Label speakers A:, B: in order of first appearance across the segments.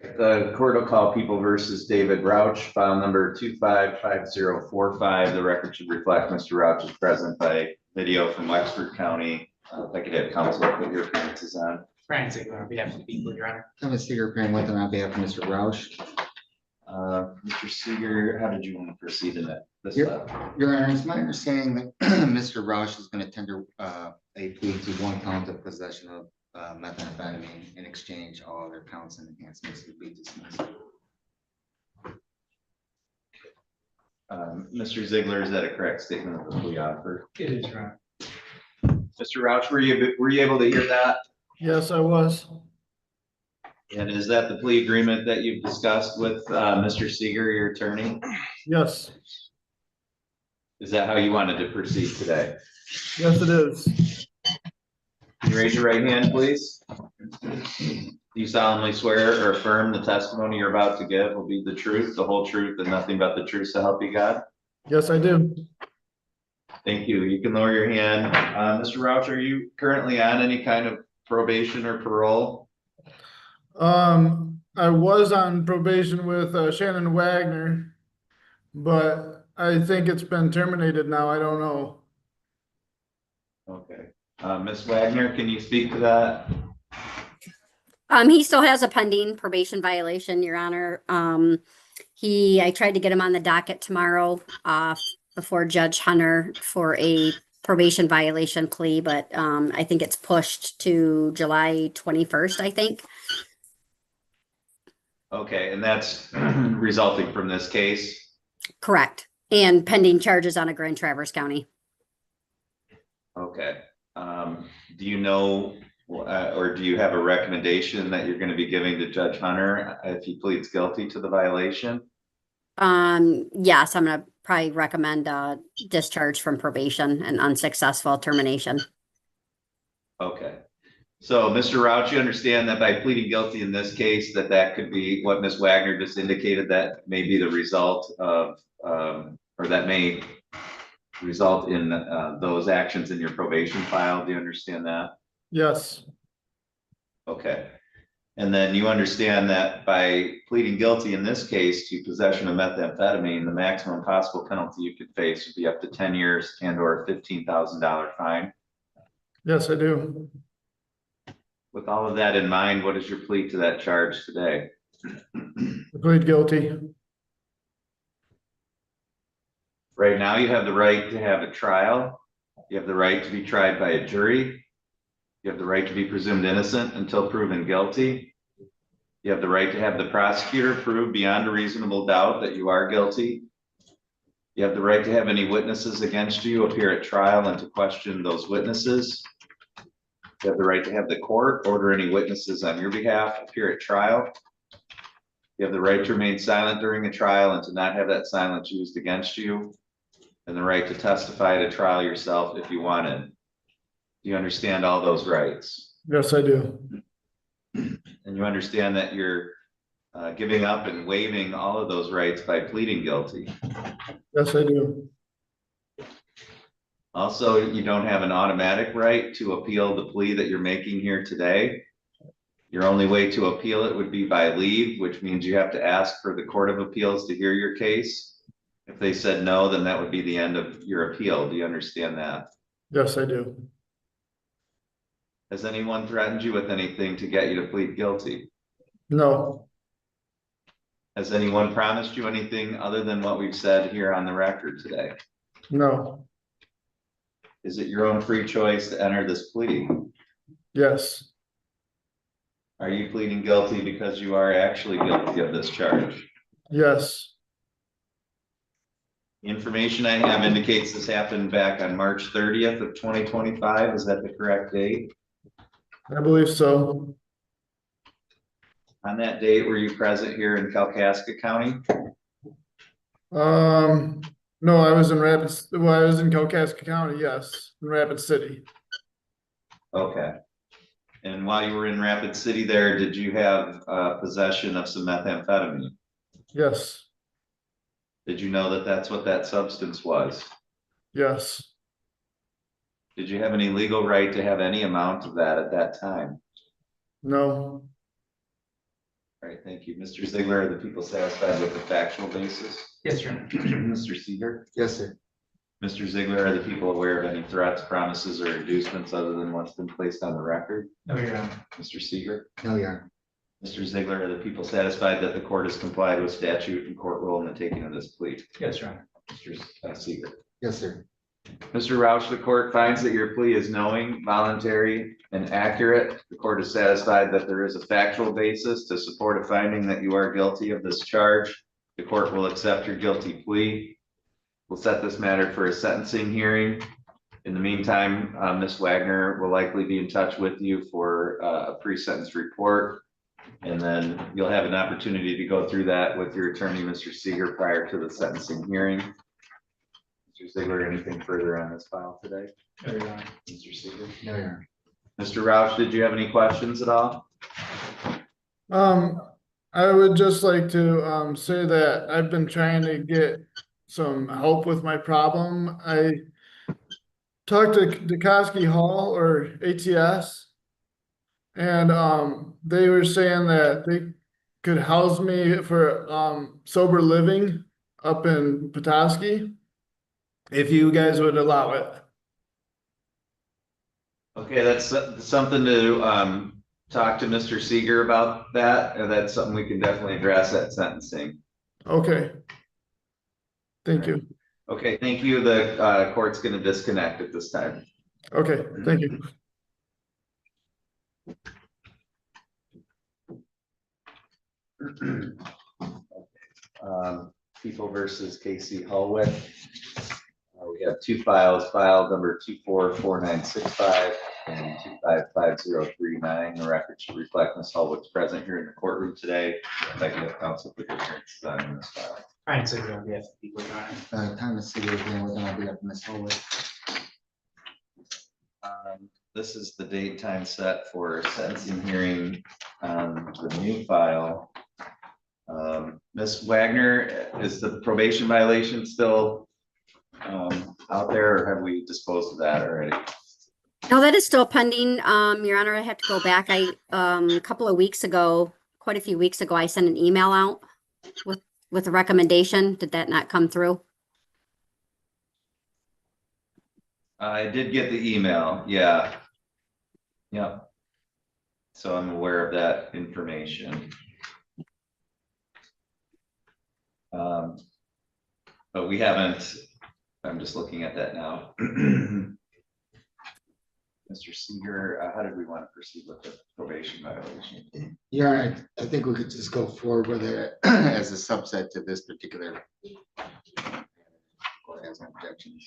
A: The court will call People versus David Rouch, file number 255045. The record should reflect Mr. Rouch is present by video from Wexford County. If I could have counsel put your appearances on.
B: Brian Ziegler on behalf of the people, Your Honor.
C: I'm a Seeger appearing with him on behalf of Mr. Rouch.
A: Mr. Seeger, how did you want to proceed in that?
C: Your Honor, it's my understanding that Mr. Rouch is going to tender a plea to 1 count of possession of methamphetamine. In exchange, all other counts and enhancements will be dismissed.
A: Mr. Ziegler, is that a correct statement of the plea offer?
B: It is, Your Honor.
A: Mr. Rouch, were you able to hear that?
D: Yes, I was.
A: And is that the plea agreement that you've discussed with Mr. Seeger, your attorney?
D: Yes,
A: Is that how you wanted to proceed today?
D: yes, it is.
A: Can you raise your right hand, please? Do you solemnly swear or affirm the testimony you're about to give will be the truth, the whole truth, and nothing but the truth, so help you God?
D: Yes, I do.
A: Thank you. You can lower your hand. Mr. Rouch, are you currently on any kind of probation or parole?
D: I was on probation with Shannon Wagner, but I think it's been terminated now. I don't know.
A: Okay. Ms. Wagner, can you speak to that?
E: He still has a pending probation violation, Your Honor. I tried to get him on the docket tomorrow, before Judge Hunter for a probation violation plea, but, I think it's pushed to July 21st, I think.
A: Okay, and that's resulting from this case?
E: Correct. And pending charges on a Grand Traverse County.
A: Okay. Do you know, or do you have a recommendation that you're going to be giving to Judge Hunter if he pleads guilty to the violation?
E: Yes, I'm gonna probably recommend discharge from probation and unsuccessful termination.
A: Okay. So, Mr. Rouch, you understand that by pleading guilty in this case, that could be what Ms. Wagner just indicated, that may be the result of, or that may result in those actions in your probation file. Do you understand that?
D: Yes,
A: Okay. And then you understand that by pleading guilty in this case to possession of methamphetamine, the maximum possible penalty you could face would be up to 10 years and or $15,000 fine.
D: yes, I do.
A: With all of that in mind, what is your plea to that charge today?
D: I plead guilty.
A: Right now, you have the right to have a trial. You have the right to be tried by a jury. You have the right to be presumed innocent until proven guilty. You have the right to have the prosecutor prove beyond a reasonable doubt that you are guilty. You have the right to have any witnesses against you appear at trial and to question those witnesses. You have the right to have the court order any witnesses on your behalf appear at trial. You have the right to remain silent during a trial and to not have that silence used against you. And the right to testify at a trial yourself if you wanted. Do you understand all those rights?
D: Yes, I do.
A: And you understand that you're giving up and waiving all of those rights by pleading guilty.
D: Yes, I do.
A: Also, you don't have an automatic right to appeal the plea that you're making here today. Your only way to appeal it would be by leave, which means you have to ask for the Court of Appeals to hear your case. If they said no, then that would be the end of your appeal. Do you understand that?
D: Yes, I do.
A: Has anyone threatened you with anything to get you to plead guilty?
D: No,
A: Has anyone promised you anything other than what we've said here on the record today?
D: no,
A: Is it your own free choice to enter this plea?
D: yes,
A: Are you pleading guilty because you are actually guilty of this charge?
D: yes,
A: The information I have indicates this happened back on March 30th of 2025. Is that the correct date?
D: I believe so.
A: On that date, were you present here in Kalkaska County?
D: No, I was in I was in Kalkaska County, yes, in Rapid City.
A: Okay. And while you were in Rapid City there, did you have possession of some methamphetamine?
D: Yes,
A: Did you know that that's what that substance was?
D: yes,
A: Did you have any legal right to have any amount of that at that time?
D: no,
A: All right, thank you. Mr. Ziegler, are the people satisfied with the factual basis?
B: Yes, Your Honor.
A: Mr. Seeger?
C: Yes, sir.
A: Mr. Ziegler, are the people aware of any threats, promises, or inducements other than what's been placed on the record?
B: No, Your Honor.
A: Mr. Seeger?
C: No, Your Honor.
A: Mr. Ziegler, are the people satisfied that the court has complied with statute and court rule in the taking of this plea?
B: Yes, Your Honor.
A: Mr. Seeger?
C: Yes, sir.
A: Mr. Rouch, the court finds that your plea is knowing, voluntary, and accurate. The court is satisfied that there is a factual basis to support a finding that you are guilty of this charge. The court will accept your guilty plea. We'll set this matter for a sentencing hearing. In the meantime, Ms. Wagner will likely be in touch with you for a pre-sentence report. And then you'll have an opportunity to go through that with your attorney, Mr. Seeger, prior to the sentencing hearing. Mr. Ziegler, anything further on this file today?
B: No, Your Honor.
A: Mr. Seeger?
C: No, Your Honor.
A: Mr. Rouch, did you have any questions at all?
D: I would just like to say that I've been trying to get some help with my problem. I talked to Kalkaska Hall or ATS. And they were saying that they could house me for sober living up in Petoskey if you guys would allow it.
A: Okay, that's something to talk to Mr. Seeger about that, and that's something we can definitely address at sentencing.
D: Okay. Thank you.
A: Okay, thank you. The court's going to disconnect at this time.
D: Okay, thank you.
A: People versus Casey Hullwick. We have two files, file number 244965 and 255039. The record should reflect Ms. Hullwick's present here in the courtroom today. Executive counsel for appearances on this file.
B: Ryan Ziegler on behalf of the people, Your Honor.
C: Thomas Seager again, we're gonna be up in Ms. Hullwick.
A: This is the date time set for sentencing hearing on the new file. Ms. Wagner, is the probation violation still out there, or have we disposed of that already?
E: No, that is still pending. Your Honor, I have to go back. A couple of weeks ago, quite a few weeks ago, I sent an email out with a recommendation. Did that not come through?
A: I did get the email, yeah. Yep. So I'm aware of that information. But we haven't, I'm just looking at that now. Mr. Seeger, how did we want to proceed with the probation violation?
C: Yeah, I think we could just go forward with it as a subset to this particular. Court has no objections.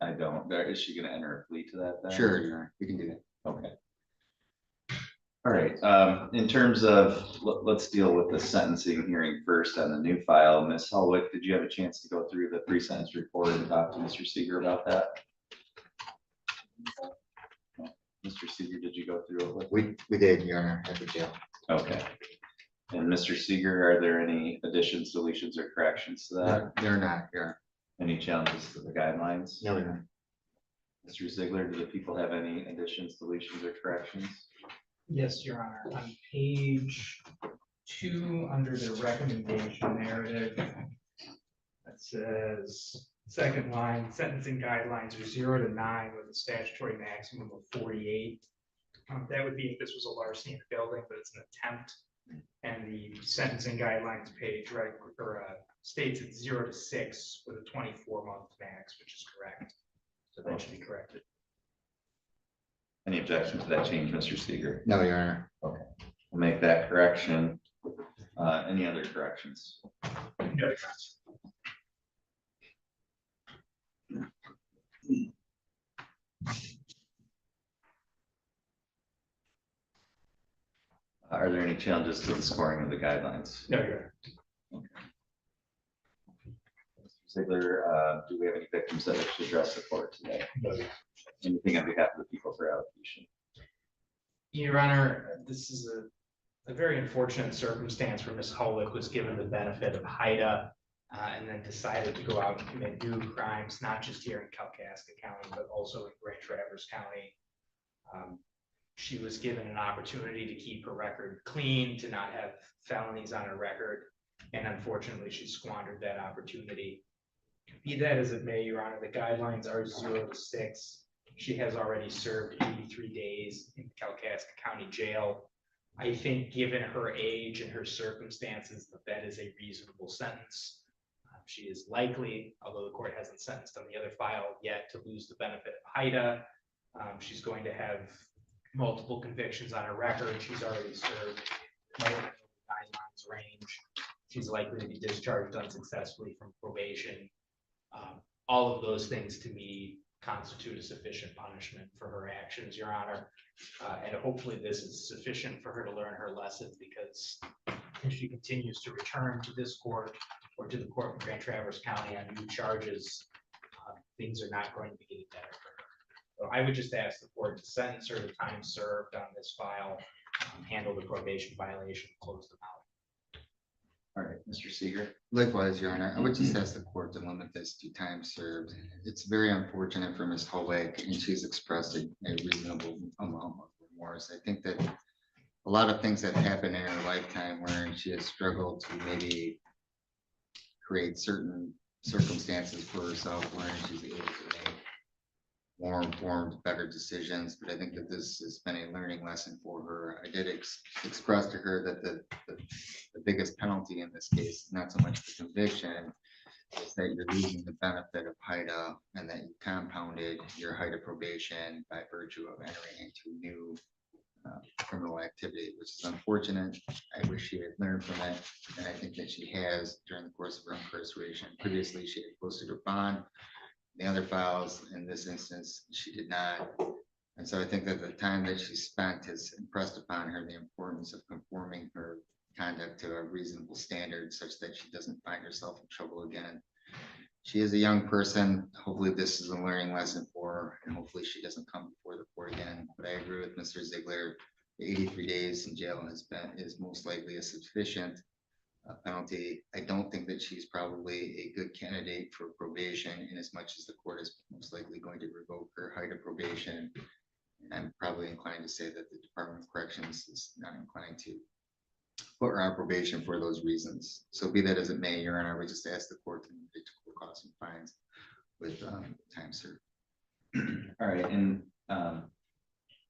A: I don't, is she gonna enter a plea to that then?
C: Sure, Your Honor, we can do that.
A: Okay. All right, in terms of, let's deal with the sentencing hearing first on the new file. Ms. Hullwick, did you have a chance to go through the pre-sentence report and talk to Mr. Seeger about that? Mr. Seeger, did you go through it with?
C: We did, Your Honor, at the jail.
A: Okay. And Mr. Seeger, are there any additions, deletions, or corrections to that?
C: They're not, Your Honor.
A: Any challenges to the guidelines?
C: No, Your Honor.
A: Mr. Ziegler, do the people have any additions, deletions, or corrections?
B: Yes, Your Honor. On page 2, under the recommendation narrative, that says, second line, sentencing guidelines are 0 to 9 with a statutory maximum of 48. That would be if this was a larceny in the building, but it's an attempt. And the sentencing guidelines page, right, states it's 0 to 6 with a 24-month max, which is correct. So that should be corrected.
A: Any objection to that change, Mr. Seeger?
C: No, Your Honor.
A: Okay, we'll make that correction. Any other corrections?
B: No.
A: Are there any challenges to the scoring of the guidelines?
B: No, Your Honor.
A: Mr. Ziegler, do we have any victims that wish to address the court today?
B: No, Your Honor.
A: Anything on behalf of the people for allocation?
B: Your Honor, this is a very unfortunate circumstance where Ms. Hullwick was given the benefit of HIDA and then decided to go out and commit new crimes, not just here in Kalkaska County, but also in Grand Traverse County. She was given an opportunity to keep her record clean, to not have felonies on her record, and unfortunately, she squandered that opportunity. Be that as it may, Your Honor, the guidelines are 0 to 6. She has already served 83 days in Kalkaska County Jail. I think given her age and her circumstances, that is a reasonable sentence. She is likely, although the court hasn't sentenced on the other file yet, to lose the benefit of HIDA. She's going to have multiple convictions on her record. She's already served guidelines range. She's likely to be discharged unsuccessfully from probation. All of those things to me constitute a sufficient punishment for her actions, Your Honor. And hopefully this is sufficient for her to learn her lesson, because if she continues to return to this court or to the court in Grand Traverse County on new charges, things are not going to be getting better for her. So I would just ask the court to sentence her to time served on this file, handle the probation violation, close them out.
A: All right, Mr. Seeger.
C: Likewise, Your Honor, I would just ask the court to limit this to time served. It's very unfortunate for Ms. Hullwick, and she's expressed a reasonable amount of remorse. I think that a lot of things that happen in her lifetime where she has struggled to maybe create certain circumstances for herself where she's able to make more informed, better decisions. But I think that this has been a learning lesson for her. I did express to her that the biggest penalty in this case is not so much the conviction, is that you're losing the benefit of HIDA, and that you compounded your HIDA probation by virtue of entering into new criminal activity, which is unfortunate. I wish she had learned from it, and I think that she has during the course of her incarceration. Previously, she had posted her bond. The other files, in this instance, she did not. And so I think that the time that she spent has impressed upon her the importance of conforming her conduct to a reasonable standard such that she doesn't find herself in trouble again. She is a young person. Hopefully this is a learning lesson for her, and hopefully she doesn't come before the court again. But I agree with Mr. Ziegler. The 83 days in jail is most likely a sufficient penalty. I don't think that she's probably a good candidate for probation, in as much as the court is most likely going to revoke her HIDA probation. And I'm probably inclined to say that the Department of Corrections is not inclined to put her on probation for those reasons. So be that as it may, Your Honor, I would just ask the court to make costs and fines with time served.
A: All right, and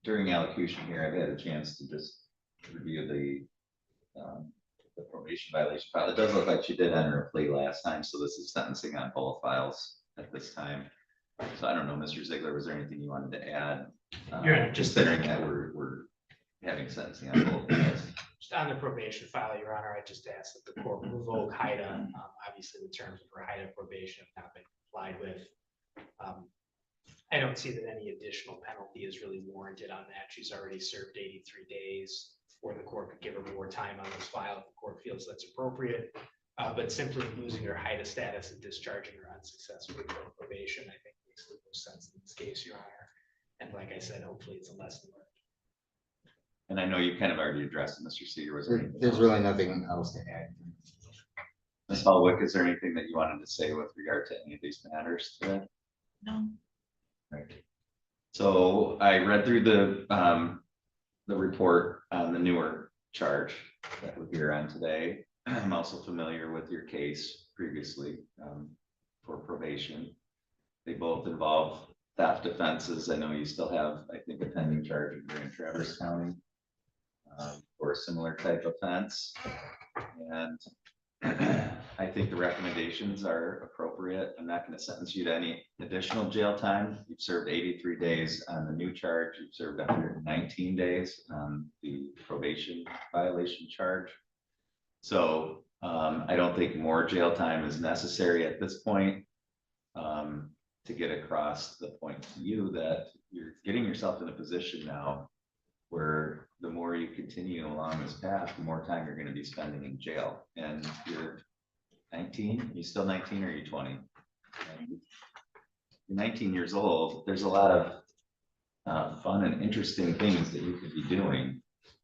A: during allocution here, I've had a chance to just review the probation violation file. It does look like she did enter a plea last time, so this is sentencing on both files at this time. So I don't know, Mr. Ziegler, was there anything you wanted to add?
B: Yeah,
A: just considering that we're having sentencing on both files.
B: Just on the probation file, Your Honor, I just asked that the court revoke HIDA. Obviously, the terms of her HIDA probation have not been complied with. I don't see that any additional penalty is really warranted on that. She's already served 83 days. Or the court could give her more time on this file if the court feels that's appropriate. But simply losing her HIDA status and discharging her unsuccessfully from probation, I think makes the most sense in this case, Your Honor. And like I said, hopefully it's a lesson learned.
A: And I know you kind of already addressed it, Mr. Seeger. Was there anything
C: There's
A: else?
C: really nothing else to add.
A: Ms. Hullwick, is there anything that you wanted to say with regard to any of these matters today?
F: No.
A: Right. So I read through the report on the newer charge that we're here on today. I'm also familiar with your case previously for probation. They both involve theft offenses. I know you still have, I think, a pending charge in Grand Traverse County for a similar type of offense. And I think the recommendations are appropriate. I'm not going to sentence you to any additional jail time. You've served 83 days on the new charge. You've served 119 days on the probation violation charge. So I don't think more jail time is necessary at this point to get across the point to you that you're getting yourself in a position now where the more you continue along this path, the more time you're going to be spending in jail. And you're 19, are you still 19 or are you 20? You're 19 years old. There's a lot of fun and interesting things that you could be doing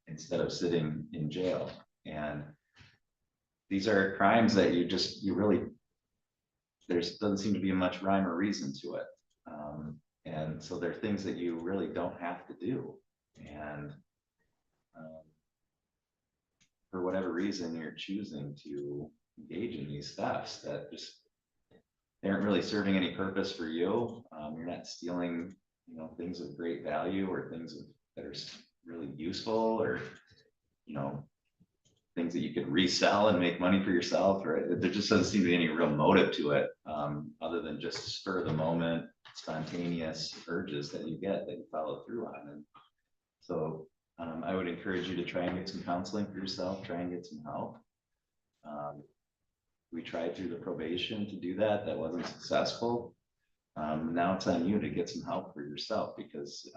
A: instead of sitting in jail. And these are crimes that you really, doesn't seem to be much rhyme or reason to it. And so they're things that you really don't have to do. and for whatever reason, you're choosing to engage in these thefts that just, they aren't really serving any purpose for you. You're not stealing, you know, things of great value or things that are really useful, or, you know, things that you could resell and make money for yourself, right? There just doesn't seem to be any real motive to it, other than just spur of the moment, spontaneous urges that you get that you follow through on. And so I would encourage you to try and get some counseling for yourself, try and get some help. We tried through the probation to do that. That wasn't successful. Now it's on you to get some help for yourself, because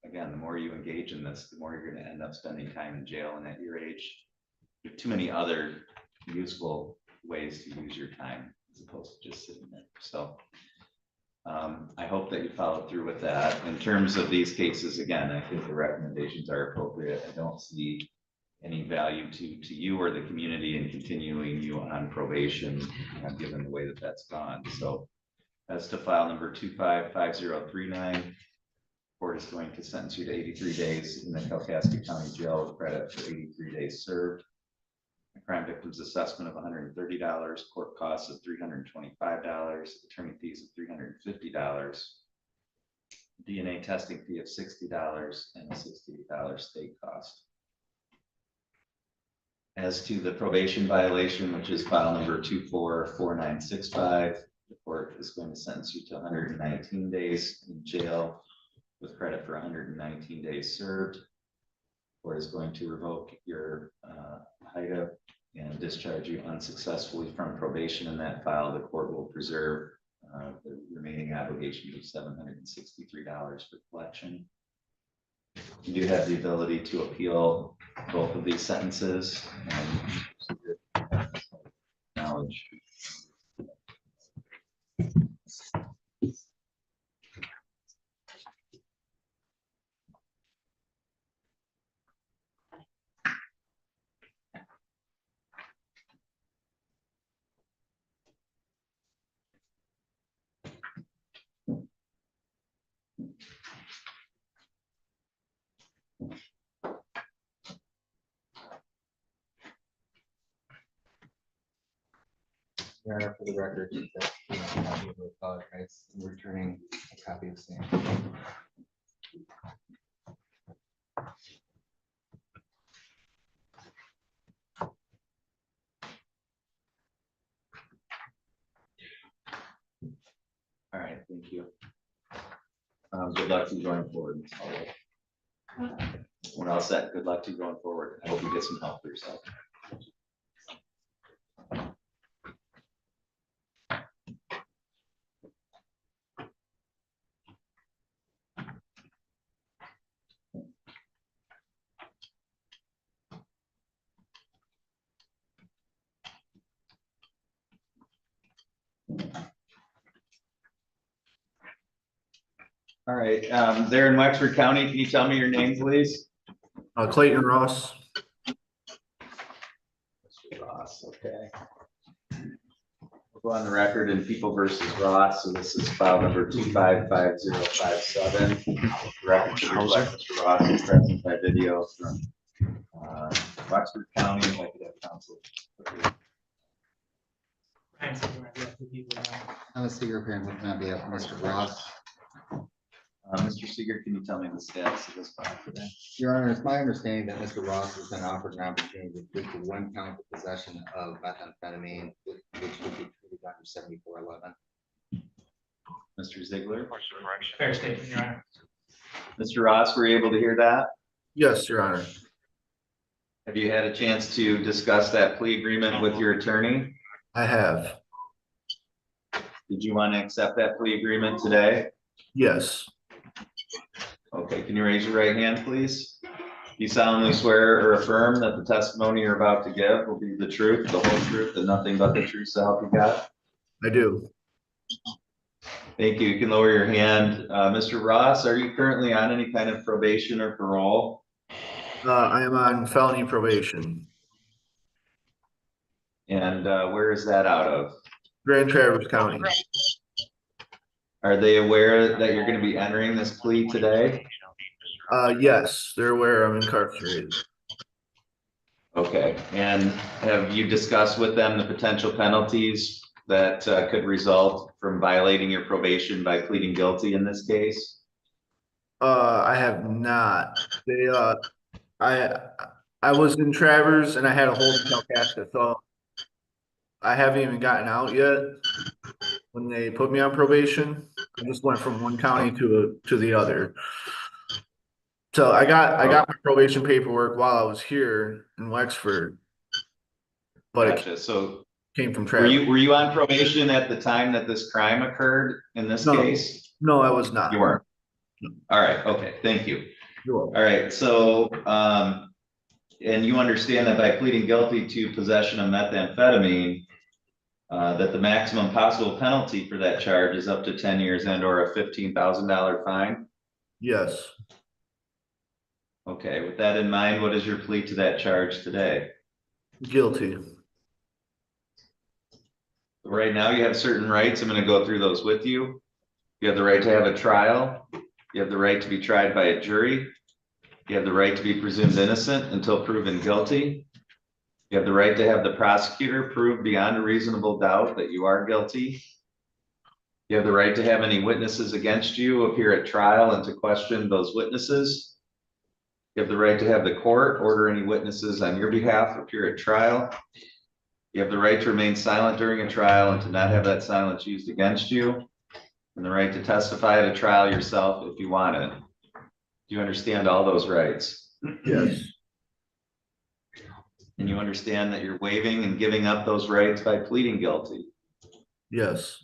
A: again, the more you engage in this, the more you're going to end up spending time in jail. And at your age, you have too many other useful ways to use your time as opposed to just sitting there. So I hope that you follow through with that. In terms of these cases, again, I think the recommendations are appropriate. I don't see any value to you or the community in continuing you on probation, given the way that that's gone. So as to file number 255039, court is going to sentence you to 83 days in the Kalkaska County Jail with credit for 83 days served. A crime victim's assessment of $130, court costs of $325, attorney fees of $350, DNA testing fee of $60, and a $68 state cost. As to the probation violation, which is file number 244965, the court is going to sentence you to 119 days in jail with credit for 119 days served. The court is going to revoke your HIDA and discharge you unsuccessfully from probation in that file. The court will preserve the remaining obligation of $763 for collection. You do have the ability to appeal both of these sentences and knowledge.
C: Your Honor, for the record, that I apologize. I'm returning a copy of same.
A: All right, thank you. Good luck to you going forward. We're all set. Good luck to you going forward. I hope you get some help for yourself. All right, there in Wexford County, can you tell me your name, please?
F: Clayton Ross.
A: Mr. Ross, okay. We'll go on the record in People versus Ross. So this is file number 255057. Record to reflect Mr. Ross is present by video from Wexford County. If I could have counsel.
C: I'm a Seeger appearing with on behalf of Mr. Ross.
A: Mr. Seeger, can you tell me the status of this file today?
C: Your Honor, it's my understanding that Mr. Ross has been offered an opportunity to plead to 1 count of possession of methamphetamine, which would be treated under 7411.
A: Mr. Ziegler?
B: Fair statement, Your Honor.
A: Mr. Ross, were you able to hear that?
F: Yes, Your Honor.
A: Have you had a chance to discuss that plea agreement with your attorney?
F: I have.
A: Did you want to accept that plea agreement today?
F: Yes.
A: Okay, can you raise your right hand, please? You solemnly swear or affirm that the testimony you're about to give will be the truth, the whole truth, and nothing but the truth, so help you God?
F: I do.
A: Thank you. You can lower your hand. Mr. Ross, are you currently on any kind of probation or parole?
F: I am on felony probation.
A: And where is that out of?
F: Grand Traverse County.
A: Are they aware that you're going to be entering this plea today?
F: Yes, they're aware I'm incarcerated.
A: Okay, and have you discussed with them the potential penalties that could result from violating your probation by pleading guilty in this case?
F: I have not. I was in Travers and I had a hold in Kalkaska, so I haven't even gotten out yet. When they put me on probation, I just went from one county to the other. So I got my probation paperwork while I was here in Wexford, but it
A: Gotcha, so
F: came from
A: were
F: Travers.
A: you on probation at the time that this crime occurred in this
F: No.
A: case?
F: No, I was not.
A: You weren't? All right, okay, thank you.
F: You're welcome.
A: All right, so, and you understand that by pleading guilty to possession of methamphetamine, that the maximum possible penalty for that charge is up to 10 years and or a $15,000 fine?
F: Yes,
A: Okay, with that in mind, what is your plea to that charge today?
F: guilty.
A: Right now, you have certain rights. I'm gonna go through those with you. You have the right to have a trial. You have the right to be tried by a jury. You have the right to be presumed innocent until proven guilty. You have the right to have the prosecutor prove beyond a reasonable doubt that you are guilty. You have the right to have any witnesses against you appear at trial and to question those witnesses. You have the right to have the court order any witnesses on your behalf appear at trial. You have the right to remain silent during a trial and to not have that silence used against you. And the right to testify at a trial yourself if you want it. Do you understand all those rights?
F: Yes,
A: And you understand that you're waiving and giving up those rights by pleading guilty.
F: yes,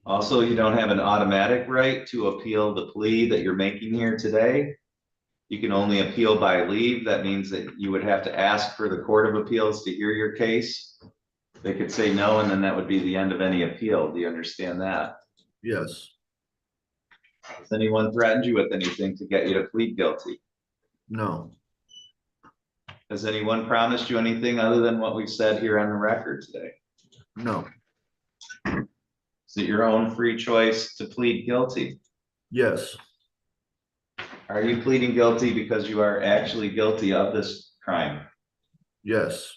A: Also, you don't have an automatic right to appeal the plea that you're making here today. You can only appeal by leave. That means that you would have to ask for the Court of Appeals to hear your case. They could say no, and then that would be the end of any appeal. Do you understand that?
F: yes,
A: Has anyone threatened you with anything to get you to plead guilty?
F: no,
A: Has anyone promised you anything other than what we've said here on the record today?
F: no,
A: Is it your own free choice to plead guilty?
F: yes,
A: Are you pleading guilty because you are actually guilty of this crime?
F: yes,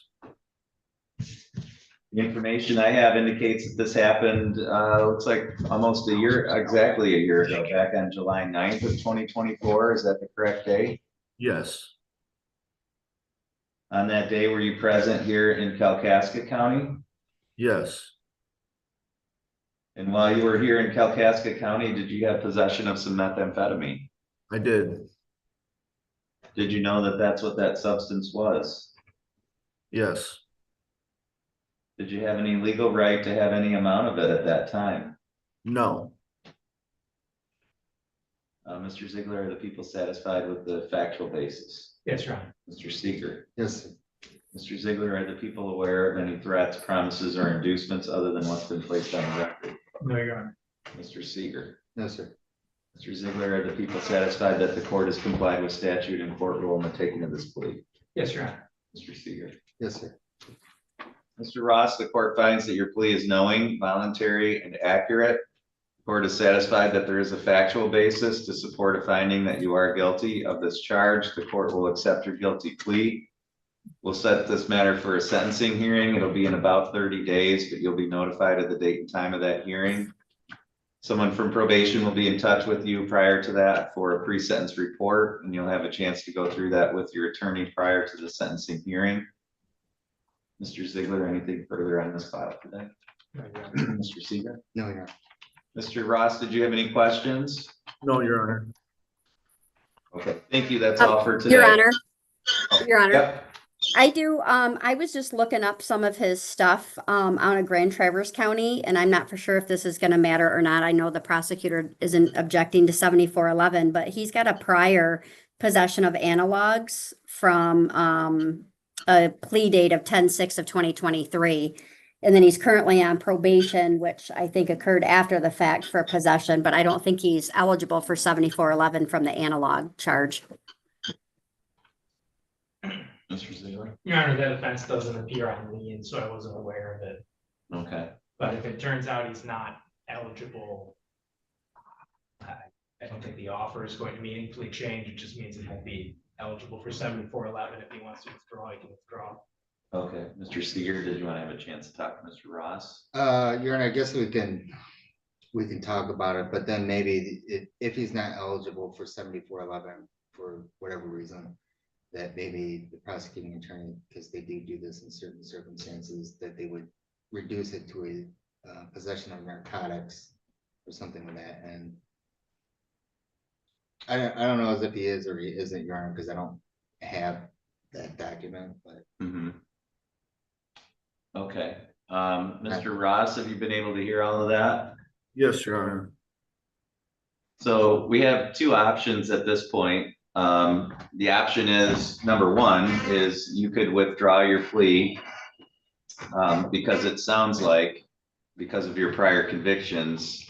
A: The information I have indicates that this happened, looks like almost exactly a year ago, back on July 9th of 2024. Is that the correct day?
F: yes,
A: On that day, were you present here in Kalkaska County?
F: yes,
A: And while you were here in Kalkaska County, did you have possession of some methamphetamine?
F: I did.
A: Did you know that that's what that substance was?
F: Yes,
A: Did you have any legal right to have any amount of it at that time?
F: no,
A: Mr. Ziegler, are the people satisfied with the factual basis?
B: Yes, Your Honor.
A: Mr. Seeger?
C: Yes, sir.
A: Mr. Ziegler, are the people aware of any threats, promises, or inducements other than what's been placed on the record?
B: No, Your Honor.
A: Mr. Seeger?
C: No, sir.
A: Mr. Ziegler, are the people satisfied that the court has complied with statute and court rule in the taking of this plea?
B: Yes, Your Honor.
A: Mr. Seeger?
C: Yes, sir.
A: Mr. Ross, the court finds that your plea is knowing, voluntary, and accurate. The court is satisfied that there is a factual basis to support a finding that you are guilty of this charge. The court will accept your guilty plea. We'll set this matter for a sentencing hearing. It'll be in about 30 days, but you'll be notified of the date and time of that hearing. Someone from probation will be in touch with you prior to that for a pre-sentence report, and you'll have a chance to go through that with your attorney prior to the sentencing hearing. Mr. Ziegler, anything further on this file today?
B: No, Your Honor.
A: Mr. Seeger?
C: No, Your Honor.
A: Mr. Ross, did you have any questions?
F: no, Your Honor.
A: Okay, thank you. That's all for today.
E: Your Honor,
A: Oh,
E: Your Honor.
A: Yep.
E: I do, I was just looking up some of his stuff, out of Grand Traverse County, and I'm not for sure if this is gonna matter or not. I know the prosecutor isn't objecting to 7411, but he's got a prior possession of analogs from, a plea date of 10/6 of 2023. And then he's currently on probation, which I think occurred after the fact for possession, but I don't think he's eligible for 7411 from the analog charge.
A: Mr. Ziegler?
B: Your Honor, that offense doesn't appear on lien, so I wasn't aware of it.
A: Okay,
B: But if it turns out he's not eligible, don't think the offer is going to meaningfully change. It just means it won't be eligible for 7411. If he wants to withdraw, he can withdraw.
A: Okay, Mr. Seeger, did you want to have a chance to talk to Mr. Ross?
C: Your Honor, I guess we can talk about it, but then maybe if he's not eligible for 7411 for whatever reason, that maybe the prosecuting attorney, because they do this in certain circumstances, that they would reduce it to a possession of narcotics or something like that. And I don't know as if he is or he isn't, Your Honor, because I don't have that document, but.
A: Okay, Mr. Ross, have you been able to hear all of that?
F: Yes, Your Honor.
A: So we have two options at this point. The option is, number one, is you could withdraw your plea because it sounds like, because of your prior convictions,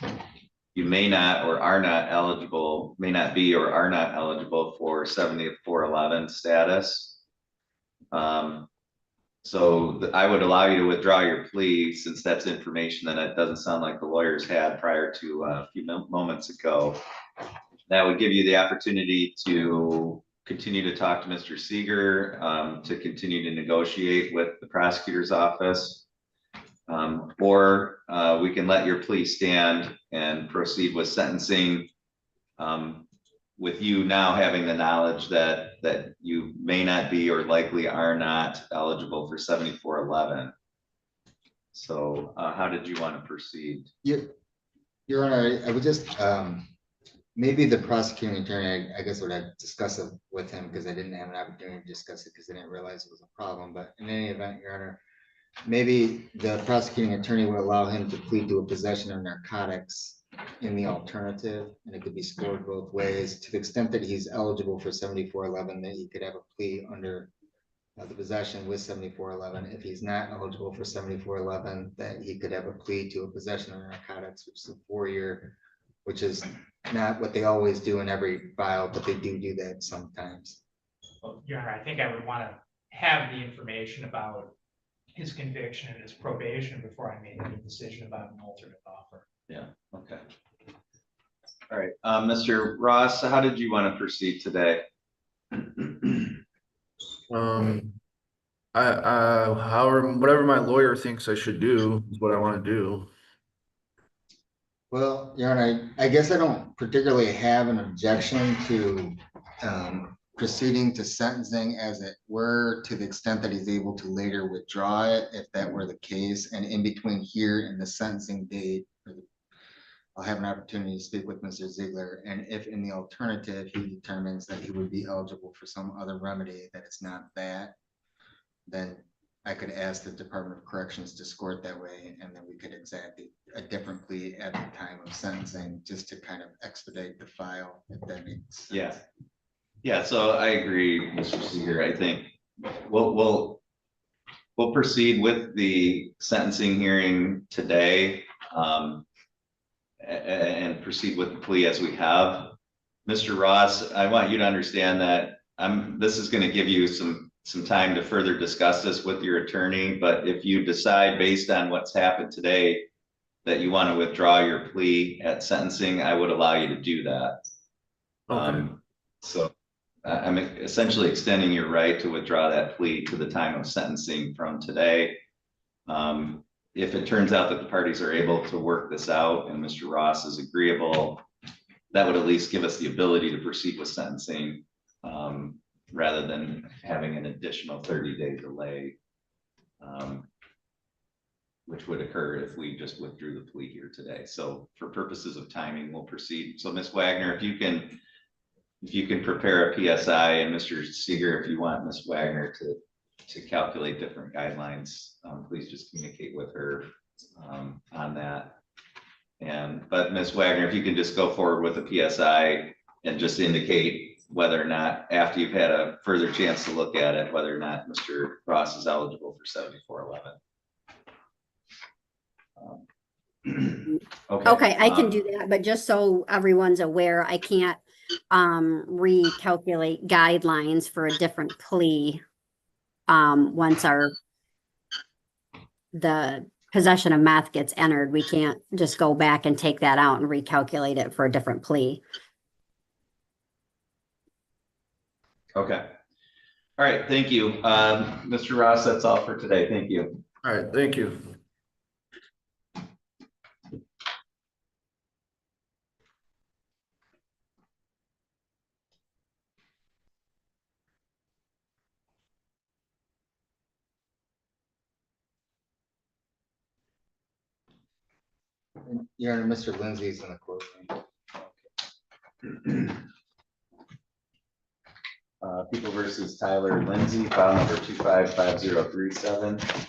A: you may not or are not eligible, may not be or are not eligible for 7411 status. So I would allow you to withdraw your plea, since that's information that it doesn't sound like the lawyers had prior to a few moments ago. That would give you the opportunity to continue to talk to Mr. Seeger, to continue to negotiate with the prosecutor's office. Or we can let your plea stand and proceed with sentencing, with you now having the knowledge that you may not be or likely are not eligible for 7411. So how did you want to proceed?
C: Your Honor, I would just, maybe the prosecuting attorney, I guess would have discussed it with him, because I didn't have an opportunity to discuss it because I didn't realize it was a problem. But in any event, Your Honor, maybe the prosecuting attorney would allow him to plead to a possession of narcotics in the alternative, and it could be scored both ways, to the extent that he's eligible for 7411, that he could have a plea under the possession with 7411. If he's not eligible for 7411, that he could have a plea to a possession of narcotics, which is a 4-year, which is not what they always do in every file, but they do that sometimes.
B: Well, Your Honor, I think I would want to have the information about his conviction and his probation before I made any decision about an alternate offer.
A: Yeah, okay. All right, Mr. Ross, how did you want to proceed today?
F: However, whatever my lawyer thinks I should do is what I want to do.
C: Well, Your Honor, I guess I don't particularly have an objection to proceeding to sentencing as it were, to the extent that he's able to later withdraw it, if that were the case. And in between here and the sentencing date, I'll have an opportunity to speak with Mr. Ziegler. And if in the alternative, he determines that he would be eligible for some other remedy that it's not that, then I could ask the Department of Corrections to score it that way, and then we could exact a different plea at the time of sentencing, just to kind of expedite the file, if that makes sense.
A: Yeah. Yeah, so I agree, Mr. Seeger. I think we'll proceed with the sentencing hearing today, and proceed with the plea as we have. Mr. Ross, I want you to understand that this is going to give you some time to further discuss this with your attorney, but if you decide based on what's happened today that you want to withdraw your plea at sentencing, I would allow you to do that.
F: Okay.
A: So I'm essentially extending your right to withdraw that plea to the time of sentencing from today. If it turns out that the parties are able to work this out and Mr. Ross is agreeable, that would at least give us the ability to proceed with sentencing, rather than having an additional 30-day delay, which would occur if we just withdrew the plea here today. So for purposes of timing, we'll proceed. So Ms. Wagner, if you can prepare a PSI, and Mr. Seeger, if you want Ms. Wagner to calculate different guidelines, please just communicate with her on that. But Ms. Wagner, if you can just go forward with a PSI and just indicate whether or not, after you've had a further chance to look at it, whether or not Mr. Ross is eligible for 7411.
E: Okay, I can do that, but just so everyone's aware, I can't recalculate guidelines for a different plea once the possession of meth gets entered. We can't just go back and take that out and recalculate it for a different plea.
A: Okay. All right, thank you. Mr. Ross, that's all for today. Thank you.
F: All right, thank you.
C: Your Honor, Mr. Lindsay's in the courtroom.
A: People versus Tyler Lindsay, file number 255037. This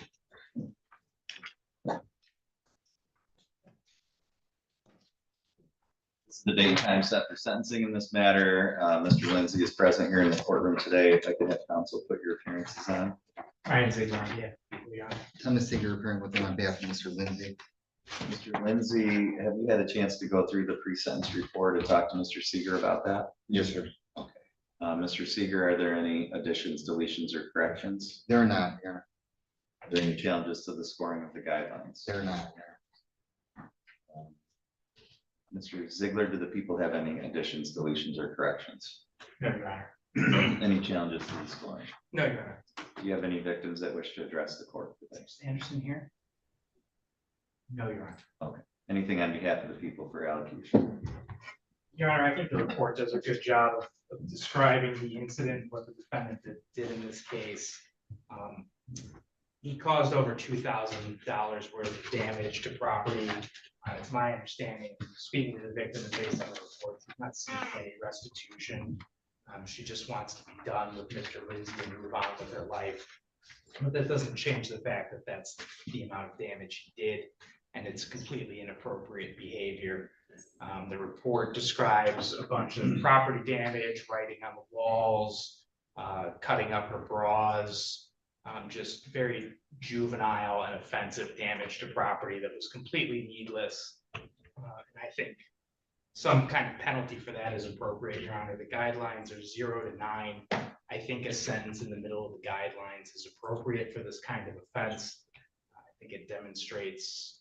A: is the date and time set for sentencing in this matter. Mr. Lindsay is present here in the courtroom today. If I could have counsel put your appearances on.
B: Ryan Ziegler, yeah. We are.
C: Thomas Seeger appearing with him on behalf of Mr. Lindsay.
A: Mr. Lindsay, have you had a chance to go through the pre-sentence report and talk to Mr. Seeger about that?
C: Yes, sir.
A: Okay. Mr. Seeger, are there any additions, deletions, or corrections?
C: They're not, Your Honor.
A: Are there any challenges to the scoring of the guidelines?
C: They're not, Your Honor.
A: Mr. Ziegler, do the people have any additions, deletions, or corrections?
B: No, Your Honor.
A: Any challenges to the scoring?
B: No, Your Honor.
A: Do you have any victims that wish to address the court today?
B: Anderson here? No, Your Honor.
A: Anything on behalf of the people for allocution?
B: Your Honor, I think the report does a good job of describing the incident, what the defendant did in this case. He caused over $2,000 worth of damage to property. It's my understanding, speaking to the victim and based on the report, she's not seeking any restitution. She just wants to be done with Mr. Lindsay and move on with her life. But that doesn't change the fact that that's the amount of damage he did, and it's completely inappropriate behavior. The report describes a bunch of property damage, writing on the walls, cutting up her bras, just very juvenile and offensive damage to property that was completely needless. And I think some kind of penalty for that is appropriate, Your Honor. The guidelines are 0 to 9. I think a sentence in the middle of the guidelines is appropriate for this kind of offense. I think it demonstrates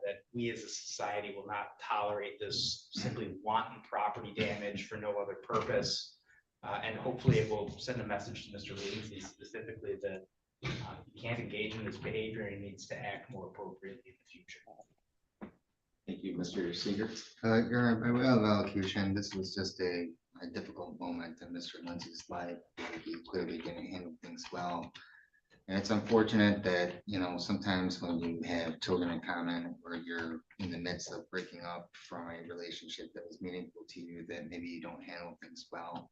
B: that we as a society will not tolerate this simply wanton property damage for no other purpose. And hopefully it will send a message to Mr. Lindsay specifically that he can't engage in this behavior and needs to act more appropriately in the future.
A: Thank you, Mr. Seeger.
C: Your Honor, by way of allocution, this was just a difficult moment in Mr. Lindsay's life. He clearly didn't handle things well. And it's unfortunate that, you know, sometimes when you have children in common or you're in the midst of breaking up from a relationship that was meaningful to you, that maybe you don't handle things well.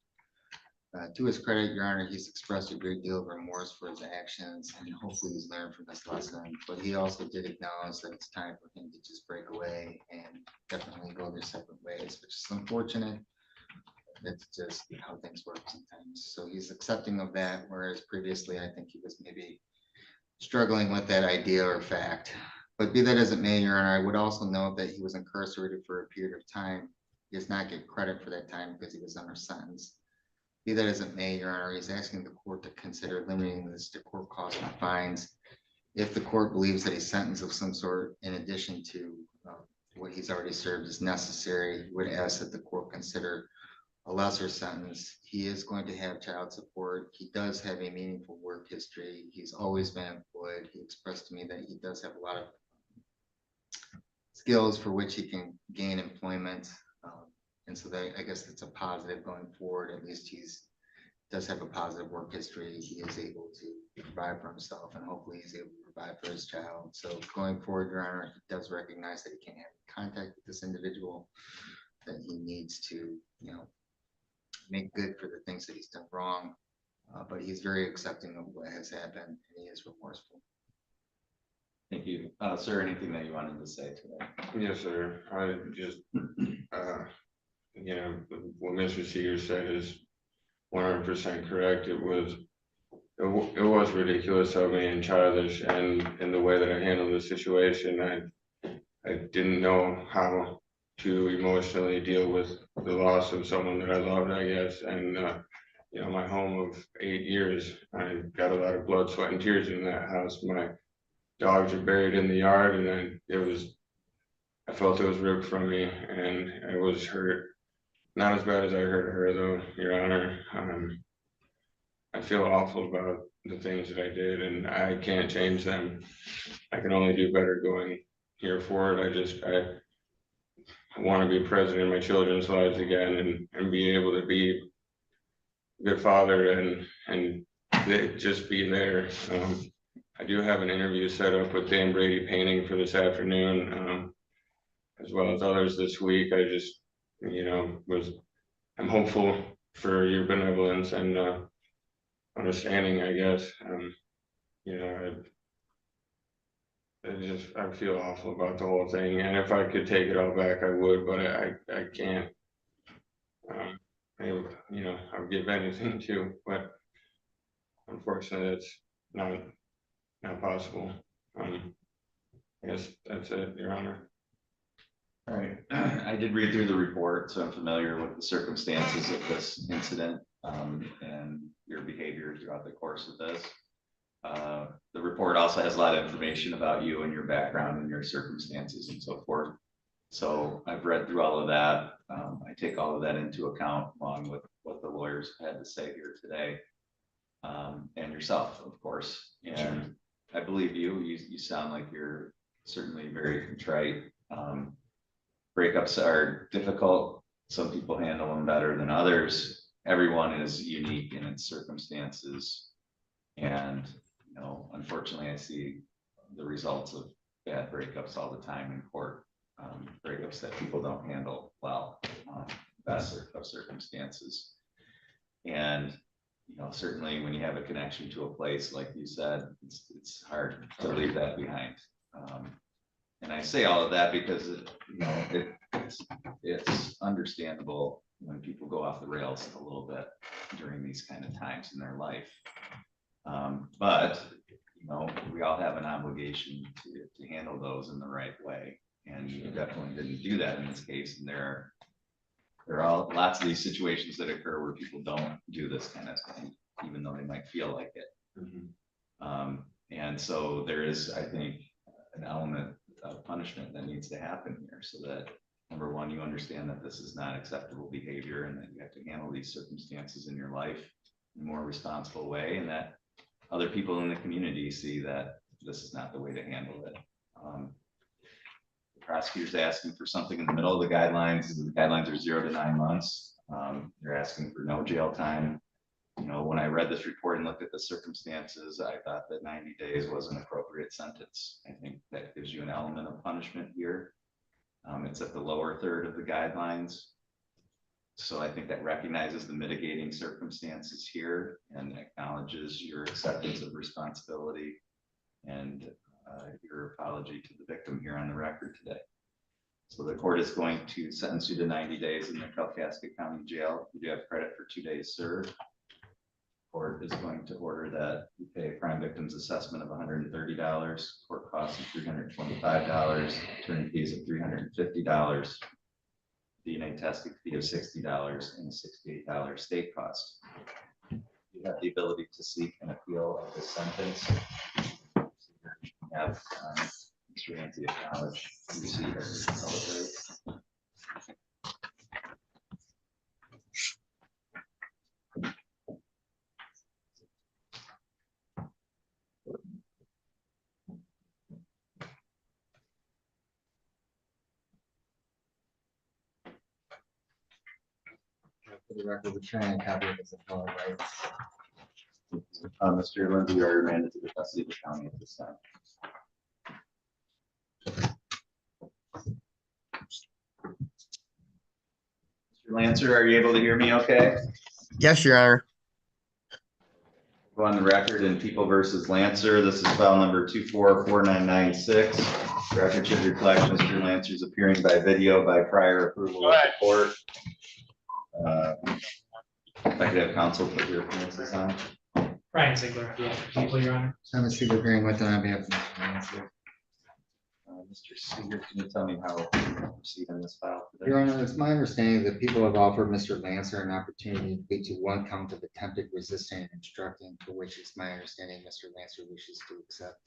C: To his credit, Your Honor, he's expressed a great deal of remorse for his actions, and hopefully he's learned from this lesson. But he also did acknowledge that it's time for him to just break away and definitely go their separate ways, which is unfortunate. That's just how things work sometimes. So he's accepting of that, whereas previously I think he was maybe struggling with that idea or fact. But be that as it may, Your Honor, I would also note that he was incarcerated for a period of time. He does not get credit for that time because he was under sentence. Be that as it may, Your Honor, he's asking the court to consider limiting this to court costs and fines if the court believes that a sentence of some sort, in addition to what he's already served, is necessary. He would ask that the court consider a lesser sentence. He is going to have child support. He does have a meaningful work history. He's always been employed. He expressed to me that he does have a lot of skills for which he can gain employment. And so that, I guess that's a positive going forward. At least does have a positive work history. He is able to provide for himself, and hopefully he's able to provide for his child. So going forward, Your Honor, he does recognize that he can't have contact with this individual, that he needs to, you know, make good for the things that he's done wrong. But he's very accepting of what has happened, and he is remorseful.
A: Thank you. Sir, anything that you wanted to say today?
G: Yes, sir. I just, you know, what Mr. Seeger said is 100% correct. It was ridiculous of me and childish, and in the way that I handled the situation, I didn't know how to emotionally deal with the loss of someone that I loved, I guess. And you know, my home of 8 years, I got a lot of blood, sweat, and tears in that house. My dogs are buried in the yard, and I felt it was ripped from me, and I was hurt. Not as bad as I hurt her, though, Your Honor. I feel awful about the things that I did, and I can't change them. I can only do better going here forward. I want to be present in my children's lives again, and be able to be a good father and just be there. I do have an interview set up with Dan Brady Painting for this afternoon, as well as others this week. I just, I'm hopeful for your benevolence and understanding, I guess. I feel awful about the whole thing, and if I could take it all back, I would, but I can't. I would give anything to, but unfortunately, that's not possible. I guess that's it, Your Honor.
A: All right, I did read through the report, so I'm familiar with the circumstances of this incident, and your behavior throughout the course of this. The report also has a lot of information about you and your background and your circumstances and so forth. So I've read through all of that. I take all of that into account along with what the lawyers had to say here today, and yourself, of course. And I believe you sound like you're certainly very contrite. Breakups are difficult. Some people handle them better than others. Everyone is unique in its circumstances. And, unfortunately, I see the results of bad breakups all the time in court. Breakups that people don't handle well, best of circumstances. And, certainly when you have a connection to a place, like you said, it's hard to leave that behind. And I say all of that because it's understandable when people go off the rails a little bit during these kind of times in their life. But we all have an obligation to handle those in the right way, and you definitely didn't do that in this case. And there are lots of these situations that occur where people don't do this kind of thing, even though they might feel like it. Mm-hmm. And so there is, I think, an element of punishment that needs to happen here, so that, number one, you understand that this is not acceptable behavior and that you have to handle these circumstances in your life in a more responsible way, and that other people in the community see that this is not the way to handle it. The prosecutor's asking for something in the middle of the guidelines. The guidelines are 0 to 9 months. They're asking for no jail time. When I read this report and looked at the circumstances, I thought that 90 days was an appropriate sentence. I think that gives you an element of punishment here. It's at the lower third of the guidelines. So I think that recognizes the mitigating circumstances here and acknowledges your acceptance of responsibility and your apology to the victim here on the record today. So the court is going to sentence you to 90 days in the Kalkaska County Jail. You do have credit for 2 days served. Court is going to order that you pay a crime victim's assessment of $130, court costs of $325, attorney fees of $350, DNA testing fee of $60, and a $68 state cost. You have the ability to seek an appeal of this sentence. You have Mr. Lindsay acknowledge receipt of the appellate rate.
C: For the record, we're trying to copy of this appellate rights.
A: Mr. Lindsay, you are remanded to the custody of the county at this time. Mr. Lantzer, are you able to hear me okay?
H: Yes, Your Honor.
A: Go on the record in People versus Lantzer. This is file number 244996. Record should reflect Mr. Lantzer's appearing by video by prior approval of the court. If I could have counsel put your appearances on.
B: Brian Ziegler, on behalf of People, Your Honor.
C: I'm a Seager hearing with on behalf of Mr. Lantzer.
A: Mr. Seeger, can you tell me how to proceed in this file today?
C: Your Honor, it's my understanding that people have offered Mr. Lantzer an opportunity to plead to 1 count of attempted resisting and obstructing, for which it's my understanding Mr. Lantzer wishes to accept.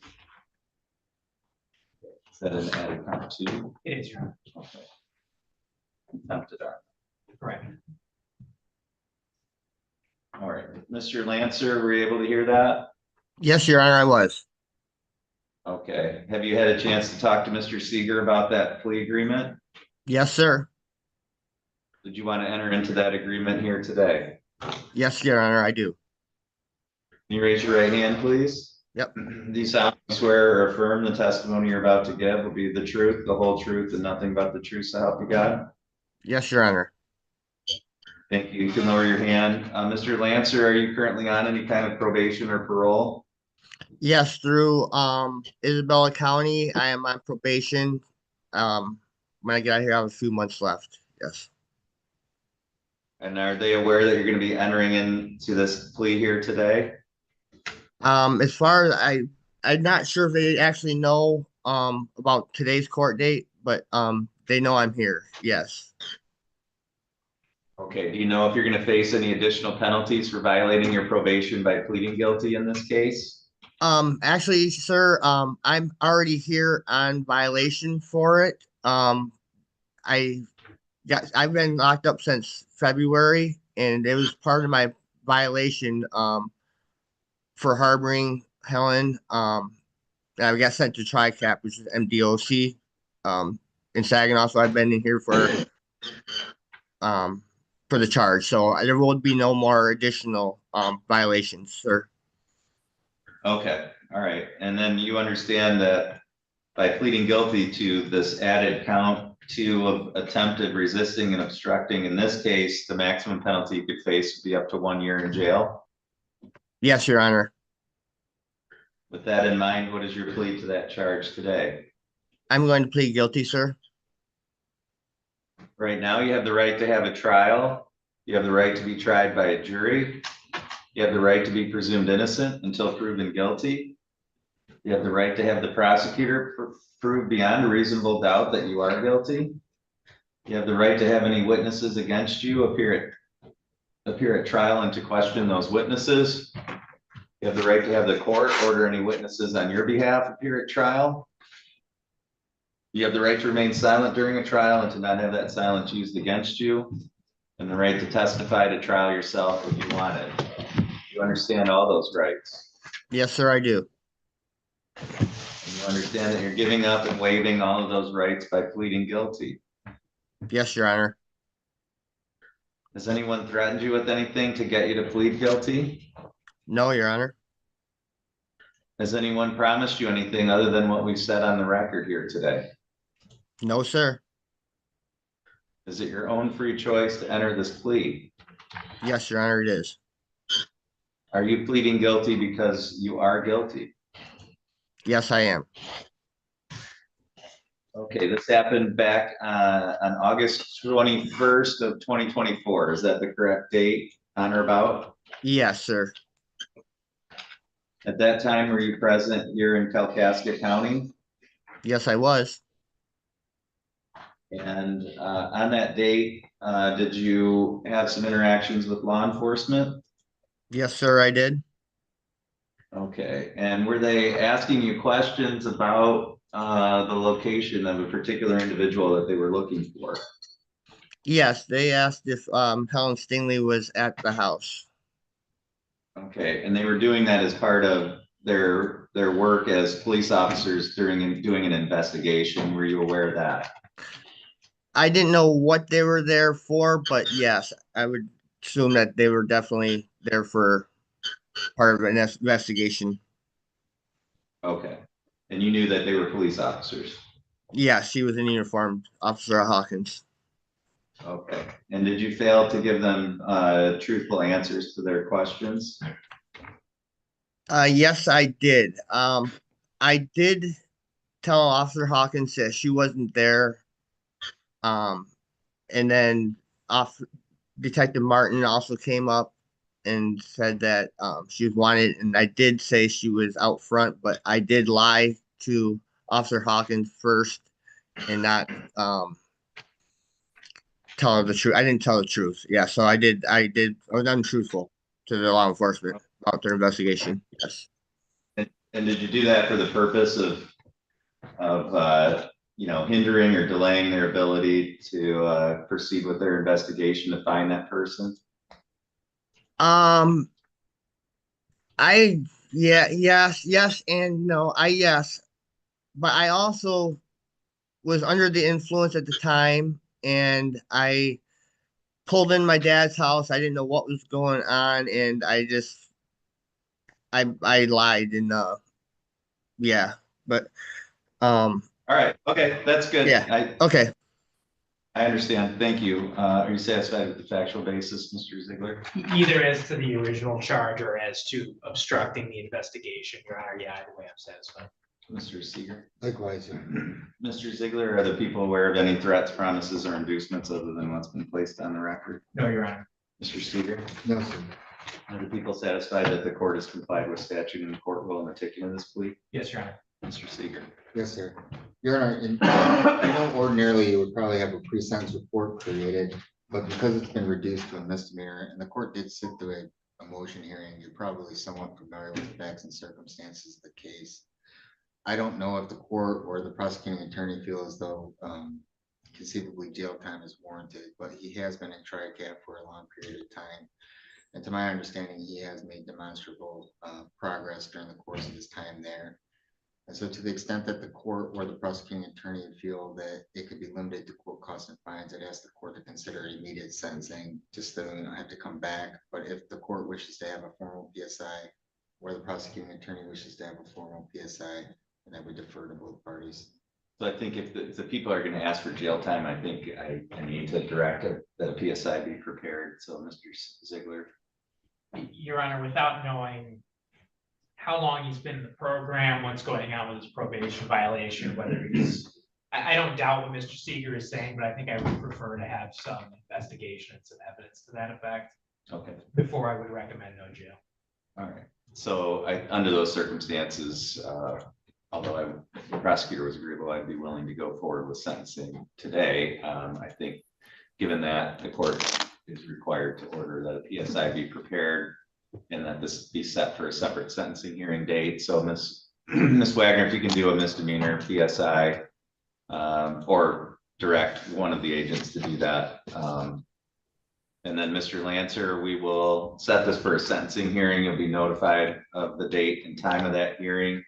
A: Is that an added count too?
B: It is, Your Honor.
A: Okay. Attempted are.
B: Correct.
A: All right, Mr. Lantzer, were you able to hear that?
H: Yes, Your Honor, I was.
A: Okay, have you had a chance to talk to Mr. Seeger about that plea agreement?
H: Yes, sir.
A: Did you want to enter into that agreement here today?
H: Yes, Your Honor, I do.
A: Can you raise your right hand, please?
H: Yep.
A: Do you solemnly swear or affirm the testimony you're about to give will be the truth, the whole truth, and nothing but the truth, so help you God?
H: Yes, Your Honor.
A: Thank you. You can lower your hand. Mr. Lantzer, are you currently on any kind of probation or parole?
H: Yes, through Isabella County, I am on probation. When I get out here, I have a few months left. Yes.
A: And are they aware that you're going to be entering into this plea here today?
H: As far as I'm not sure if they actually know about today's court date, but they know I'm here. Yes.
A: Okay, do you know if you're going to face any additional penalties for violating your probation by pleading guilty in this case?
H: Actually, sir, I'm already here on violation for it. I've been locked up since February, and it was part of my violation for harboring Helen. And I got sent to TRICAP, which is MDOC, in Saginaw. So I've been in here for the charge. So there will be no more additional violations, sir.
A: Okay, all right. And then you understand that by pleading guilty to this added count 2 of attempted resisting and obstructing, in this case, the maximum penalty you could face would be up to 1 year in jail.
H: Yes, Your Honor.
A: With that in mind, what is your plea to that charge today?
H: I'm going to plead guilty, sir.
A: Right now, you have the right to have a trial. You have the right to be tried by a jury. You have the right to be presumed innocent until proven guilty. You have the right to have the prosecutor prove beyond a reasonable doubt that you are guilty. You have the right to have any witnesses against you appear at trial and to question those witnesses. You have the right to have the court order any witnesses on your behalf appear at trial. You have the right to remain silent during a trial and to not have that silence used against you, and the right to testify to trial yourself if you want it. You understand all those rights.
H: Yes, sir, I do.
A: And you understand that you're giving up and waiving all of those rights by pleading guilty.
H: Yes, Your Honor.
A: Has anyone threatened you with anything to get you to plead guilty?
H: No, Your Honor.
A: Has anyone promised you anything other than what we've said on the record here today?
H: No, sir.
A: Is it your own free choice to enter this plea?
H: Yes, Your Honor, it is.
A: Are you pleading guilty because you are guilty?
H: Yes, I am.
A: Okay, this happened back on August 21st of 2024. Is that the correct date, on or about?
H: Yes, sir.
A: At that time, were you present here in Kalkaska County?
H: Yes, I was.
A: And on that date, did you have some interactions with law enforcement?
H: Yes, sir, I did.
A: Okay, and were they asking you questions about the location of a particular individual that they were looking for?
H: Yes, they asked if Helen Stingley was at the house.
A: Okay, and they were doing that as part of their work as police officers doing an investigation. Were you aware of that?
H: I didn't know what they were there for, but yes, I would assume that they were definitely there for part of an investigation.
A: Okay, and you knew that they were police officers?
H: Yeah, she was in uniform, Officer Hawkins.
A: Okay, and did you fail to give them truthful answers to their questions?
H: Yes, I did. I did tell Officer Hawkins that she wasn't there. And then Detective Martin also came up and said that she was wanted, and I did say she was out front, but I did lie to Officer Hawkins first and not tell her the truth. I didn't tell the truth. Yeah, so I was untruthful to the law enforcement about their investigation. Yes.
A: And did you do that for the purpose of hindering or delaying their ability to proceed with their investigation to find that person?
H: Um, yes, and no. Yes, but I also was under the influence at the time, and I pulled in my dad's house. I didn't know what was going on, and I lied, and yeah, but
A: All right, okay, that's good.
H: yeah,
A: I
H: okay.
A: understand. Thank you. Are you satisfied with the factual basis, Mr. Ziegler?
B: Either as to the original charge or as to obstructing the investigation, Your Honor, yeah, either way I'm satisfied.
A: Mr. Seeger?
C: Likewise,
A: Mr. Ziegler, are the people aware of any threats, promises, or inducements other than what's been placed on the record?
B: No, Your Honor.
A: Mr. Seeger?
C: no, sir.
A: Are the people satisfied that the court has complied with statute and the court will undertake this plea?
B: Yes, Your Honor.
A: Mr. Seeger?
C: Yes, sir. Your Honor, ordinarily you would probably have a pre-sentence report created, but because it's been reduced to a misdemeanor and the court did sit through a motion hearing, you're probably somewhat familiar with the facts and circumstances of the case. I don't know if the court or the prosecuting attorney feel as though conceivably jail time is warranted, but he has been in TRICAP for a long period of time. And to my understanding, he has made demonstrable progress during the course of his time there. And so to the extent that the court or the prosecuting attorney feel that it could be limited to court costs and fines, I'd ask the court to consider immediate sentencing, just so we don't have to come back. But if the court wishes to have a formal PSI, or the prosecuting attorney wishes to have a formal PSI, then I would defer to both parties.
A: So I think if the people are gonna ask for jail time, I think I need to direct that a PSI be prepared. So Mr. Ziegler.
B: Your Honor, without knowing how long he's been in the program, what's going on with his probation violation, whether he's, I don't doubt what Mr. Seeger is saying, but I think I would prefer to have some investigation and some evidence to that effect
A: Okay,
B: before I would recommend no jail.
A: all right. So under those circumstances, although the prosecutor was agreeable, I'd be willing to go forward with sentencing today. I think given that the court is required to order that a PSI be prepared and that this be set for a separate sentencing hearing date. So Ms. Wagner, if you can do a misdemeanor PSI or direct one of the agents to do that. And then Mr. Lantzer, we will set this for a sentencing hearing. You'll be notified of the date and time of that hearing.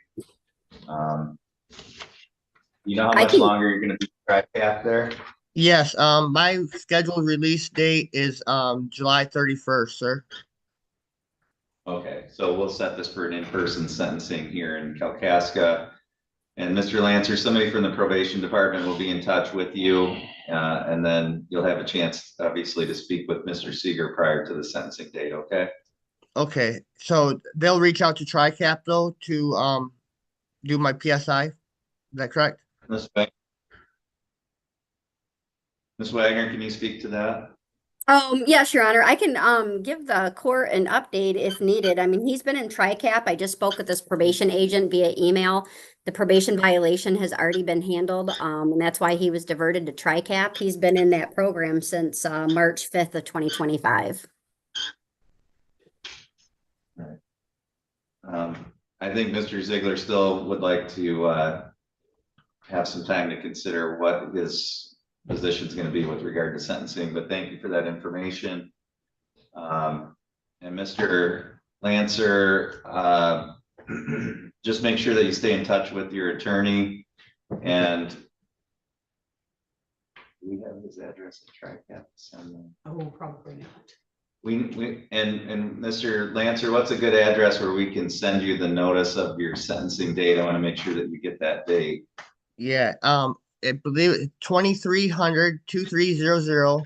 A: You know how much longer you're gonna be TRICAP there?
H: Yes, my scheduled release date is July 31st, sir.
A: Okay, so we'll set this for an in-person sentencing here in Kalkaska. And Mr. Lantzer, somebody from the probation department will be in touch with you. And then you'll have a chance, obviously, to speak with Mr. Seeger prior to the sentencing date, okay?
H: Okay, so they'll reach out to TRICAP though to do my PSI. Is that correct?
A: Ms. Wagner, can you speak to that?
E: Yes, Your Honor. I can give the court an update if needed. I mean, he's been in TRICAP. I just spoke with this probation agent via email. The probation violation has already been handled, and that's why he was diverted to TRICAP. He's been in that program since March 5th of 2025.
A: I think Mr. Ziegler still would like to have some time to consider what his position is going to be with regard to sentencing, but thank you for that information. And Mr. Lantzer, just make sure that you stay in touch with your attorney, and do we have his address to TRICAP?
I: Oh, probably not.
A: And Mr. Lantzer, what's a good address where we can send you the notice of your sentencing date? I want to make sure that you get that date.
H: Yeah, I believe it's 2300-2300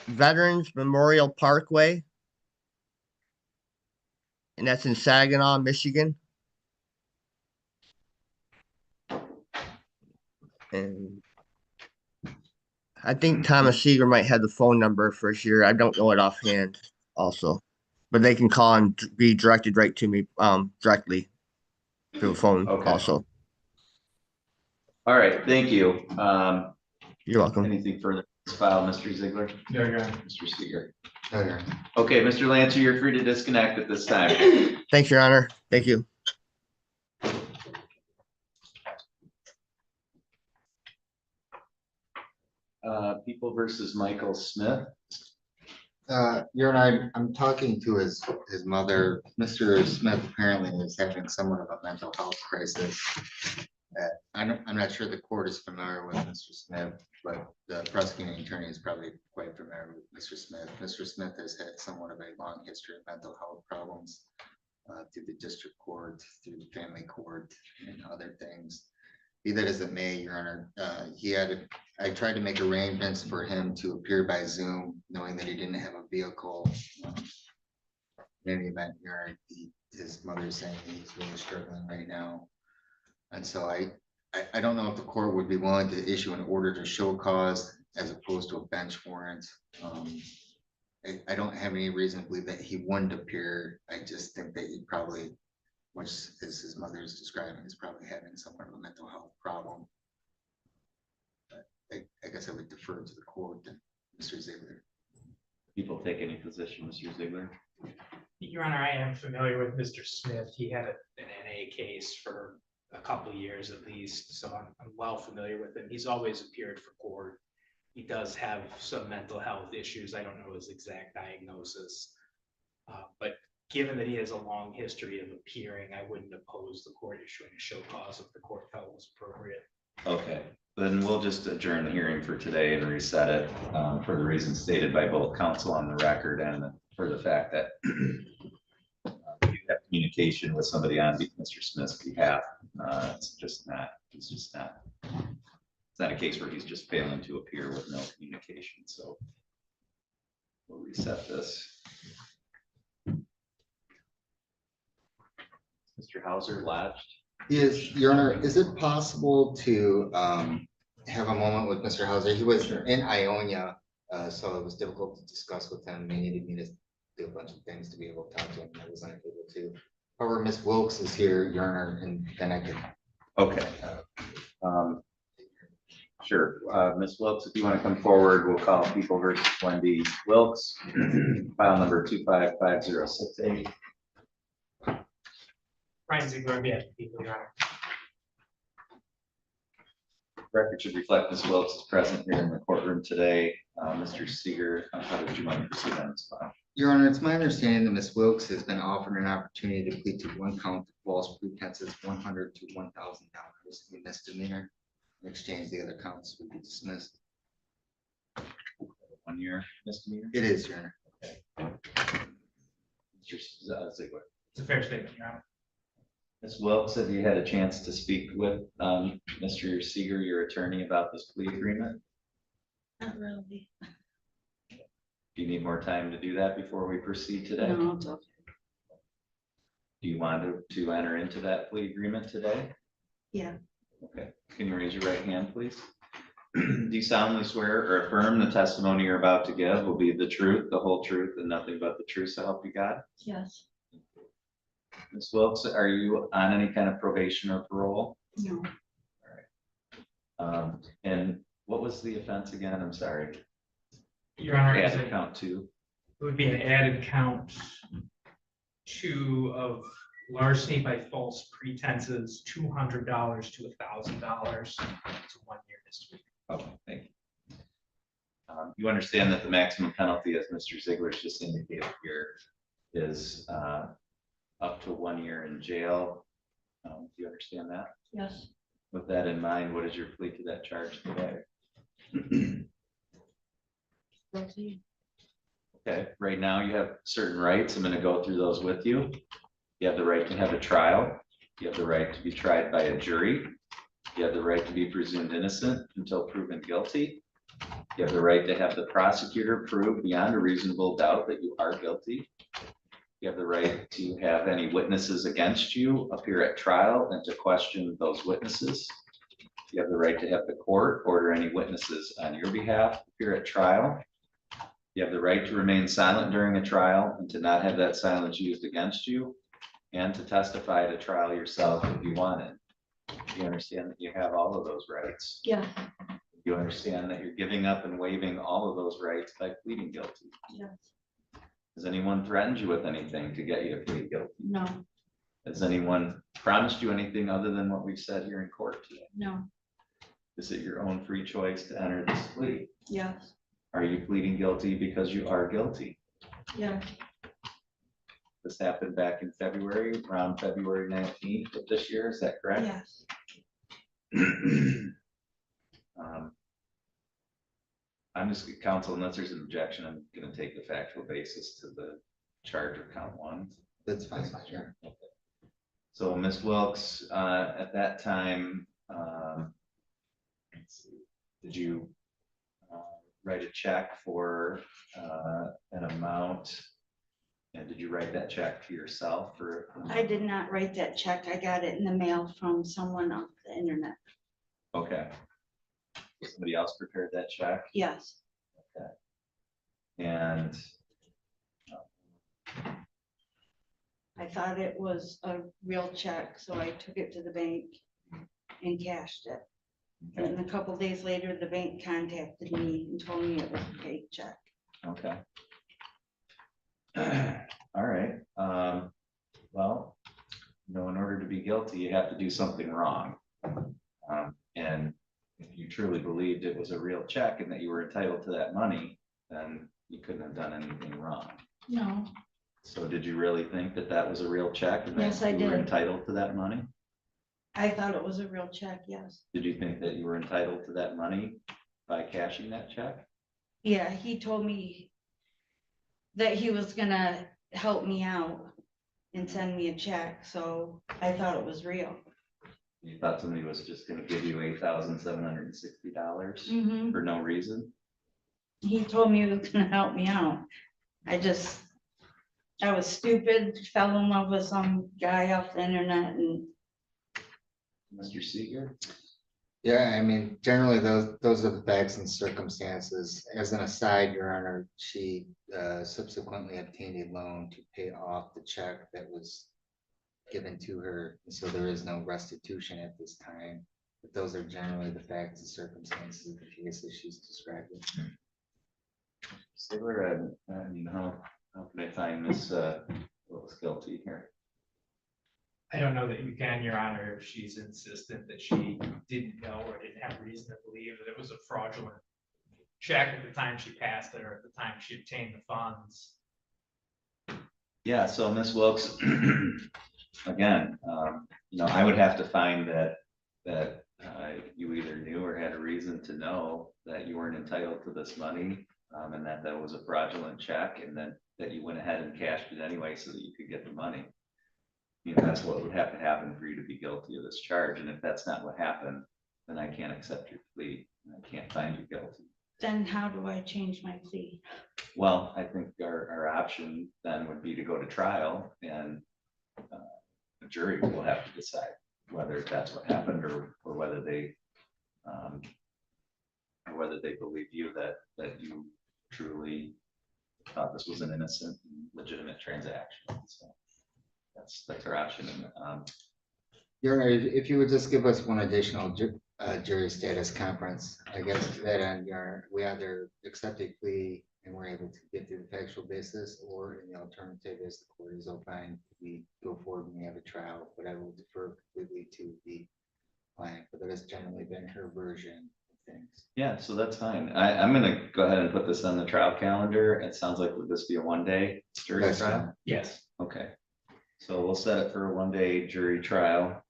H: Veterans Memorial Parkway. And that's in Saginaw, Michigan. And I think Thomas Seeger might have the phone number for sure. I don't know it offhand also. But they can call and be directed right to me directly through the phone also.
A: All right, thank you.
H: You're welcome.
A: Anything further to file, Mr. Ziegler?
B: No, Your Honor.
A: Mr. Seeger?
C: No, Your Honor.
A: Okay, Mr. Lantzer, you're free to disconnect at this time.
H: Thanks, Your Honor. Thank you.
A: People versus Michael Smith.
C: Your Honor, I'm talking to his mother. Mr. Smith apparently is having somewhat of a mental health crisis. I'm not sure the court is familiar with Mr. Smith, but the prosecuting attorney is probably quite familiar with Mr. Smith. Mr. Smith has had somewhat of a long history of mental health problems through the district court, through the family court, and other things. Be that as it may, Your Honor, I tried to make arrangements for him to appear by Zoom, knowing that he didn't have a vehicle. In any event, Your Honor, his mother's saying he's really struggling right now. And so I don't know if the court would be willing to issue an order to show cause as opposed to a bench warrant. I don't have any reason to believe that he wouldn't appear. I just think that he probably, which as his mother is describing, is probably having somewhat of a mental health problem. But I guess I would defer to the court and Mr. Ziegler.
A: People take any position, Mr. Ziegler?
B: Your Honor, I am familiar with Mr. Smith. He had an NA case for a couple of years at least, so I'm well familiar with him. He's always appeared for court. He does have some mental health issues. I don't know his exact diagnosis, but given that he has a long history of appearing, I wouldn't oppose the court issuing a show cause if the court felt it was appropriate.
A: Okay, then we'll just adjourn the hearing for today and reset it for the reasons stated by both counsel on the record and for the fact that you have communication with somebody on Mr. Smith's behalf. It's not a case where he's just failing to appear with no communication. So we'll reset this. Mr. Howser lodged.
C: Yes, Your Honor, is it possible to have a moment with Mr. Howser? He was in Ionia, so it was difficult to discuss with him. They needed me to do a bunch of things to be able to talk to him. I was unable to. However, Ms. Wilks is here, Your Honor, and then I can.
A: Okay. Sure. Ms. Wilks, if you want to come forward, we'll call People versus Wendy Wilks, file number 255068.
B: Ryan Ziegler, on behalf of People, Your Honor.
A: Record should reflect Ms. Wilks is present here in the courtroom today. Mr. Seeger, how did you want to proceed on this file?
C: Your Honor, it's my understanding that Ms. Wilks has been offered an opportunity to plead to one count of false pretenses, $100 to $1,000 in misdemeanor. In exchange, the other counts would be dismissed.
A: 1 year misdemeanor?
C: It is, Your Honor.
A: Mr. Ziegler.
B: It's a fair statement, Your Honor.
A: Ms. Wilks, have you had a chance to speak with Mr. Seeger, your attorney, about this plea agreement?
I: Not really.
A: Do you need more time to do that before we proceed today?
I: No, it's okay.
A: Do you want to enter into that plea agreement today?
I: Yeah.
A: Okay, can you raise your right hand, please? Do you solemnly swear or affirm the testimony you're about to give will be the truth, the whole truth, and nothing but the truth, so help you God?
I: Yes.
A: Ms. Wilks, are you on any kind of probation or parole?
I: No.
A: And what was the offense again? I'm sorry.
B: Your Honor,
A: Added count 2.
B: it would be an added count 2 of larceny by false pretenses, $200 to $1,000. It's a 1 year misdemeanor.
A: Okay, thank you. You understand that the maximum penalty, as Mr. Ziegler's just indicated here, is up to 1 year in jail. Do you understand that?
I: Yes.
A: With that in mind, what is your plea to that charge today?
I: Guilty.
A: Okay, right now you have certain rights. I'm going to go through those with you. You have the right to have a trial. You have the right to be tried by a jury. You have the right to be presumed innocent until proven guilty. You have the right to have the prosecutor prove beyond a reasonable doubt that you are guilty. You have the right to have any witnesses against you appear at trial and to question those witnesses. You have the right to have the court order any witnesses on your behalf appear at trial. You have the right to remain silent during a trial and to not have that silence used against you, and to testify at a trial yourself if you wanted. You understand that you have all of those rights.
I: Yeah.
A: You understand that you're giving up and waiving all of those rights by pleading guilty.
I: Yes.
A: Has anyone threatened you with anything to get you to plead guilty?
I: No.
A: Has anyone promised you anything other than what we've said here in court today?
I: No.
A: Is it your own free choice to enter this plea?
I: Yes.
A: Are you pleading guilty because you are guilty?
I: Yeah,
A: This happened back in February, around February 19th of this year, is that correct?
I: yes.
A: Um, I'm just, counsel, unless there's an objection, I'm gonna take the factual basis to the charge of count one.
C: That's fine, sure.
A: So Ms. Wilks, at that time, let's see, did you write a check for an amount? And did you write that check to yourself for?
I: I did not write that check. I got it in the mail from someone off the internet.
A: Okay. Somebody else prepared that check?
I: Yes,
A: And
I: I thought it was a real check, so I took it to the bank and cashed it. And then a couple days later, the bank contacted me and told me it was a fake check.
A: okay. All right, well, you know, in order to be guilty, you have to do something wrong. And if you truly believed it was a real check and that you were entitled to that money, then you couldn't have done anything wrong.
I: No,
A: So did you really think that that was a real check? And that
I: Yes, I
A: you were
I: did.
A: entitled to that money?
I: I thought it was a real check, yes.
A: Did you think that you were entitled to that money by cashing that check?
I: Yeah, he told me that he was gonna help me out and send me a check, so I thought it was real.
A: You thought somebody was just gonna give you $8,760
I: Mhm.
A: for no reason?
I: He told me he was gonna help me out. I was stupid, fell in love with some guy off the internet and
A: Mr. Seeger?
C: Yeah, I mean, generally, those are the facts and circumstances. As an aside, Your Honor, she subsequently obtained a loan to pay off the check that was given to her, and so there is no restitution at this time. But those are generally the facts and circumstances of the case that she's described.
A: Sigler, I mean, how can I find Miss Wilks guilty here?
B: I don't know that you can, Your Honor, if she's insistent that she didn't know or didn't have reason to believe that it was a fraudulent check at the time she passed it or at the time she obtained the funds.
A: Yeah, so Miss Wilks, again, you know, I would have to find that you either knew or had a reason to know that you weren't entitled to this money, and that was a fraudulent check, and then that you went ahead and cashed it anyway so that you could get the money. You know, that's what would have to happen for you to be guilty of this charge, and if that's not what happened, then I can't accept your plea, and I can't find you guilty.
I: then how do I change my plea?
A: Well, I think our option then would be to go to trial, and the jury will have to decide whether that's what happened or whether they believe you that you truly thought this was an innocent, legitimate transaction. So that's our option.
C: Your Honor, if you would just give us one additional jury status conference, I guess that on we either accept a plea and we're able to get to the factual basis, or in the alternative, as the court is opined, we go forward and we have a trial, but I will defer completely to the client, but that has generally been her version of things.
A: Yeah, so that's fine. I'm gonna go ahead and put this on the trial calendar. It sounds like would this be a one-day jury
C: That's
A: trial?
C: fine.
B: Yes.
A: Okay, so we'll set it for a one-day jury trial.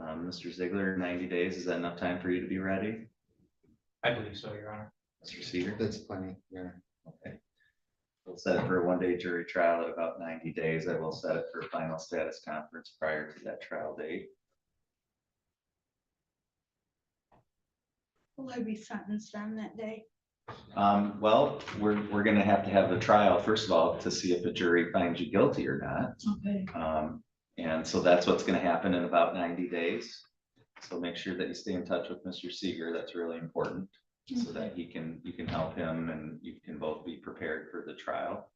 A: Mr. Ziegler, 90 days, is that enough time for you to be ready?
B: I believe so, Your Honor.
A: Mr. Seeger?
C: That's plenty, yeah.
A: Okay. We'll set it for a one-day jury trial at about 90 days. I will set it for a final status conference prior to that trial date.
I: Will I be sentenced on that day?
A: Well, we're gonna have to have the trial, first of all, to see if the jury finds you guilty or not.
I: Okay.
A: And so that's what's gonna happen in about 90 days. So make sure that you stay in touch with Mr. Seeger. That's really important, so that you can help him and you can both be prepared for the trial.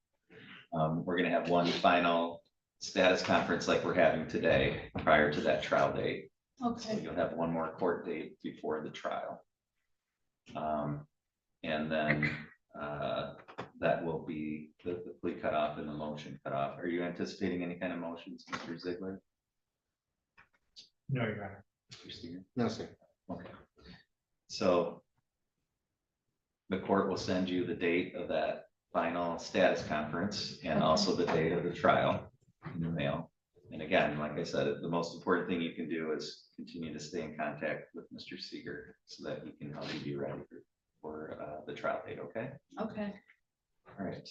A: We're gonna have one final status conference like we're having today prior to that trial date. So
I: Okay.
A: you'll have one more court date before the trial. And then that will be the plea cutoff and the motion cutoff. Are you anticipating any kind of motions, Mr. Ziegler?
B: No, Your Honor.
A: Mr. Steer?
C: No, sir.
A: Okay. So the court will send you the date of that final status conference and also the date of the trial in the mail. And again, like I said, the most important thing you can do is continue to stay in contact with Mr. Seeger so that he can help you be ready for the trial date, okay?
I: Okay.
A: All right,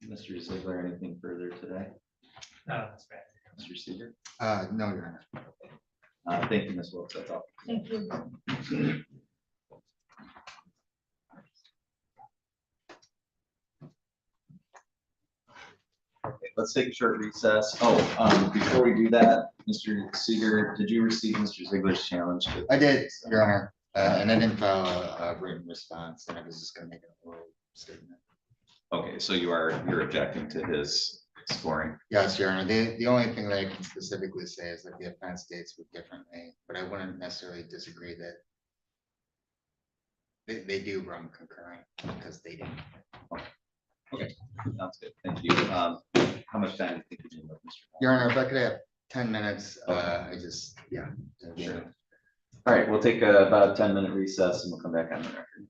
A: Mr. Ziegler, anything further today?
B: No, that's bad.
A: Mr. Seeger?
C: No, Your Honor.
A: Thank you, Ms. Wilks, that's all.
I: Thank you.
A: Okay, let's take a short recess. Oh, before we do that, Mr. Seeger, did you receive Mr. Ziegler's challenge?
C: I did, Your Honor, and I didn't file a written response, and I was just gonna make an oral statement.
A: Okay, so you're objecting to his scoring?
C: Yes, Your Honor, the only thing that I can specifically say is that the offense dates were differently, but I wouldn't necessarily disagree that they do run concurrent, because they didn't.
A: Okay, sounds good. Thank you. How much time do you think you need, Mr.
C: Your Honor, if I could have 10 minutes, I just, yeah.
A: Sure. All right, we'll take about a 10-minute recess and we'll come back on the record.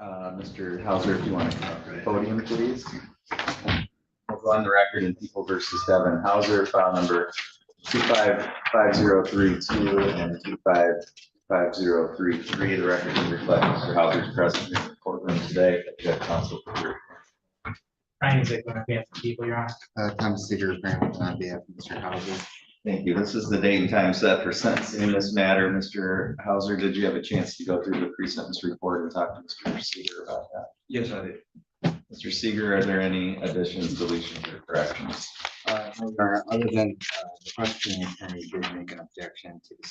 A: Mr. Howser, if you want to come up to the podium, please. We'll go on the record in People versus Devin Howser, file number 255032 and 255033. The record will reflect Mr. Howser's presence in the courtroom today. You have counsel for your
B: Ryan Ziegler on behalf of the people, Your Honor.
C: Tom Seeger, on behalf of Mr. Howser.
A: Thank you. This is the date and time set for sentencing in this matter. Mr. Howser, did you have a chance to go through the pre-sentence report and talk to Mr. Seeger about that?
G: Yes, I did.
A: Mr. Seeger, are there any additions, deletions, or corrections?
C: No, Your Honor, other than the prosecuting attorney did make an objection to the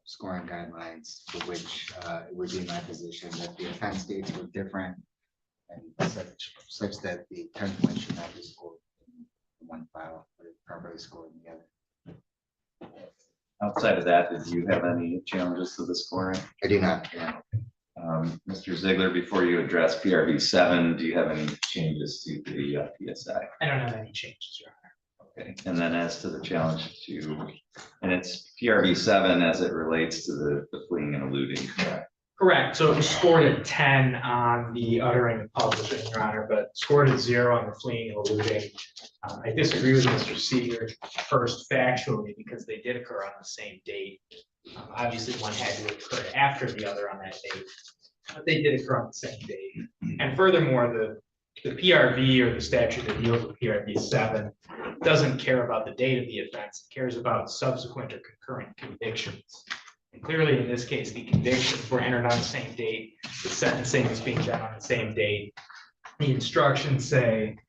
C: scoring guidelines, for which it would be my position that the offense dates were different and such that the 10 points should not be scored in one file, but properly scored in the other.
A: Outside of that, did you have any challenges to the scoring?
C: I do not, yeah.
A: Mr. Ziegler, before you address PRV 7, do you have any changes to the PSI?
B: I don't have any changes, Your Honor.
A: Okay, and then as to the challenge to, and it's PRV 7 as it relates to the fleeing and eluding, correct?
B: Correct. So it was scored at 10 on the uttering and publishing, Your Honor, but scored at 0 on the fleeing and eluding. I disagree with Mr. Seeger first factually because they did occur on the same date. Obviously, one had to occur after the other on that date, but they did occur on the same date. And furthermore, the PRV or the statute that deals with PRV 7 doesn't care about the date of the offense. It cares about subsequent or concurrent convictions. And clearly, in this case, the convictions were entered on the same date. The sentencing is being done on the same date. The instructions say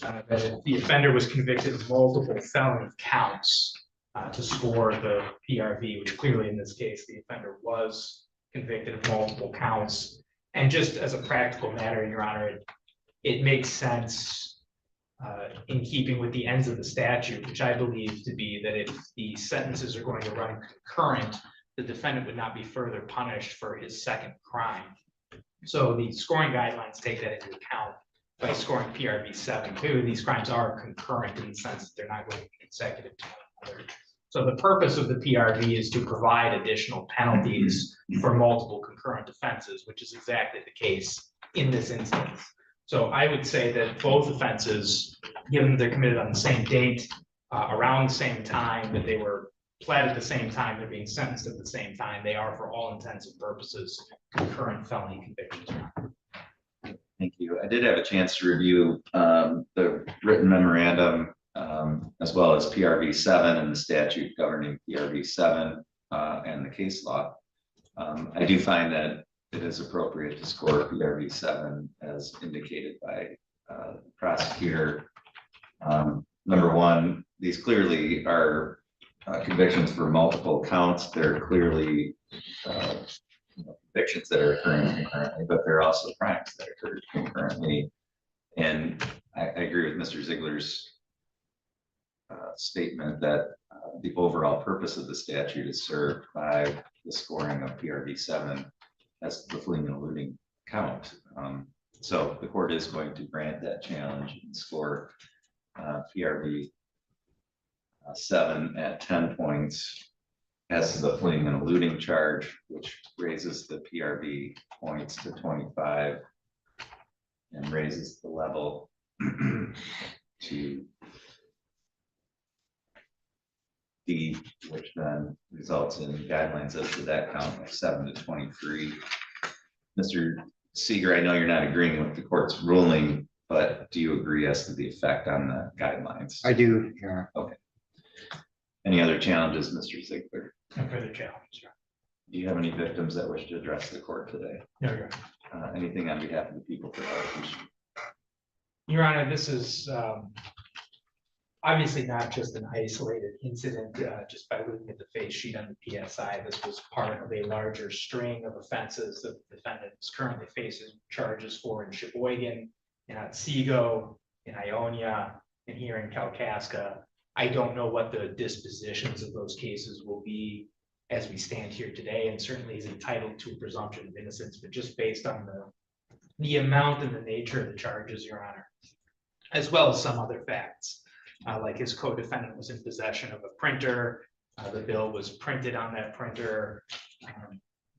B: that if the offender was convicted of multiple felony counts to score the PRV, which clearly in this case, the offender was convicted of multiple counts. And just as a practical matter, Your Honor, it makes sense in keeping with the ends of the statute, which I believe to be that if the sentences are going to run concurrent, the defendant would not be further punished for his second crime. So the scoring guidelines take that into account by scoring PRV 7. Clearly, these crimes are concurrent in the sense that they're not going to be consecutive to one another. So the purpose of the PRV is to provide additional penalties for multiple concurrent offenses, which is exactly the case in this instance. So I would say that both offenses, given that they're committed on the same date, around the same time, that they were pled at the same time, they're being sentenced at the same time, they are for all intents and purposes concurrent felony convictions.
A: Thank you. I did have a chance to review the written memorandum as well as PRV 7 and the statute governing PRV 7 and the case law. I do find that it is appropriate to score PRV 7 as indicated by the prosecutor. Number one, these clearly are convictions for multiple counts. They're clearly convictions that are occurring concurrently, but they're also crimes that occur concurrently. And I agree with Mr. Ziegler's statement that the overall purpose of the statute is served by the scoring of PRV 7 as the fleeing and eluding count. So the court is going to grant that challenge and score PRV 7 at 10 points as to the fleeing and eluding charge, which raises the PRV points to 25 and raises the level to D, which then results in guidelines as to that count of 7 to 23. Mr. Seeger, I know you're not agreeing with the court's ruling, but do you agree as to the effect on the guidelines?
C: I do, yeah.
A: Okay. Any other challenges, Mr. Ziegler?
B: No further challenges, Your Honor.
A: Do you have any victims that wish to address the court today?
B: No, Your Honor.
A: Anything on behalf of the people for elocution?
B: Your Honor, this is obviously not just an isolated incident. Just by looking at the face sheet on the PSI, this was part of a larger string of offenses that the defendant is currently facing charges for in Sheboygan, in Otsego, in Ionia, and here in Kalkaska. I don't know what the dispositions of those cases will be as we stand here today, and certainly is entitled to a presumption of innocence, but just based on the amount and the nature of the charges, Your Honor, as well as some other facts, like his co-defendant was in possession of a printer, the bill was printed on that printer,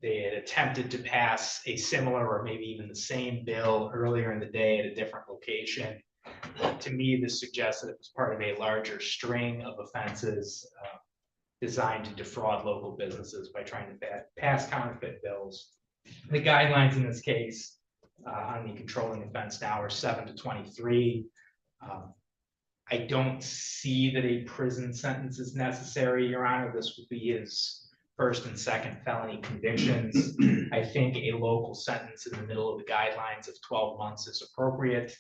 B: they had attempted to pass a similar or maybe even the same bill earlier in the day at a different location. To me, this suggests that it was part of a larger string of offenses designed to defraud local businesses by trying to pass counterfeit bills. The guidelines in this case on the controlling offense now are 7 to 23. I don't see that a prison sentence is necessary, Your Honor. This would be his first and second felony convictions. I think a local sentence in the middle of the guidelines of 12 months is appropriate.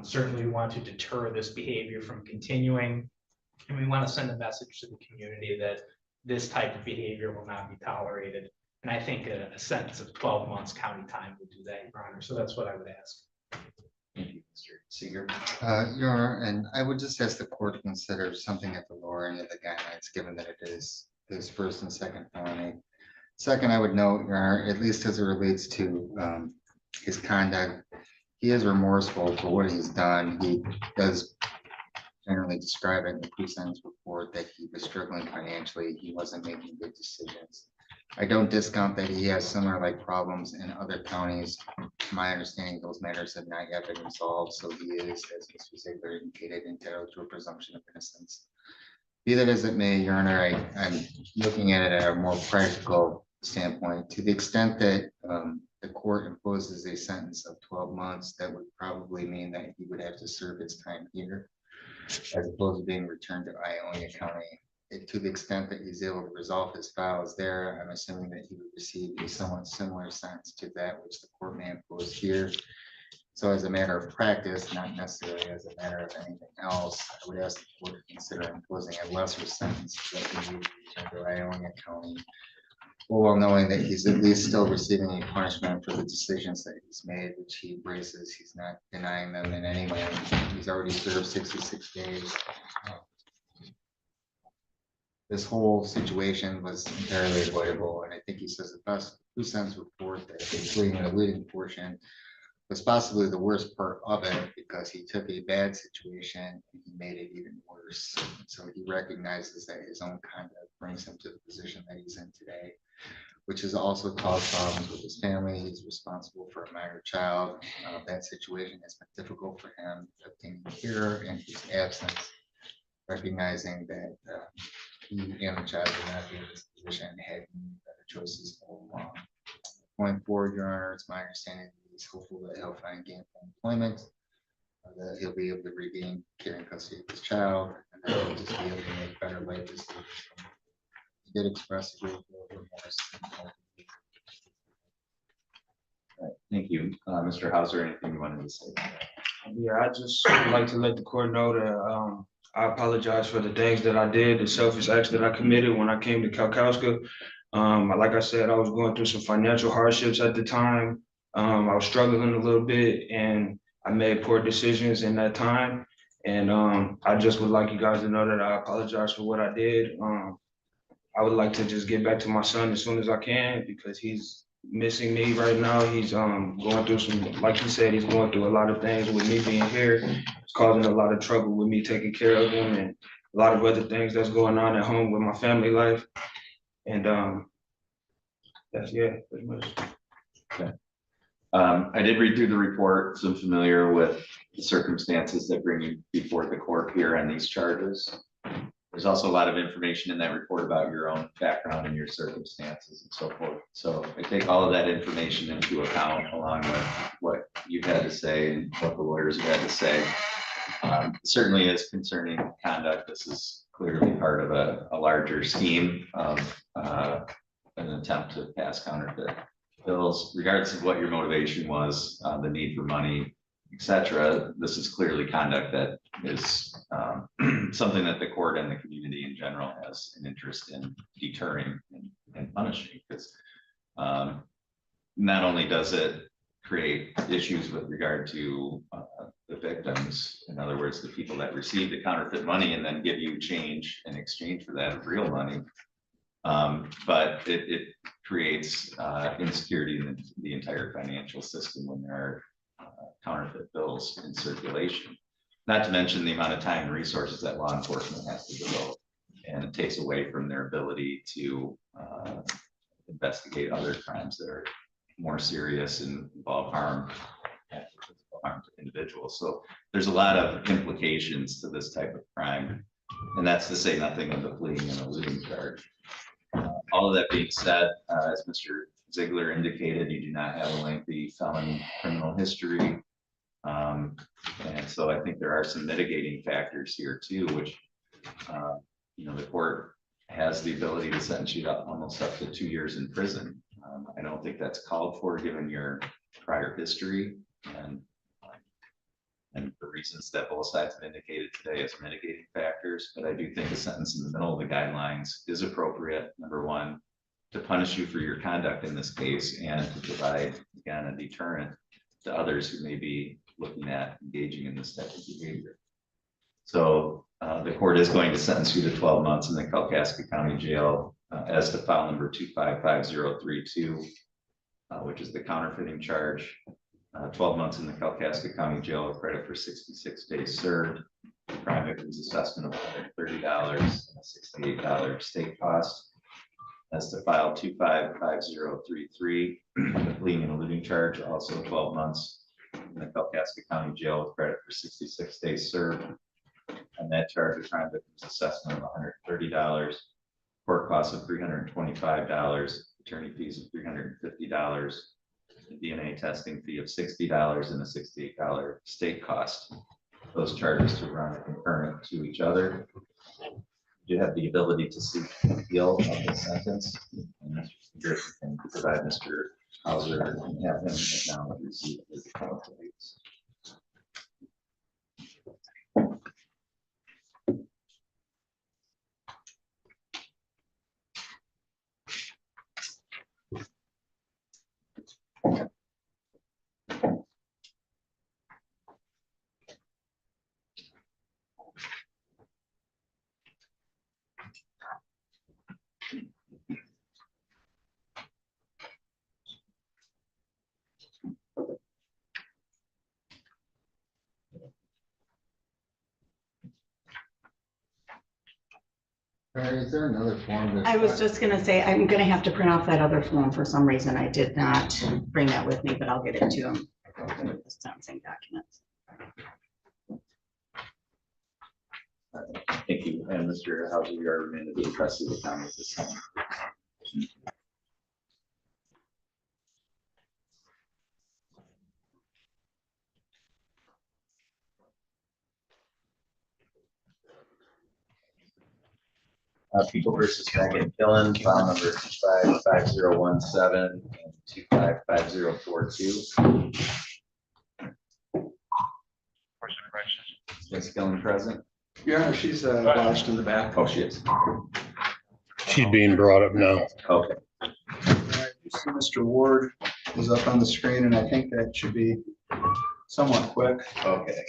B: Certainly we want to deter this behavior from continuing, and we want to send a message to the community that this type of behavior will not be tolerated. And I think a sentence of 12 months county time would do that, Your Honor. So that's what I would ask.
A: Thank you, Mr. Seeger.
C: Your Honor, and I would just ask the court to consider something at the lower end of the guidelines, given that it is his first and second felony. Second, I would note, Your Honor, at least as it relates to his conduct, he is remorseful for what he's done. He does generally describe it in the pre-sentence report that he was struggling financially. He wasn't making good decisions. I don't discount that he has similar like problems in other counties. To my understanding, those matters have not yet been resolved, so he is, as Mr. Ziegler indicated, entitled to a presumption of innocence. Be that as it may, Your Honor, I'm looking at it at a more practical standpoint. To the extent that the court imposes a sentence of 12 months, that would probably mean that he would have to serve his time here, as opposed to being returned to Ionia County. To the extent that he's able to resolve his files there, I'm assuming that he would receive a somewhat similar sentence to that which the court may impose here. So as a matter of practice, not necessarily as a matter of anything else, I would ask the court to consider imposing a lesser sentence that he would return to Ionia County, while knowing that he's at least still receiving a punishment for the decisions that he's made, which he embraces. He's not denying them in any way. He's already served 66 days. This whole situation was entirely avoidable, and I think he says the best pre-sentence report that including the leading portion was possibly the worst part of it, because he took a bad situation and he made it even worse. So he recognizes that his own conduct brings him to the position that he's in today, which has also caused problems with his family. He's responsible for a minor child. That situation has been difficult for him, obtaining care in his absence, recognizing that he and the child would not be in this position had better choices all along. Going forward, Your Honor, it's my understanding that he's hopeful that he'll find gainful employment, that he'll be able to regain care and custody of his child, and that he'll just be able to make better life decisions. He did express a great deal of remorse.
A: All right, thank you. Mr. Howser, anything you wanted to say?
J: Yeah, I just would like to let the court know that I apologize for the things that I did, the selfish acts that I committed when I came to Kalkaska. Like I said, I was going through some financial hardships at the time. I was struggling a little bit, and I made poor decisions in that time. And I just would like you guys to know that I apologize for what I did. I would like to just get back to my son as soon as I can, because he's missing me right now. He's going through some, like he said, he's going through a lot of things with me being here. It's causing a lot of trouble with me taking care of him, and a lot of other things that's going on at home with my family life. And that's, yeah, pretty much.
A: Okay. I did read through the report, so I'm familiar with the circumstances that bring you before the court here on these charges. There's also a lot of information in that report about your own background and your circumstances and so forth. So I take all of that information into account, along with what you've had to say and what the lawyers have had to say. Certainly is concerning conduct. This is clearly part of a larger scheme of an attempt to pass counterfeit bills, regardless of what your motivation was, the need for money, etc. This is clearly conduct that is something that the court and the community in general has an interest in deterring and punishing, because not only does it create issues with regard to the victims, in other words, the people that receive the counterfeit money and then give you change in exchange for that of real money, but it creates insecurity in the entire financial system when there are counterfeit bills in circulation. Not to mention the amount of time and resources that law enforcement has to devote, and it takes away from their ability to investigate other crimes that are more serious and involve harm to individuals. So there's a lot of implications to this type of crime. And that's to say nothing of the fleeing and eluding charge. All of that being said, as Mr. Ziegler indicated, you do not have a lengthy felony criminal history. And so I think there are some mitigating factors here too, which, the court has the ability to sentence you up almost up to 2 years in prison. I don't think that's called for given your prior history and the reasons that both sides have indicated today as mitigating factors. But I do think a sentence in the middle of the guidelines is appropriate, number one, to punish you for your conduct in this case and to provide, again, a deterrent to others who may be looking at engaging in this type of behavior. So the court is going to sentence you to 12 months in the Kalkaska County Jail as to file number 255032, which is the counterfeiting charge. 12 months in the Kalkaska County Jail with credit for 66 days served. Crime victims assessment of $130 and a $68 state cost. As to file 255033, the fleeing and eluding charge, also 12 months in the Kalkaska County Jail with credit for 66 days served. And that charge of crime victims assessment of $130, court costs of $325, attorney fees of $350, DNA testing fee of $60 and a $68 state cost. Those charges to run concurrent to each other. You have the ability to seek appeal of the sentence. And Mr. Speaker can provide Mr. Howser and have him acknowledge receipt of his appellate rights.
C: Is there another form that?
K: I was just gonna say, I'm gonna have to print off that other form for some reason. I did not bring that with me, but I'll get it to him. The sentencing documents.
A: Thank you. And Mr. Howser, you are remanded to the trustee of the county at this time. People versus Megan Kellen, file number 255017 and 255042. Ms. Kellen present?
L: Your Honor, she's lodged in the back.
A: Oh, she is.
M: She's being brought up now.
A: Okay.
L: All right, you see Mr. Ward is up on the screen, and I think that should be somewhat quick.
A: Okay.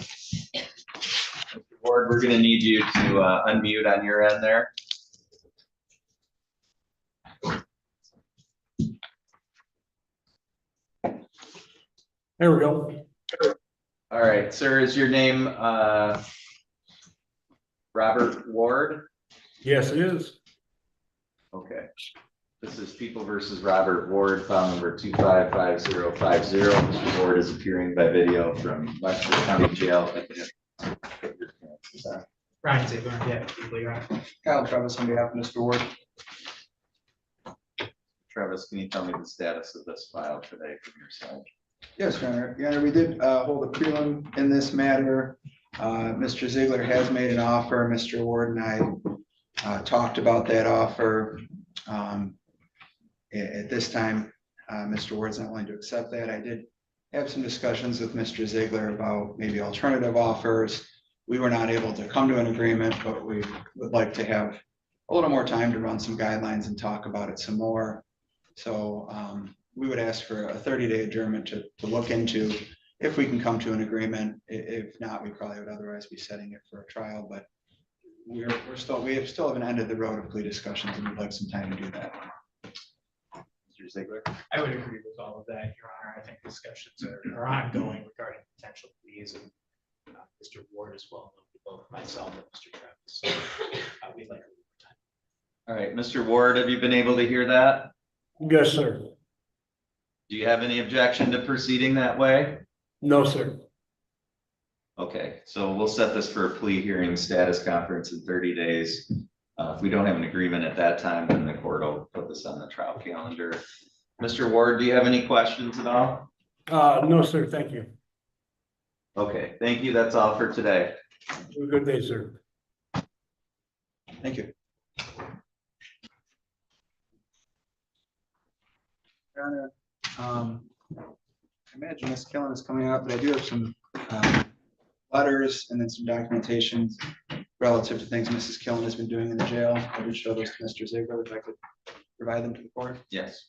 A: Mr. Ward, we're going to need you to unmute on your end there.
N: There we go.
A: All right, sir, is your name Robert Ward?
N: Yes, it is.
A: Okay. This is People versus Robert Ward, file number 255050. Mr. Ward is appearing by video from Western County Jail.
B: Ryan Ziegler, yeah, legally right.
L: Kyle Travis on behalf of Mr. Ward.
A: Travis, can you tell me the status of this file today from your side?
L: Yes, Your Honor. Your Honor, we did hold a prelim in this matter. Mr. Ziegler has made an offer. Mr. Ward and I talked about that offer. At this time, Mr. Ward's not willing to accept that. I did have some discussions with Mr. Ziegler about maybe alternative offers. We were not able to come to an agreement, but we would like to have a little more time to run some guidelines and talk about it some more. So we would ask for a 30-day adjournment to look into if we can come to an agreement. If not, we probably would otherwise be setting it for a trial, but we still haven't ended the road of plea discussions, and we'd like some time to do that.
A: Mr. Ziegler?
B: I would agree with all of that, Your Honor. I think discussions are ongoing regarding potential pleas, and Mr. Ward as well, both myself and Mr. Travis. So we'd like a little more time.
A: All right, Mr. Ward, have you been able to hear that?
N: Yes, sir.
A: Do you have any objection to proceeding that way?
N: No, sir.
A: Okay, so we'll set this for a plea hearing status conference in 30 days. If we don't have an agreement at that time, then the court will put this on the trial calendar. Mr. Ward, do you have any questions at all?
N: No, sir. Thank you.
A: Okay, thank you. That's all for today.
N: Have a good day, sir.
L: Thank you. Your Honor, I imagine Ms. Kellen is coming up, but I do have some letters and then some documentation relative to things Mrs. Kellen has been doing in the jail. I would show those to Mr. Ziegler if I could provide them to the court.
A: Yes.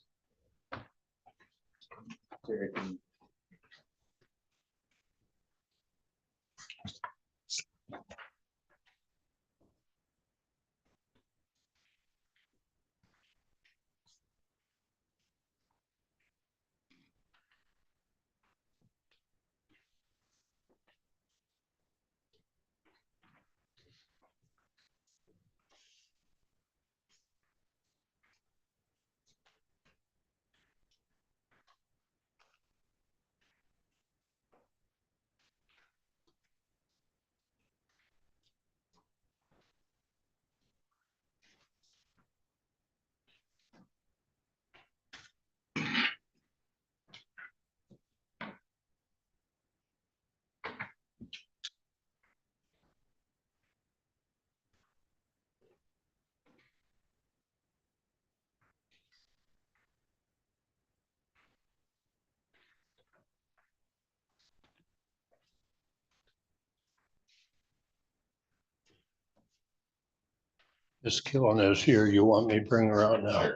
M: Miss Kellen is here. You want me to bring her out now?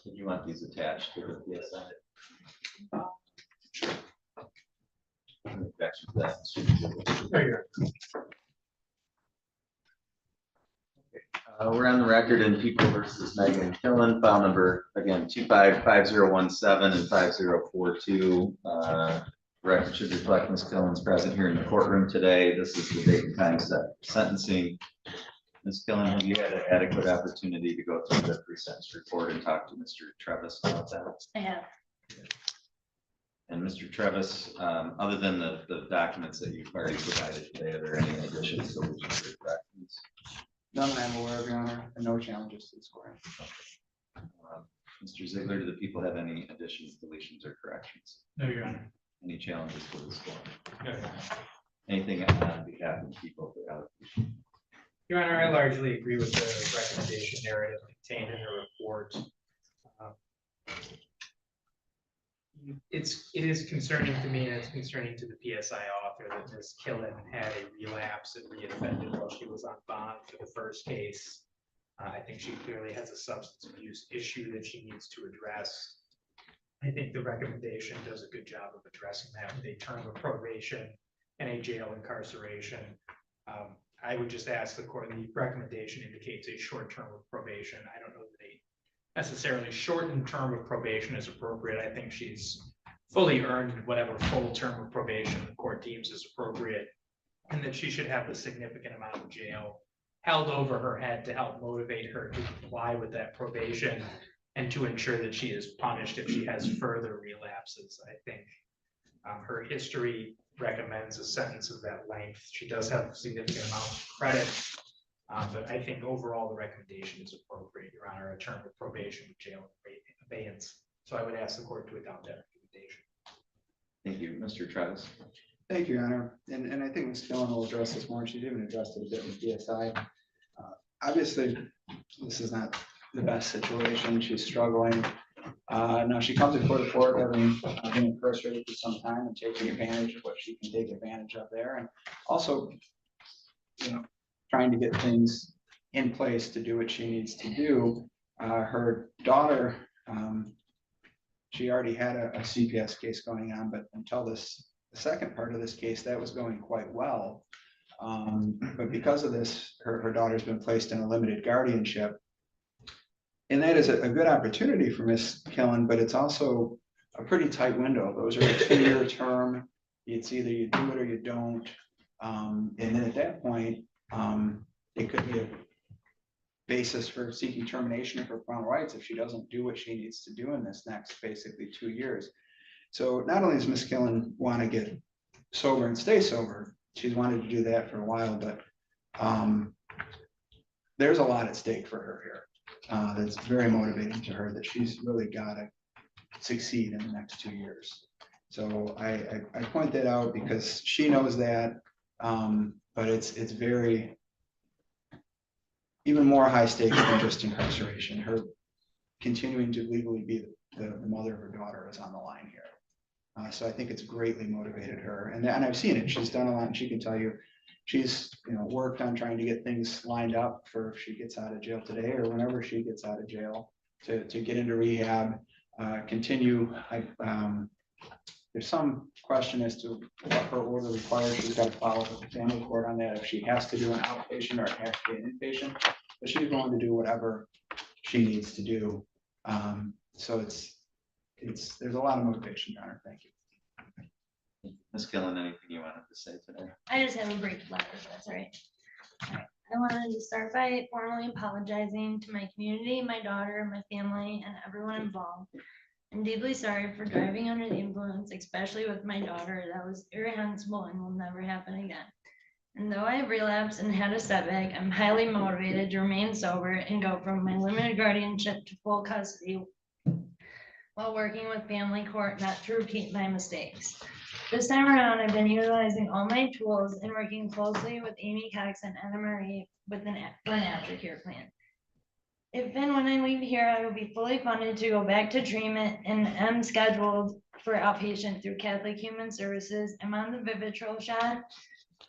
A: Do you want these attached to the PSI?
B: There you
A: We're on the record in People versus Megan Killen, file number, again, 255017 and 5042. Record should reflect Ms. Killen's present here in the courtroom today. This is the date and time set sentencing. Ms. Kellen, have you had an adequate opportunity to go through the pre-sentence report and talk to Mr. Travis about that?
E: I have.
A: And Mr. Travis, other than the documents that you've already provided today, are there any additions, solutions, or corrections?
L: None that I'm aware of, Your Honor, and no challenges to the scoring.
A: Mr. Ziegler, do the people have any additions, deletions, or corrections?
B: No, Your Honor.
A: Any challenges to the score?
B: No, Your Honor.
A: Anything on behalf of people for allocation?
B: Your Honor, I largely agree with the recommendation narrative contained in the report. It is concerning to me, and it's concerning to the PSI author, that Ms. Killen had a relapse and reoffended while she was on bond for the first case. I think she clearly has a substance abuse issue that she needs to address. I think the recommendation does a good job of addressing that with a term of probation and a jail incarceration. I would just ask the court, the recommendation indicates a short term of probation. I don't know that a necessarily shortened term of probation is appropriate. I think she's fully earned whatever full term of probation the court deems is appropriate, and that she should have a significant amount of jail held over her head to help motivate her to comply with that probation and to ensure that she is punished if she has further relapses. I think her history recommends a sentence of that length. She does have significant amounts of credit, but I think overall the recommendation is appropriate, Your Honor, a term of probation, jail, abeyance. So I would ask the court to adopt that recommendation.
A: Thank you, Mr. Travis.
L: Thank you, Your Honor. And I think Ms. Kellen will address this more. She's even addressed it a bit with PSI. Obviously, this is not the best situation. She's struggling. Now she comes before the court having been incarcerated for some time and taking advantage of what she can take advantage of there. And also, trying to get things in place to do what she needs to do. Her daughter, she already had a CPS case going on, but until this the second part of this case, that was going quite well. But because of this, her daughter's been placed in a limited guardianship. And that is a good opportunity for Miss Kellen, but it's also a pretty tight window. Those are a 2-year term. It's either you do it or you don't. And then at that point, it could be a basis for seeking termination of her parental rights if she doesn't do what she needs to do in this next basically 2 years. So not only does Miss Kellen want to get sober and stay sober, she's wanted to do that for a while, but there's a lot at stake for her here. That's very motivating to her, that she's really got to succeed in the next 2 years. So I point that out because she knows that, but it's very, even more high stakes than just incarceration. Her continuing to legally be the mother of her daughter is on the line here. So I think it's greatly motivated her, and I've seen it. She's done a lot, and she can tell you, she's worked on trying to get things lined up for if she gets out of jail today or whenever she gets out of jail to get into rehab, continue. There's some question as to what her order requires. She's got to follow with the family court on that, if she has to do an outpatient or it has to be an inpatient, but she's going to do whatever she needs to do. So there's a lot of motivation on her. Thank you.
A: Ms. Kellen, anything you wanted to say today?
O: I just have a brief letter, if that's all right. All right. I wanted to start by formally apologizing to my community, my daughter, my family, and everyone involved. I'm deeply sorry for driving under the influence, especially with my daughter. That was irreprehensible and will never happen again. And though I have relapsed and had a setback, I'm highly motivated to remain sober and go from my limited guardianship to full custody while working with family court not to repeat my mistakes. This time around, I've been utilizing all my tools and working closely with Amy Cox and Anna Marie with an aftercare plan. If and when I leave here, I will be fully funded to go back to treatment and am scheduled for outpatient through Catholic Human Services. I'm on the Vivitrol shot.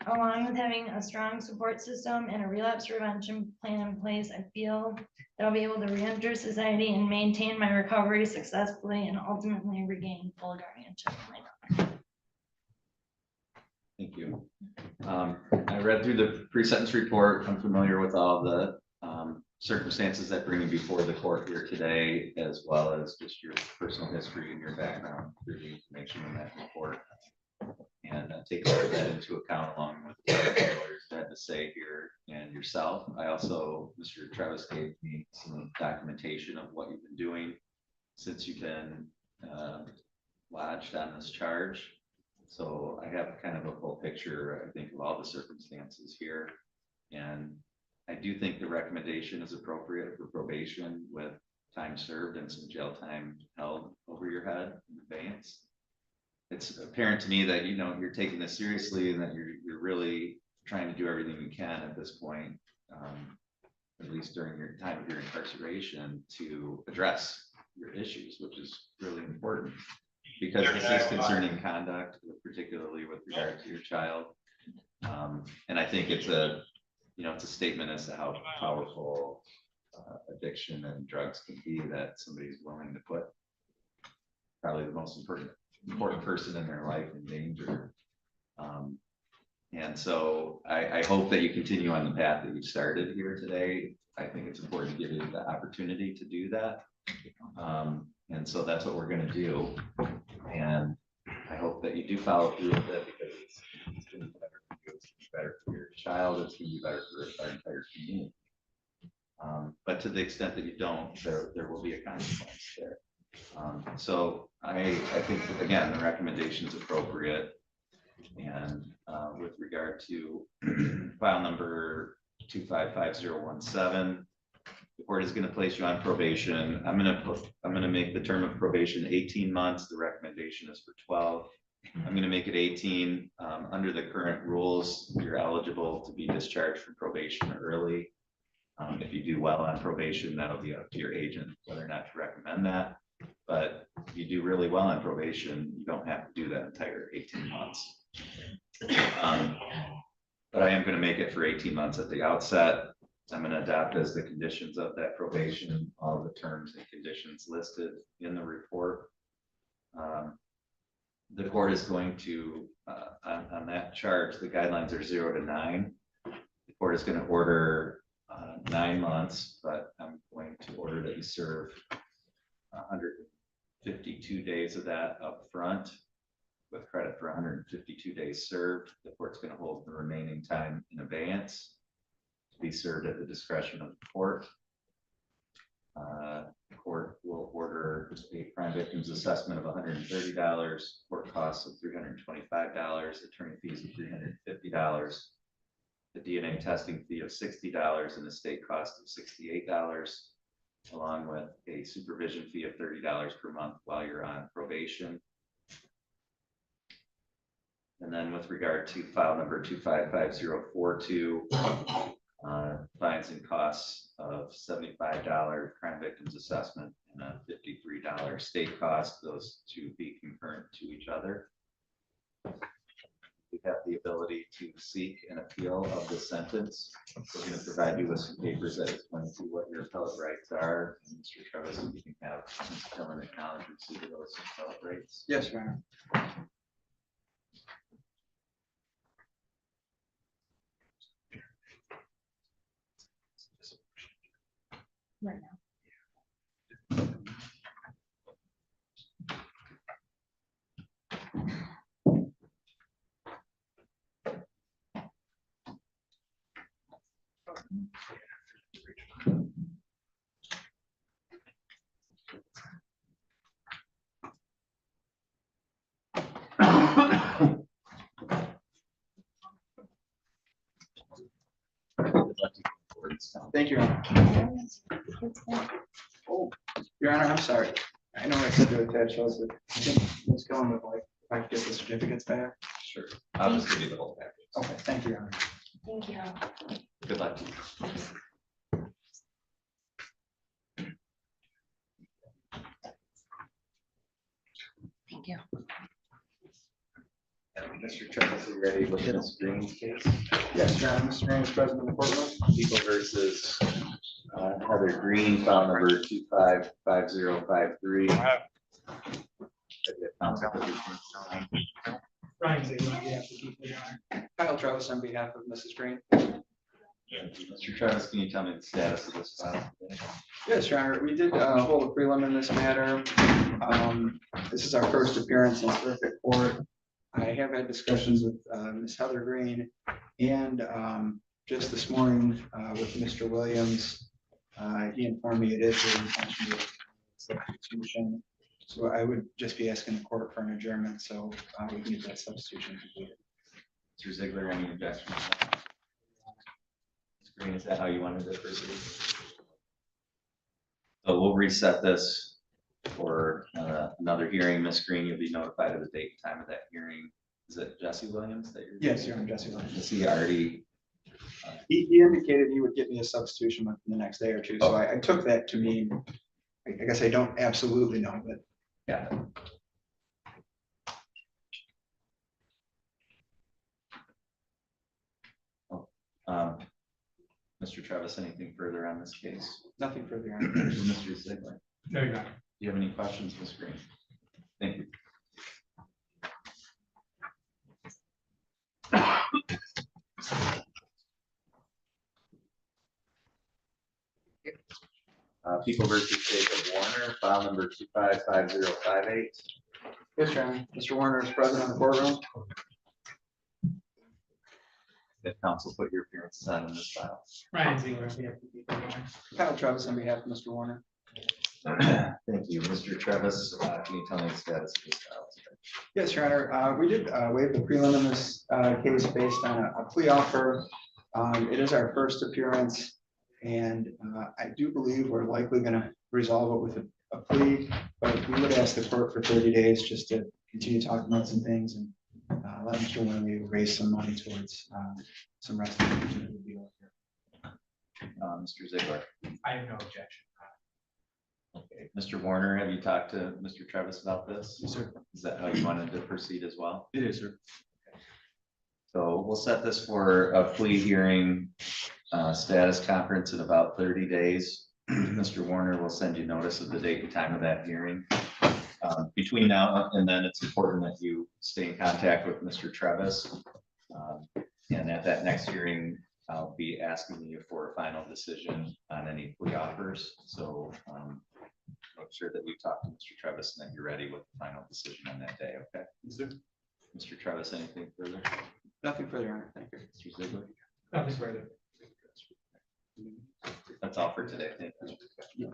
O: Along with having a strong support system and a relapse prevention plan in place, I feel that I'll be able to re-enter society and maintain my recovery successfully and ultimately regain full guardianship of my daughter.
A: Thank you. I read through the pre-sentence report. I'm familiar with all the circumstances that bring you before the court here today, as well as just your personal history and your background through the information in that report. And take all of that into account along with what the lawyers had to say here and yourself. I also, Mr. Travis gave me some documentation of what you've been doing since you've been lodged on this charge. So I have kind of a full picture, I think, of all the circumstances here. And I do think the recommendation is appropriate for probation with time served and some jail time held over your head in advance. It's apparent to me that, you're taking this seriously and that you're really trying to do everything you can at this point, at least during your time of your incarceration, to address your issues, which is really important. Because this is concerning conduct, particularly with regard to your child. And I think it's a statement as to how powerful addiction and drugs can be, that somebody's willing to put probably the most important person in their life in danger. And so I hope that you continue on the path that you started here today. I think it's important to give you the opportunity to do that. And so that's what we're going to do. And I hope that you do follow through with it, because it's going to be better for you. It's going to be better for your child. It's going to be better for our entire community. But to the extent that you don't, there will be a consequence there. So I think, again, the recommendation is appropriate. And with regard to file number 255017, the court is going to place you on probation. I'm going to make the term of probation 18 months. The recommendation is for 12. I'm going to make it 18. Under the current rules, you're eligible to be discharged from probation early. If you do well on probation, that'll be up to your agent whether or not to recommend that. But if you do really well on probation, you don't have to do that entire 18 months. But I am going to make it for 18 months at the outset. I'm going to adopt as the conditions of that probation all of the terms and conditions listed in the report. the court is going to, on that charge, the guidelines are 0 to 9. The court is going to order 9 months, but I'm going to order that you serve 152 days of that up front with credit for 152 days served. The court's going to hold the remaining time in abeyance to be served at the discretion of the court. The court will order a crime victim's assessment of $130, court costs of $325, attorney fees of $350, the DNA testing fee of $60, and the state cost of $68, along with a supervision fee of $30 per month while you're on probation. And then with regard to file number 255042, fines and costs of $75 crime victims assessment and a $53 state cost, those two be concurrent to each other. We have the ability to seek an appeal of the sentence. We're going to provide you with some papers that explain to you what your appellate rights are. And Mr. Travis, you can have Ms. Kellen acknowledge receipt of those appellate rights.
L: Yes, Your Honor.
O: Right now.
L: Thank you, Your Honor. Oh, Your Honor, I'm sorry. I know I said to attach those, but I think Ms. Kellen would like, if I could get the certificates back.
A: Sure. I'll just give you the whole package.
L: Okay, thank you, Your Honor.
O: Thank you.
A: Good luck.
O: Thank you.
A: Mr. Travis, are you ready with Ms. Green's case?
L: Yes, Your Honor. Mr. Green is present in the courtroom.
A: People versus Heather Green, file number 255053.
B: Ryan Ziegler, on behalf of the people, Your Honor.
L: Kyle Travis on behalf of Mrs. Green.
A: Mr. Travis, can you tell me the status of this file?
L: Yes, Your Honor, we did hold a prelim in this matter. This is our first appearance in circuit court. I have had discussions with Ms. Heather Green and just this morning with Mr. Williams. He informed me it is the intention of substitution. So I would just be asking the court for an adjournment, so we can get that substitution completed.
A: Mr. Ziegler, any objections? Ms. Green, is that how you wanted to proceed? So we'll reset this for another hearing. Ms. Green, you'll be notified of the date and time of that hearing. Is it Jesse Williams that you're?
L: Yes, Your Honor, Jesse Williams.
A: Is he already?
L: He indicated he would get me a substitution within the next day or two, so I took that to mean, I guess I don't absolutely know, but.
A: Yeah. Mr. Travis, anything further on this case?
L: Nothing further, Your Honor.
A: Mr. Ziegler,
B: No, Your Honor.
A: do you have any questions, Ms. Green? Thank you. People versus Jacob Warner, file number 255058.
L: Yes, Your Honor. Mr. Warner is present in the courtroom.
A: If counsel put your appearances on in this file.
B: Ryan Ziegler, on behalf of the people, Your Honor.
L: Kyle Travis on behalf of Mr. Warner.
A: Thank you. Mr. Travis, can you tell me the status of this file?
L: Yes, Your Honor. We did waive the prelim in this case based on a plea offer. It is our first appearance, and I do believe we're likely going to resolve it with a plea, but we would ask the court for 30 days just to continue talking about some things and let Mr. Winley raise some money towards some restitution.
A: Mr. Ziegler.
B: I have no objection.
A: Okay. Mr. Warner, have you talked to Mr. Travis about this?
L: Yes, sir.
A: Is that how you wanted to proceed as well?
L: It is, sir.
A: So we'll set this for a plea hearing status conference in about 30 days. Mr. Warner will send you notice of the date and time of that hearing. Between now and then, it's important that you stay in contact with Mr. Travis. And at that next hearing, I'll be asking you for a final decision on any plea offers. So make sure that we talk to Mr. Travis and that you're ready with the final decision on that day, okay? Mr. Travis, anything further?
L: Nothing further, Your Honor. Thank you.
A: Mr. Ziegler?
B: Nothing further.
A: That's all for today. Thank you.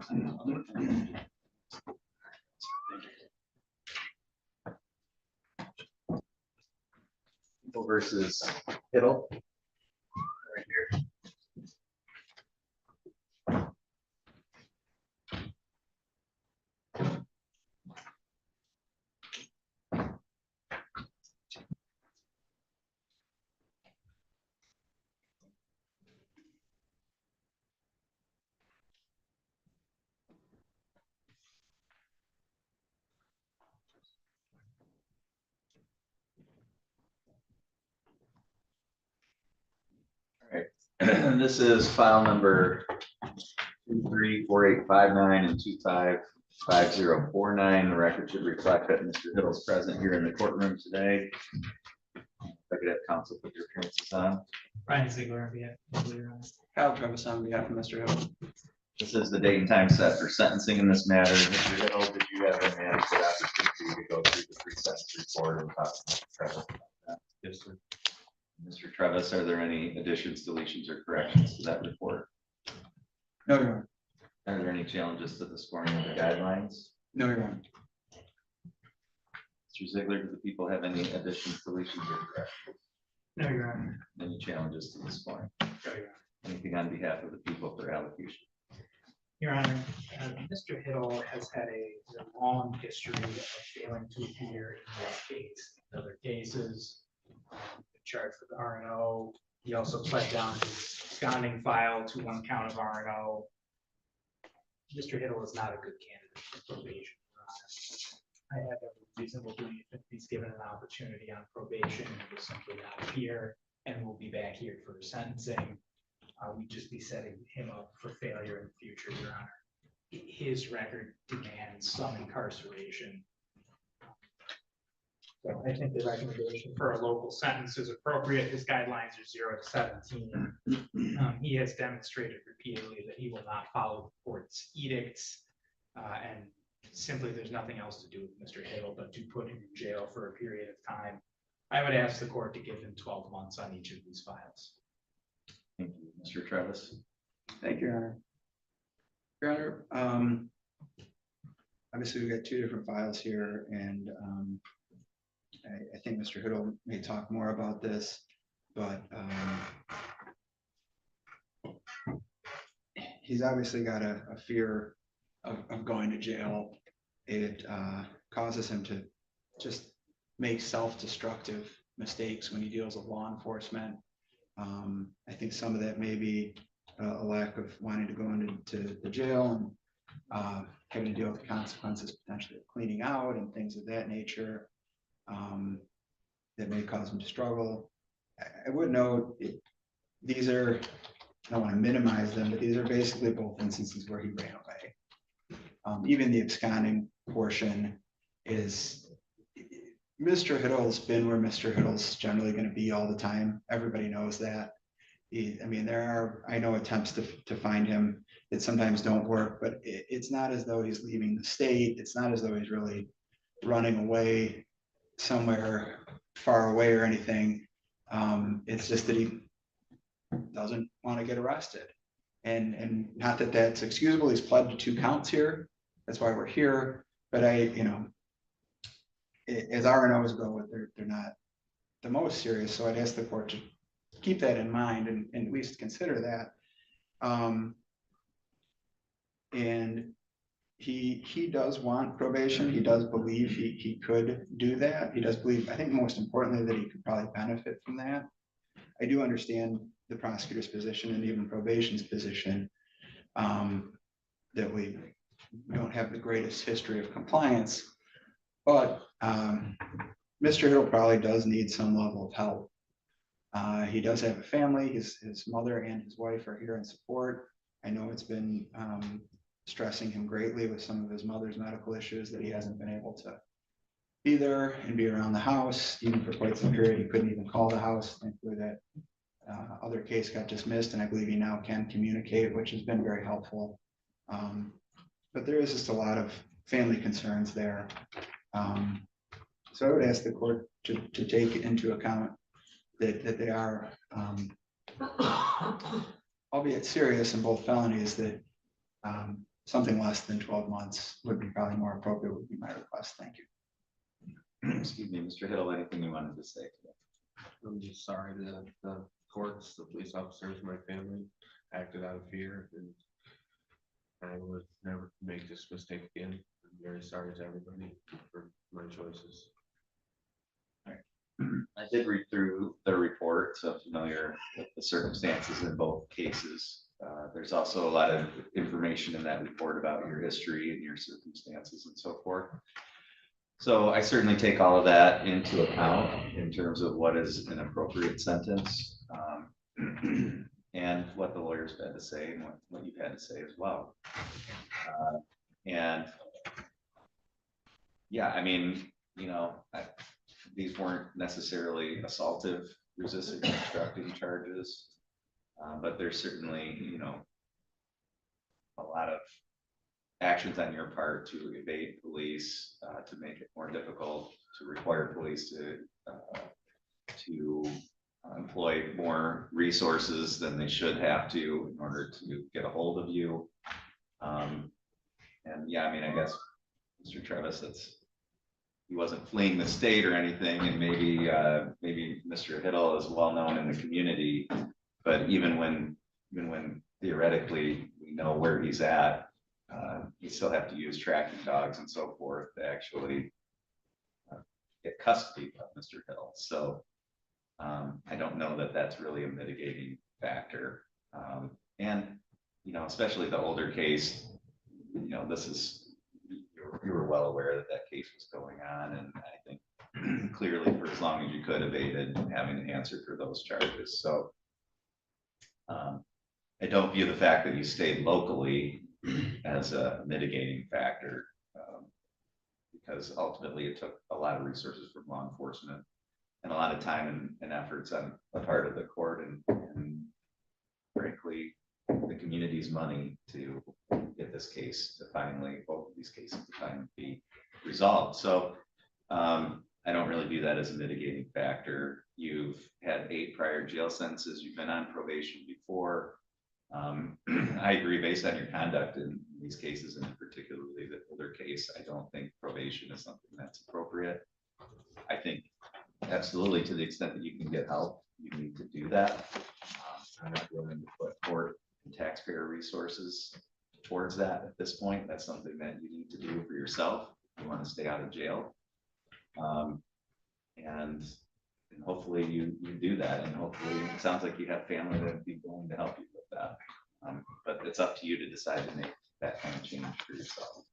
A: Versus Kittle. Right here. This is file number 234859 and 255049. The record should reflect that Mr. Hiddle is present here in the courtroom today. If I could have counsel put your appearances on.
B: Ryan Ziegler on behalf of Your Honor.
L: Kyle Travis on behalf of Mr. Hill.
A: This is the date and time set for sentencing in this matter. Mr. Hiddle, did you have an adequate opportunity to go through the pre-sentence report and talk to Mr. Travis about that? Yes, sir. Mr. Travis, are there any additions, deletions, or corrections to that report?
L: No, Your Honor.
A: Are there any challenges to the scoring of the guidelines?
L: No, Your Honor.
A: Mr. Ziegler, do the people have any additions, deletions, or corrections?
B: No, Your Honor.
A: Any challenges to the scoring?
B: No, Your Honor.
A: Anything on behalf of the people for allocution?
B: Your Honor, Mr. Hiddle has had a long history of failing to appear in this case. In other cases, charged with R&O. He also pled down his absconding file to one count of R&O. Mr. Hiddle is not a good candidate for probation, Your Honor. I have every reasonable belief that he's given an opportunity on probation, he will simply not appear and will be back here for sentencing. We'd just be setting him up for failure in the future, Your Honor. His record demands some incarceration. So I think the recommendation for a local sentence is appropriate. His guidelines are 0 to 17. He has demonstrated repeatedly that he will not follow the court's edicts. And simply there's nothing else to do with Mr. Hiddle but to put him in jail for a period of time. I would ask the court to give him 12 months on each of these files.
A: Thank you. Mr. Travis?
L: Thank you, Your Honor. Your Honor, obviously we've got two different files here, and I think Mr. Hiddle may talk more about this, but he's obviously got a fear of going to jail. It causes him to just make self-destructive mistakes when he deals with law enforcement. I think some of that may be a lack of wanting to go into the jail and having to deal with the consequences potentially of cleaning out and things of that nature that may cause him to struggle. I would note these are, I don't want to minimize them, but these are basically both instances where he ran away. Even the absconding portion is, Mr. Hiddle's been where Mr. Hiddle's generally going to be all the time. Everybody knows that. I mean, there are, I know, attempts to find him that sometimes don't work, but it's not as though he's leaving the state. It's not as though he's really running away somewhere far away or anything. It's just that he doesn't want to get arrested. And not that that's excusable. He's pled to 2 counts here. That's why we're here. But as R&Os go, they're not the most serious. So I'd ask the court to keep that in mind and at least consider that. And he does want probation. He does believe he could do that. He does believe, I think most importantly, that he could probably benefit from that. I do understand the prosecutor's position and even probation's position that we don't have the greatest history of compliance, but Mr. Hiddle probably does need some level of help. He does have a family. His mother and his wife are here in support. I know it's been stressing him greatly with some of his mother's medical issues, that he hasn't been able to be there and be around the house. Even for quite some period, he couldn't even call the house. Thankfully, that other case got dismissed, and I believe he now can communicate, which has been very helpful. But there is just a lot of family concerns there. So I would ask the court to take into account that they are, albeit serious in both felonies, that something less than 12 months would be probably more appropriate, would be my request. Thank you.
A: Excuse me, Mr. Hill, anything you wanted to say today?
P: I'm just sorry that the courts, the police officers, my family acted out of fear, and I would never make this mistake again. I'm very sorry to everybody for my choices.
A: I did read through the report, so familiar with the circumstances in both cases. There's also a lot of information in that report about your history and your circumstances and so forth. So I certainly take all of that into account in terms of what is an appropriate sentence, and what the lawyers had to say and what you've had to say as well. And yeah, I mean, you know, these weren't necessarily assaultive, resisting, or obstructing charges, but there's certainly, you know, a lot of actions on your part to evade police, to make it more difficult, to require police to employ more resources than they should have to in order to get a hold of you. And yeah, I mean, I guess, Mr. Travis, he wasn't fleeing the state or anything, and maybe Mr. Hiddle is well known in the community, but even when theoretically we know where he's at, you still have to use tracking dogs and so forth to actually get custody of Mr. Hiddle. So I don't know that that's really a mitigating factor. And, you know, especially the older case, you know, you were well aware that that case was going on, and I think clearly for as long as you could evaded having to answer for those charges. So I don't view the fact that you stayed locally as a mitigating factor, because ultimately it took a lot of resources from law enforcement and a lot of time and efforts on the part of the court, and frankly, the community's money to get this case to finally, both of these cases to finally be resolved. So I don't really view that as a mitigating factor. You've had 8 prior jail sentences. You've been on probation before. I agree, based on your conduct in these cases, and particularly the older case, I don't think probation is something that's appropriate. I think absolutely, to the extent that you can get help, you need to do that. I'm not willing to put court and taxpayer resources towards that at this point. That's something that you need to do for yourself if you want to stay out of jail. And hopefully you do that, and hopefully it sounds like you have family that would be willing to help you with that. But it's up to you to decide to make that kind of change for yourself.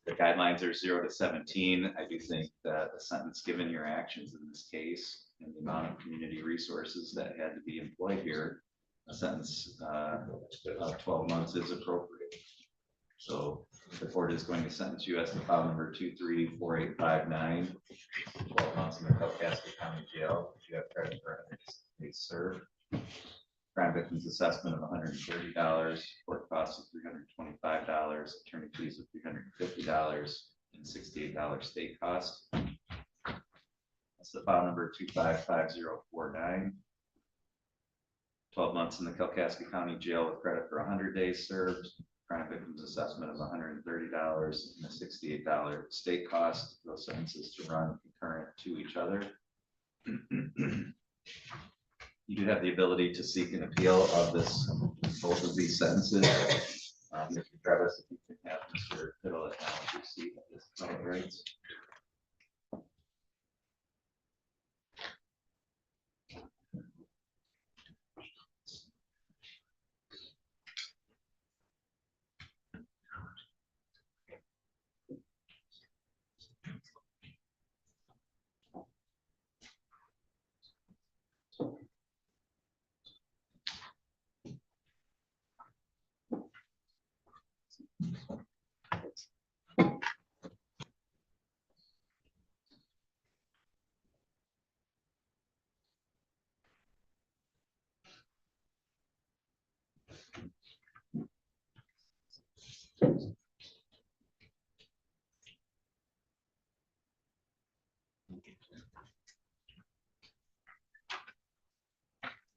A: The guidelines are 0 to 17. I do think that the sentence, given your actions in this case and the amount of community resources that had to be employed here, a sentence of 12 months is appropriate. So the court is going to sentence you as to file number 234859, 12 months in the Kalkaska County Jail. If you have credit for 100 days served. Crime victims assessment of $130, court costs of $325, attorney fees of $350, and $68 state cost. That's the file number 255049. 12 months in the Kalkaska County Jail with credit for 100 days served. Crime victims assessment of $130 and a $68 state cost. Those sentences to run concurrent to each other. You do have the ability to seek an appeal of both of these sentences. Mr. Travis, if you can have Mr. Fiddle acknowledge your seat at this point, right?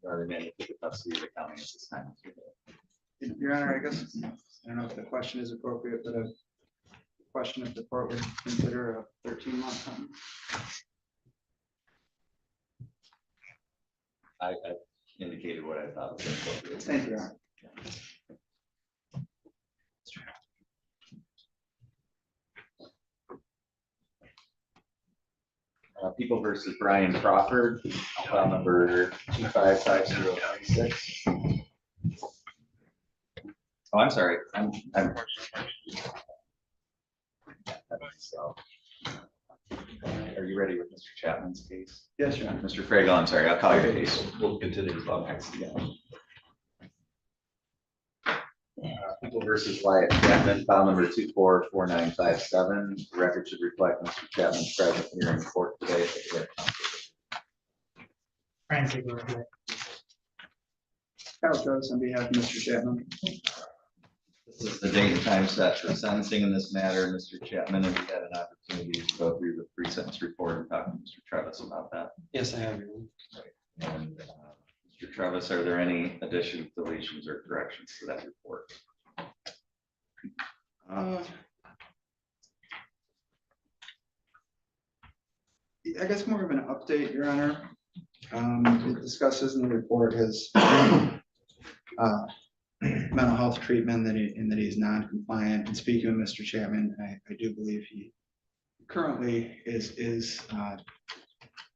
A: Remanded to the custody of the county at this time.
L: Your Honor, I guess, I don't know if the question is appropriate, but a question if the court would consider a 13-month sentence.
A: I indicated what I thought was appropriate.
L: Thank you, Your Honor.
A: People versus Brian Crawford, file number 255036. Oh, I'm sorry. I'm. So, are you ready with Mr. Chapman's case?
L: Yes, Your Honor.
A: Mr. Fragel, I'm sorry, I'll call your case. We'll continue to talk next again. People versus Wyatt Chapman, file number 244957. The record should reflect Mr. Chapman's presence here in court today.
B: Francie,
L: Kyle Travis on behalf of Mr. Chapman.
A: This is the date and time set for sentencing in this matter. Mr. Chapman, have you had an opportunity to go through the pre-sentence report and talk to Mr. Travis about that?
J: Yes, I have.
A: And Mr. Travis, are there any additions, deletions, or corrections to that report?
L: I guess more of an update, Your Honor. It discusses in the report his mental health treatment that he's non-compliant. And speaking with Mr. Chapman, I do believe he currently is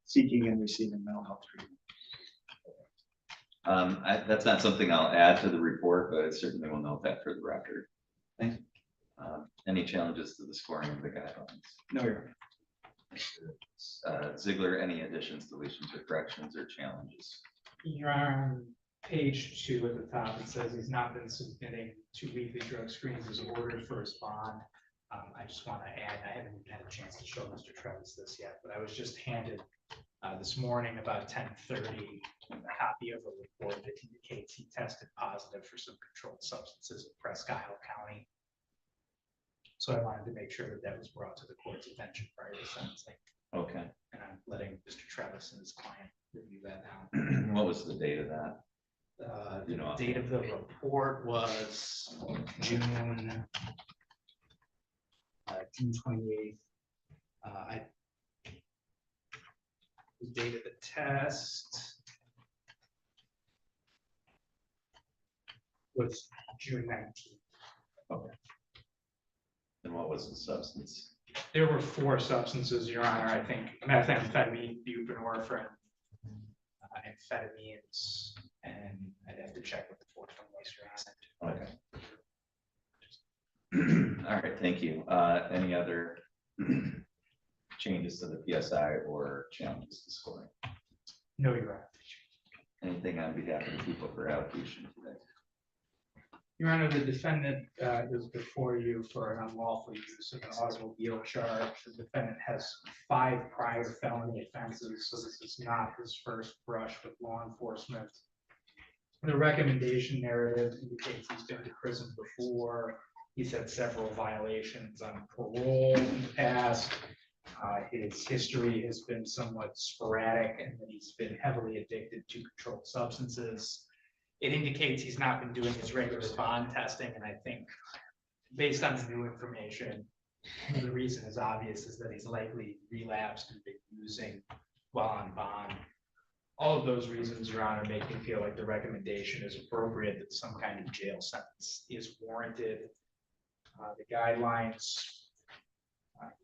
L: seeking and receiving mental health treatment.
A: That's not something I'll add to the report, but I certainly will note that for the record.
L: Thank you.
A: Any challenges to the scoring of the guidelines?
L: No, Your
A: Honor. Ziegler, any additions, deletions, or corrections or challenges?
B: Your Honor, on page 2 at the top, it says he's not been submitting 2 weekly drug screens as ordered for his bond. I just want to add, I haven't had a chance to show Mr. Travis this yet, but I was just handed this morning about 10:30 a copy of a report that indicates he tested positive for some controlled substances in Presque Isle County. So I wanted to make sure that that was brought to the court's attention prior to sentencing.
A: Okay.
B: And I'm letting Mr. Travis and his client review that now.
A: What was the date of that?
B: The date of the report was June 28th. The date of the test was June 19th.
A: Okay. And what was the substance?
B: There were 4 substances, Your Honor. I think methamphetamine, buprenorphine, amphetamines, and I'd have to check with the 4th one was, Your Honor.
A: Okay. All right, thank you. Any other changes to the PSI or challenges to scoring?
B: No, Your Honor.
A: Anything on behalf of the people for allocation today?
B: Your Honor, the defendant is before you for an unlawful use of an automobile charge. The defendant has 5 prior felony offenses, so this is not his first brush with law enforcement. The recommendation narrative indicates he's been to prison before. He's had several violations on parole in the past. His history has been somewhat sporadic, and that he's been heavily addicted to controlled substances. It indicates he's not been doing his regular bond testing, and I think based on the new information, the reason is obvious, is that he's likely relapsed and been using while on bond. All of those reasons, Your Honor, make me feel like the recommendation is appropriate, that some kind of jail sentence is warranted. The guidelines,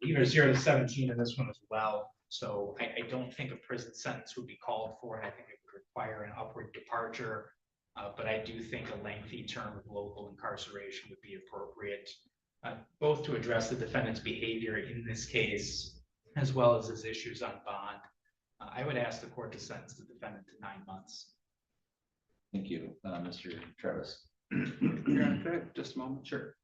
B: either 0 to 17 in this one as well. So I don't think a prison sentence would be called for, and I think it would require an upward departure. But I do think a lengthy term of local incarceration would be appropriate, both to address the defendant's behavior in this case, as well as his issues on bond. I would ask the court to sentence the defendant to 9 months.
A: Thank you, Mr. Travis.
L: Honor, just a moment.
A: Sure.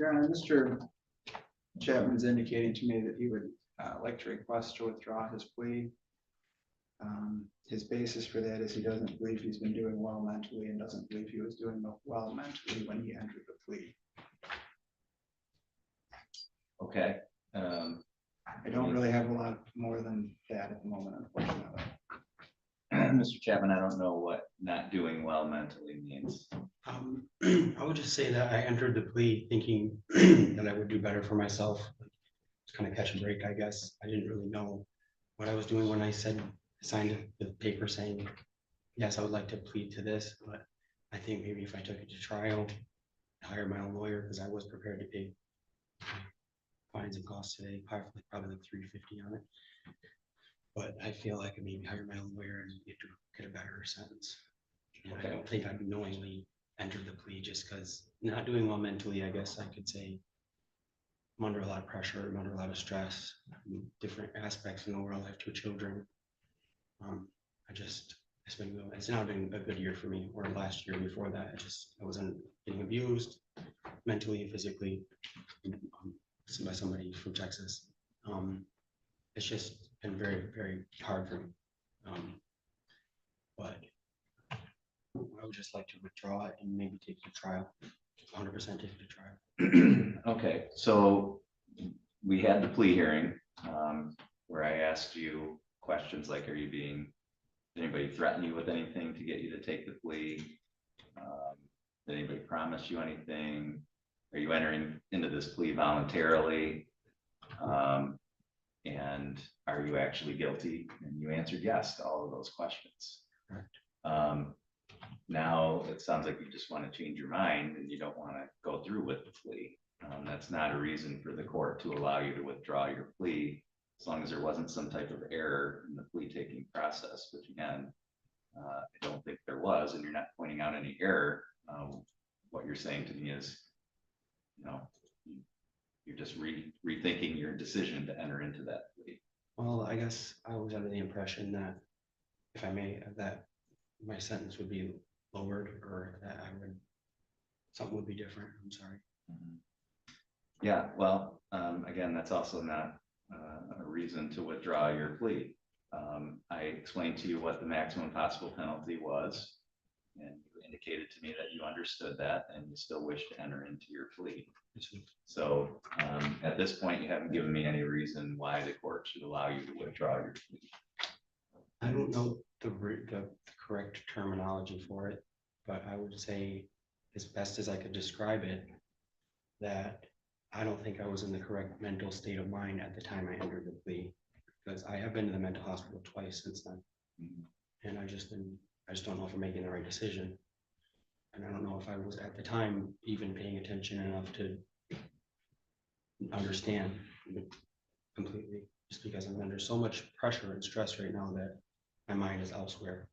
L: Your Honor, Mr. Chapman's indicating to me that he would like to request to withdraw his plea. His basis for that is he doesn't believe he's been doing well mentally and doesn't believe he was doing well mentally when he entered the plea.
A: Okay.
L: I don't really have a lot more than that at the moment, unfortunately.
A: Mr. Chapman, I don't know what not doing well mentally means.
Q: I would just say that I entered the plea thinking that I would do better for myself. Just kind of catch a break, I guess. I didn't really know what I was doing when I signed the paper saying, yes, I would like to plead to this, but I think maybe if I took it to trial, hire my own lawyer, because I was prepared to pay fines and costs today, probably like $350 on it. But I feel like I maybe hire my own lawyer and get a better sentence. And I don't think I'd knowingly entered the plea just because not doing well mentally, I guess I could say I'm under a lot of pressure, I'm under a lot of stress, different aspects in the world. I have 2 children. It's not been a good year for me, or last year before that. I wasn't getting abused mentally and physically by somebody from Texas. It's just been very, very hard for me. But I would just like to withdraw it and maybe take it to trial, 100% take it to trial.
A: Okay, so we had the plea hearing where I asked you questions like, did anybody threaten you with anything to get you to take the plea? Did anybody promise you anything? Are you entering into this plea voluntarily? And are you actually guilty? And you answered yes to all of those questions.
Q: Correct.
A: Now it sounds like you just want to change your mind and you don't want to go through with the plea. That's not a reason for the court to allow you to withdraw your plea, as long as there wasn't some type of error in the plea taking process, which again, I don't think there was, and you're not pointing out any error. What you're saying to me is, you're just rethinking your decision to enter into that plea.
Q: Well, I guess I was under the impression that if I may, that my sentence would be lowered, or that something would be different. I'm sorry.
A: Yeah, well, again, that's also not a reason to withdraw your plea. I explained to you what the maximum possible penalty was, and you indicated to me that you understood that and you still wish to enter into your plea. So at this point, you haven't given me any reason why the court should allow you to withdraw your plea.
Q: I don't know the correct terminology for it, but I would say, as best as I could describe it, that I don't think I was in the correct mental state of mind at the time I entered the plea, because I have been to the mental hospital twice since then. And I just don't know if I'm making the right decision. And I don't know if I was at the time even paying attention enough to understand completely, just because I'm under so much pressure and stress right now that my mind is elsewhere.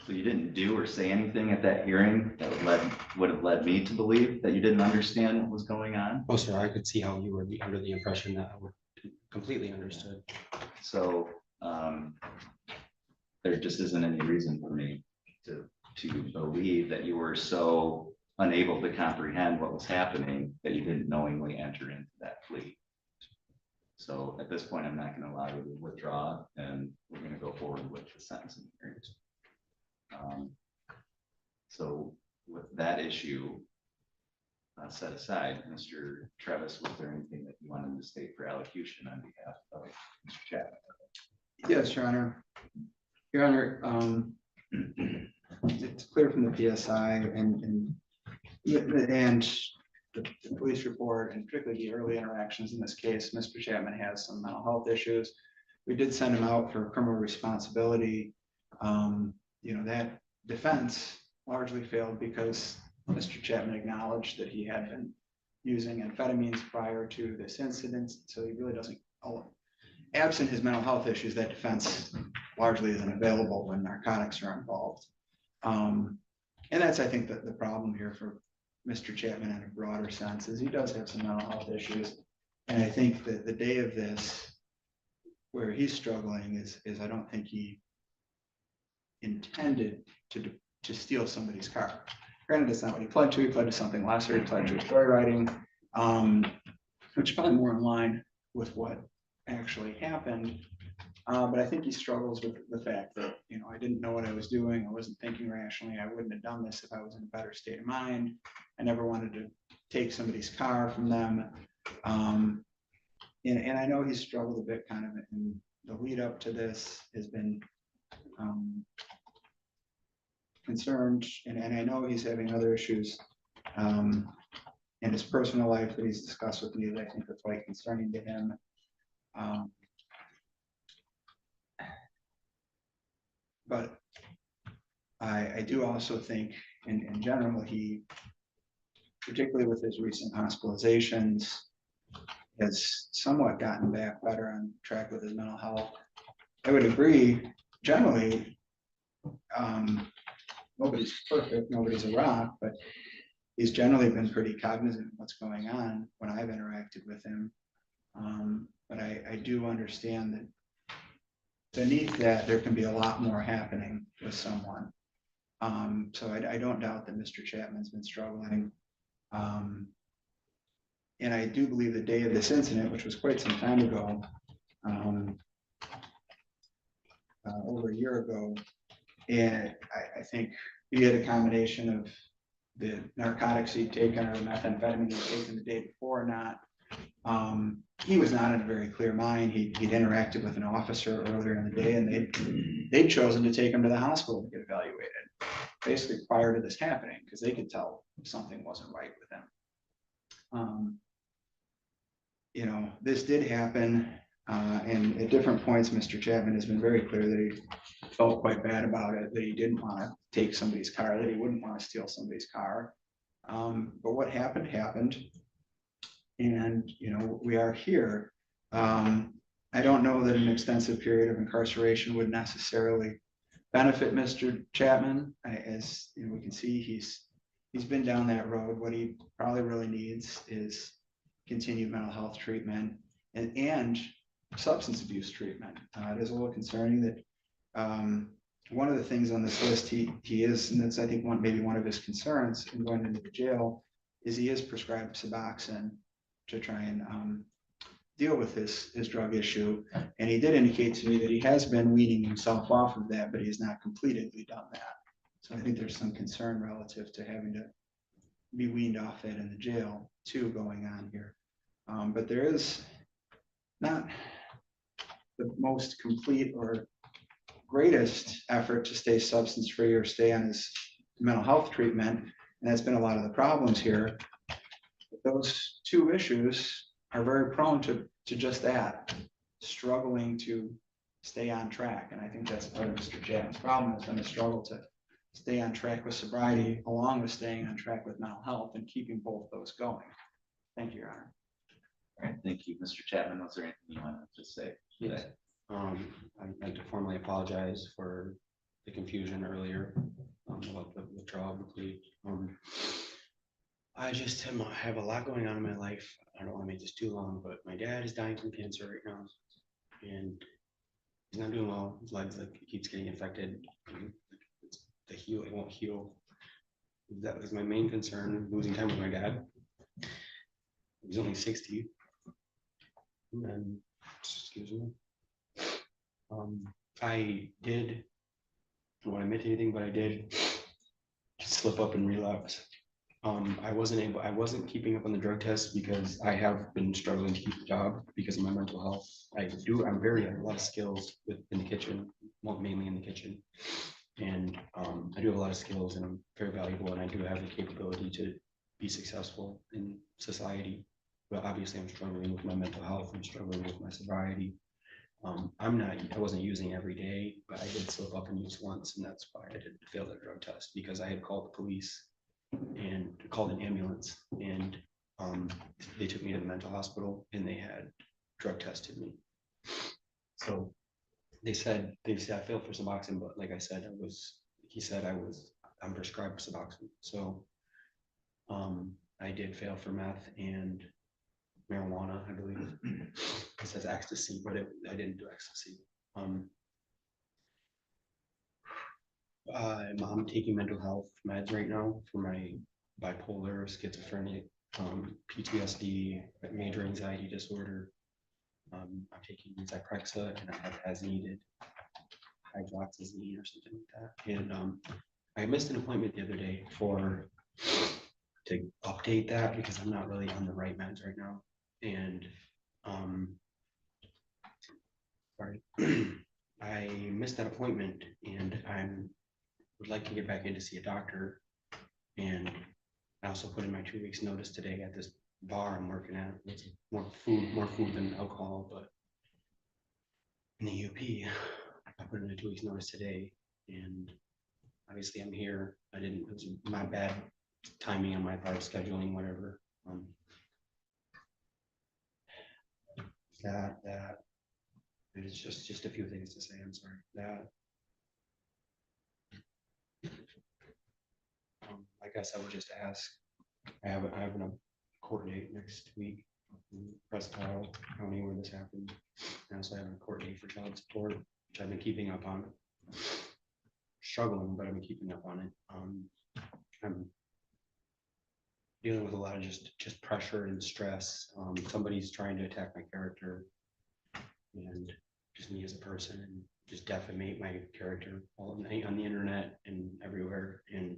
A: So you didn't do or say anything at that hearing that would have led me to believe that you didn't understand what was going on?
Q: Oh, sir, I could see how you were under the impression that I would completely understood.
A: So there just isn't any reason for me to believe that you were so unable to comprehend what was happening that you didn't knowingly enter into that plea. So at this point, I'm not going to allow you to withdraw, and we're going to go forward with the sentencing hearing. So with that issue set aside, Mr. Travis, was there anything that you wanted to state for allocution on behalf of Mr. Chapman?
L: Yes, Your Honor. Your Honor, it's clear from the PSI and the police report, and particularly the early interactions in this case, Mr. Chapman has some mental health issues. We did send him out for criminal responsibility. That defense largely failed because Mr. Chapman acknowledged that he had been using amphetamines prior to this incident, so he really doesn't, absent his mental health issues, that defense largely isn't available when narcotics are involved. And that's, I think, the problem here for Mr. Chapman in a broader sense, is he does have some mental health issues. And I think that the day of this, where he's struggling is I don't think he intended to steal somebody's car. Granted, that's not what he pled to. He pled to something lesser. He pled to joyriding. which is probably more in line with what actually happened. But I think he struggles with the fact that, you know, I didn't know what I was doing. I wasn't thinking rationally. I wouldn't have done this if I was in a better state of mind. I never wanted to take somebody's car from them. And I know he's struggled a bit kind of in the lead up to this, has been concerned, and I know he's having other issues in his personal life that he's discussed with me that I think are quite concerning to him. But I do also think in general, he, particularly with his recent hospitalizations, has somewhat gotten back better on track with his mental health. I would agree, generally, nobody's perfect, nobody's a rock, but he's generally been pretty cognizant of what's going on when I've interacted with him. But I do understand that beneath that, there can be a lot more happening with someone. So I don't doubt that Mr. Chapman's been struggling. And I do believe the day of this incident, which was quite some time ago, over a year ago, and I think he had a combination of the narcotics he'd taken or the methamphetamine he'd taken the day before or not. He was not in a very clear mind. He'd interacted with an officer earlier in the day, and they'd chosen to take him to the hospital to get evaluated, basically prior to this happening, because they could tell something wasn't right with him. You know, this did happen, and at different points, Mr. Chapman has been very clear that he felt quite bad about it, that he didn't want to take somebody's car, that he wouldn't want to steal somebody's car. But what happened, happened. And, you know, we are here. I don't know that an extensive period of incarceration would necessarily benefit Mr. Chapman. As you know, we can see he's been down that road. What he probably really needs is continued mental health treatment and substance abuse treatment. It is a little concerning that one of the things on this list he is, and that's I think maybe one of his concerns in going into the jail, is he is prescribed Suboxone to try and deal with his drug issue. And he did indicate to me that he has been weaning himself off of that, but he has not completely done that. So I think there's some concern relative to having to be weaned off that in the jail too going on here. But there is not the most complete or greatest effort to stay substance free or stay on his mental health treatment. And that's been a lot of the problems here. But those two issues are very prone to just that, struggling to stay on track. And I think that's part of Mr. Chapman's problem, has been a struggle to stay on track with sobriety, along with staying on track with mental health and keeping both those going. Thank you, Your Honor.
A: All right, thank you. Mr. Chapman, was there anything you want to just say?
Q: Yes. I'd like to formally apologize for the confusion earlier about the withdrawal of the plea. I just have a lot going on in my life. I don't want to make this too long, but my dad is dying from cancer right now, and he's not doing well. His legs, like, he keeps getting infected. It won't heal. That was my main concern, losing time with my dad. He's only 60. And excuse me. I did, I don't want to admit to anything, but I did slip up and relapse. I wasn't keeping up on the drug test because I have been struggling to keep a job because of my mental health. I have a lot of skills in the kitchen, well, mainly in the kitchen. And I do have a lot of skills, and I'm very valuable, and I do have the capability to be successful in society. But obviously I'm struggling with my mental health. I'm struggling with my sobriety. I wasn't using every day, but I did slip up and use once, and that's why I did fail the drug test, because I had called the police and called an ambulance, and they took me to the mental hospital, and they had drug tested me. So they said I failed for Suboxone, but like I said, I'm prescribed Suboxone. So I did fail for meth and marijuana, I believe. It says ecstasy, but I didn't do ecstasy. I'm taking mental health meds right now for my bipolar, schizophrenic PTSD, major anxiety disorder. I'm taking Zyprexa and I have as needed hydroxyzine or something like that. And I missed an appointment the other day to update that because I'm not really on the right meds right now. And sorry, I missed that appointment and would like to get back in to see a doctor. And I also put in my 2 weeks notice today at this bar I'm working at. It's more food than alcohol, but in the UP, I put in a 2 weeks notice today, and obviously I'm here. It was my bad timing on my part, scheduling, whatever. That it's just a few things to say. I'm sorry. I guess I would just ask. I have a court date next week in Presque Isle County where this happened. I also have a court date for child support, which I've been keeping up on. Struggling, but I've been keeping up on it. I'm dealing with a lot of just pressure and stress. Somebody's trying to attack my character and just me as a person and just defamate my character all night on the internet and everywhere. And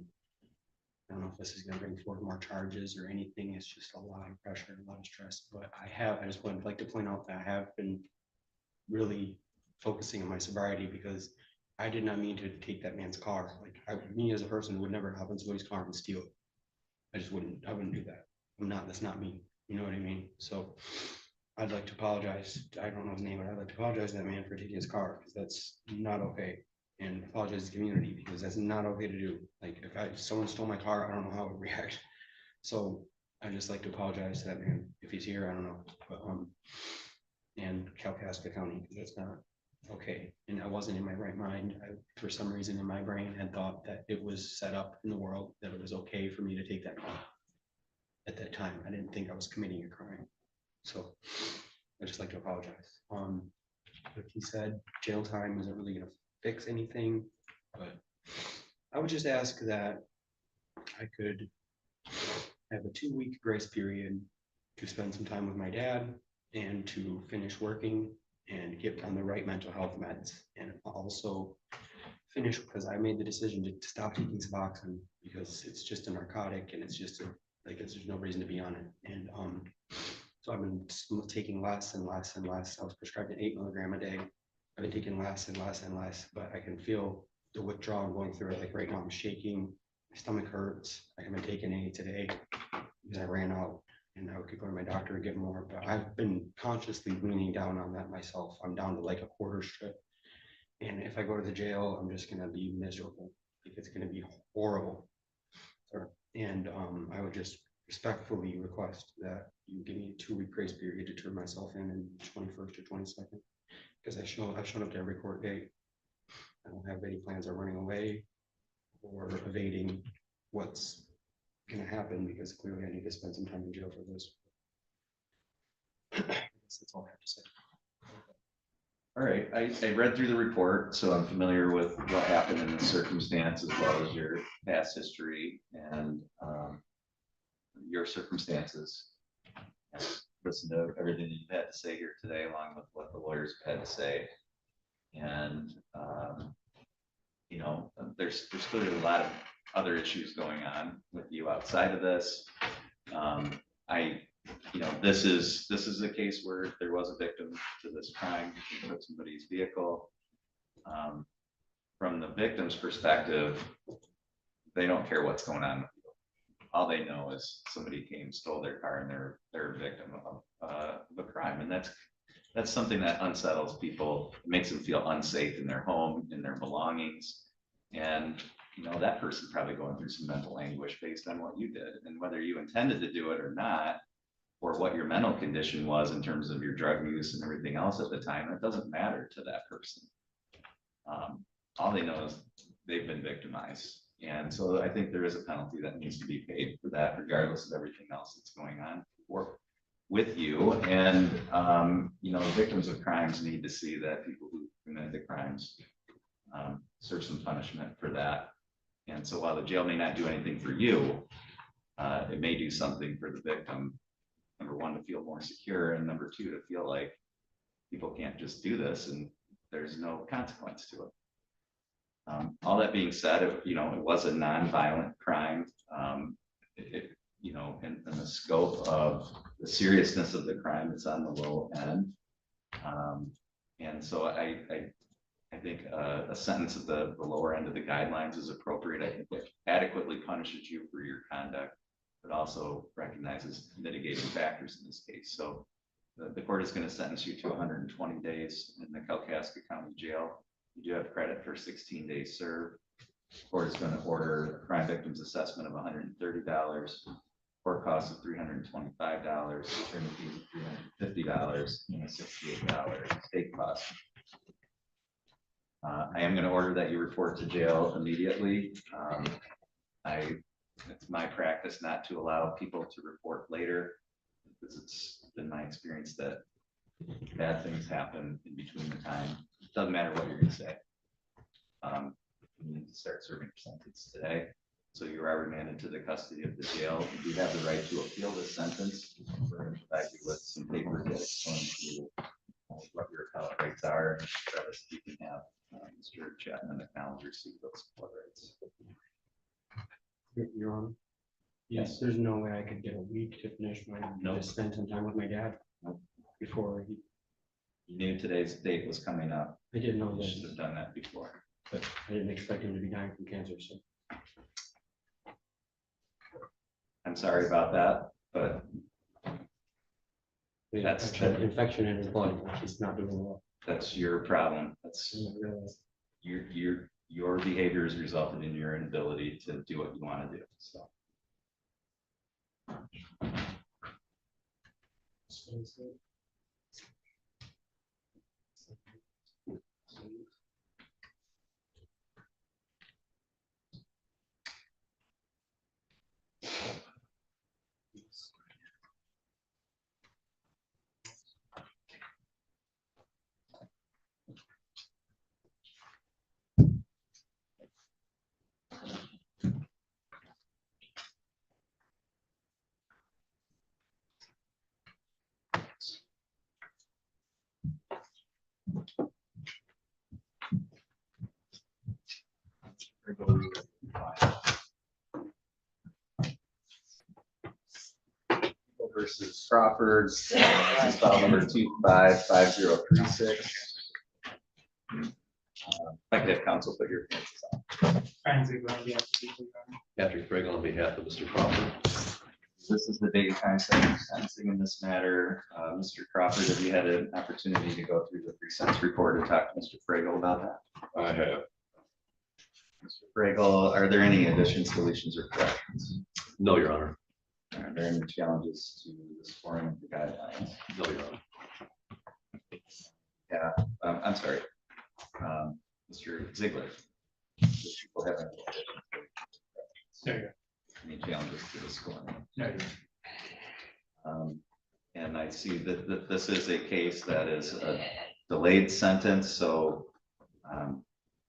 Q: I don't know if this is going to bring forward more charges or anything. It's just a lot of pressure and a lot of stress. But I just would like to point out that I have been really focusing on my sobriety because I did not mean to take that man's car. Like me as a person would never hop in somebody's car and steal it. I wouldn't do that. That's not me. You know what I mean? So I'd like to apologize. I don't know his name, but I'd like to apologize to that man for taking his car because that's not okay. And apologize to the community because that's not okay to do. Like if someone stole my car, I don't know how I would react. So I'd just like to apologize to that man. If he's here, I don't know. But and Kalkaska County, because that's not okay. And I wasn't in my right mind. For some reason in my brain had thought that it was set up in the world that it was okay for me to take that car. At that time, I didn't think I was committing a crime. So I'd just like to apologize. Like he said, jail time isn't really gonna fix anything, but I would just ask that I could have a 2-week grace period to spend some time with my dad and to finish working and get on the right mental health meds and also finish because I made the decision to stop taking Suboxone because it's just a narcotic and it's just there's no reason to be on it. And so I've been taking less and less and less. I was prescribed an 8 milligram a day. I've been taking less and less and less, but I can feel the withdrawal going through it. Like right now I'm shaking, my stomach hurts. I haven't taken any today because I ran out and I could go to my doctor and get more, but I've been consciously weaning down on that myself. I'm down to like a quarter strip. And if I go to the jail, I'm just gonna be miserable. Like it's gonna be horrible. And I would just respectfully request that you give me a 2-week grace period to turn myself in 21st or 22nd. Because I've shown up to every court date. I don't have any plans of running away or evading what's going to happen because clearly I need to spend some time in jail for this. I guess that's all I have to say.
A: All right, I read through the report, so I'm familiar with what happened in this circumstance as well as your past history and your circumstances. Listen to everything that you've had to say here today, along with what the lawyers have had to say. And, you know, there's clearly a lot of other issues going on with you outside of this. You know, this is a case where there was a victim to this crime, you took somebody's vehicle. From the victim's perspective, they don't care what's going on with you. All they know is somebody came, stole their car, and they're a victim of a crime, and that's something that unsettles people. It makes them feel unsafe in their home, in their belongings, and you know that person's probably going through some mental anguish based on what you did, and whether you intended to do it or not, or what your mental condition was in terms of your drug use and everything else at the time, it doesn't matter to that person. All they know is they've been victimized. And so I think there is a penalty that needs to be paid for that, regardless of everything else that's going on with you. And, you know, victims of crimes need to see that people who commit the crimes serve some punishment for that. And so while the jail may not do anything for you, It may do something for the victim, number one, to feel more secure, and number two, to feel like people can't just do this and there's no consequence to it. All that being said, it was a non-violent crime. In the scope of the seriousness of the crime, it's on the low end. And so I think a sentence at the lower end of the guidelines is appropriate. I think it adequately punishes you for your conduct, but also recognizes mitigating factors in this case. So the court is going to sentence you to 120 days in the Kalkaska County Jail. You do have credit for 16 days served. The court is going to order a crime victim's assessment of $130, court costs of $325, attorney fees of $350, and a $68 state cost. I am going to order that you report to jail immediately. It's my practice not to allow people to report later, because it's been my experience that bad things happen in between the time. It doesn't matter what you're going to say. You need to start serving your sentence today. So you are remanded to the custody of the jail. You do have the right to appeal this sentence. We're going to provide you with some paper that explains to you what your appellate rights are. You can have Mr. Chapman acknowledge receipt of those appellate rights.
Q: Your Honor. Yes, there's no way I could get a week to finish my,
A: Nope.
Q: to spend some time with my dad.
A: Nope.
Q: Before he,
A: You knew today's date was coming up.
Q: I didn't know
A: You
Q: this,
A: should have done that before.
Q: but I didn't expect him to be dying from cancer, so.
A: I'm sorry about that, but
Q: The
A: That's
Q: infection in his blood, he's not doing well.
A: that's your problem.
Q: I
A: That's
Q: didn't realize.
A: your behavior has resulted in your inability to do what you want to do. So versus Crawford, file number 255036. I could have counsel put your hands on.
R: Patrick Friggle on behalf of Mr. Crawford.
A: This is the date and time sentencing in this matter. Mr. Crawford, have you had an opportunity to go through the pre-sentence report and talk to Mr. Friggle about that?
R: I have.
A: Mr. Friggle, are there any additions, deletions, or corrections?
R: No, Your Honor.
A: Are there any challenges to the scoring of the guidelines?
R: No, Your Honor.
A: Yeah, I'm sorry. Mr. Ziegler. Do people have any additions?
B: No.
A: Any challenges to the scoring?
B: No.
A: And I see that this is a case that is a delayed sentence, so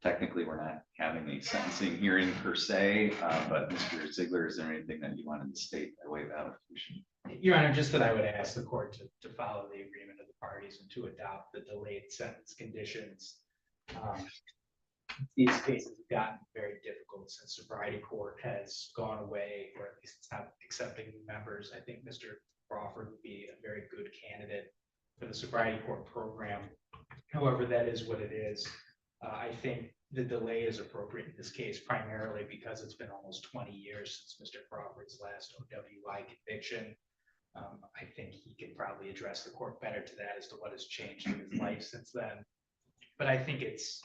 A: technically we're not having a sentencing hearing per se, but Mr. Ziegler, is there anything that you wanted to state by way of allocution?
B: Your Honor, just that I would ask the court to follow the agreement of the parties and to adopt the delayed sentence conditions. These cases have gotten very difficult since sobriety court has gone away, or at least it's not accepting new members. I think Mr. Crawford would be a very good candidate for the sobriety court program. However, that is what it is. I think the delay is appropriate in this case, primarily because it's been almost 20 years since Mr. Crawford's last OWI conviction. I think he can probably address the court better to that as to what has changed in his life since then. But I think it's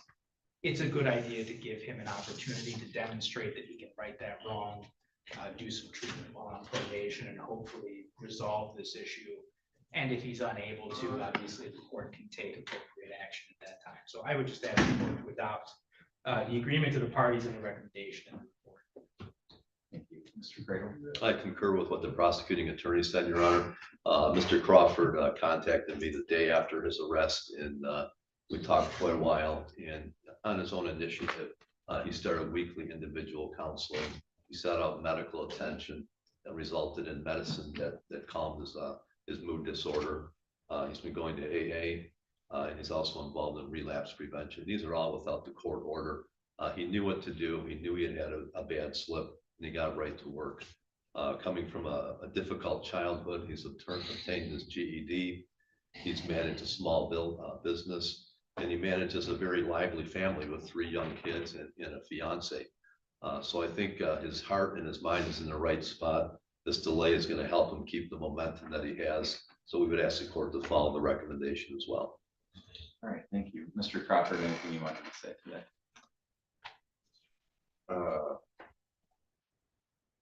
B: a good idea to give him an opportunity to demonstrate that he can right that wrong, do some treatment while on probation, and hopefully resolve this issue. And if he's unable to, obviously the court can take appropriate action at that time. So I would just ask the court to adopt the agreement to the parties and the recommendation in the report.
A: Thank you, Mr. Cradle.
R: I concur with what the prosecuting attorney said, Your Honor. Mr. Crawford contacted me the day after his arrest, and we talked for a while, and on his own initiative, he started weekly individual counseling. He sought out medical attention. that resulted in medicine that calmed his mood disorder. He's been going to AA, and he's also involved in relapse prevention. These are all without the court order. He knew what to do. He knew he had had a bad slip, and he got right to work. Coming from a difficult childhood, he's obtained his GED. He's managed a small business, and he manages a very lively family with 3 young kids and a fiance. So I think his heart and his mind is in the right spot. This delay is going to help him keep the momentum that he has. So we would ask the court to follow the recommendation as well.
A: All right, thank you. Mr. Crawford, anything you wanted to say today?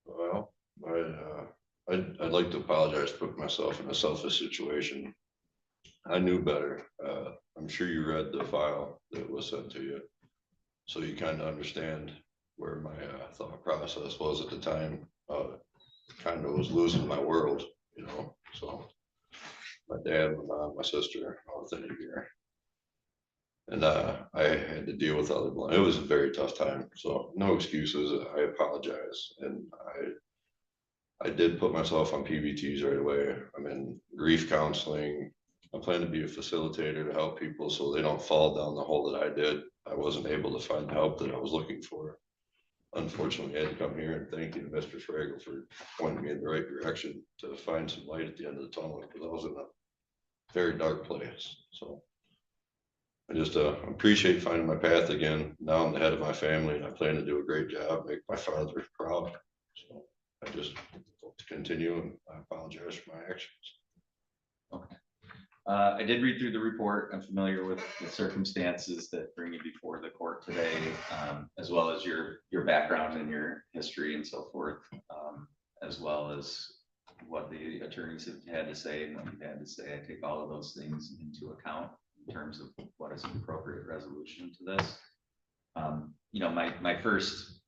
S: Well, I'd like to apologize, put myself in a selfish situation. I knew better. I'm sure you read the file that was sent to you, so you kind of understand where my thought process was at the time. Kind of was losing my world, you know. So my dad, my mom, my sister, all within a year, and I had to deal with other blood. It was a very tough time. So no excuses. I apologize, and I did put myself on PBTs right away. I'm in grief counseling. I plan to be a facilitator to help people so they don't fall down the hole that I did. I wasn't able to find the help that I was looking for. Unfortunately, I had to come here, and thank you to Mr. Fragel for pointing me in the right direction to find some light at the end of the tunnel, because I was in a very dark place. So I just appreciate finding my path again. Now I'm the head of my family, and I plan to do a great job, make my father proud. So I just hope to continue, and I apologize for my actions.
A: Okay. I did read through the report. I'm familiar with the circumstances that bring you before the court today, as well as your background and your history and so forth, as well as what the attorneys have had to say and what you've had to say. I take all of those things into account in terms of what is an appropriate resolution to this. You know, my first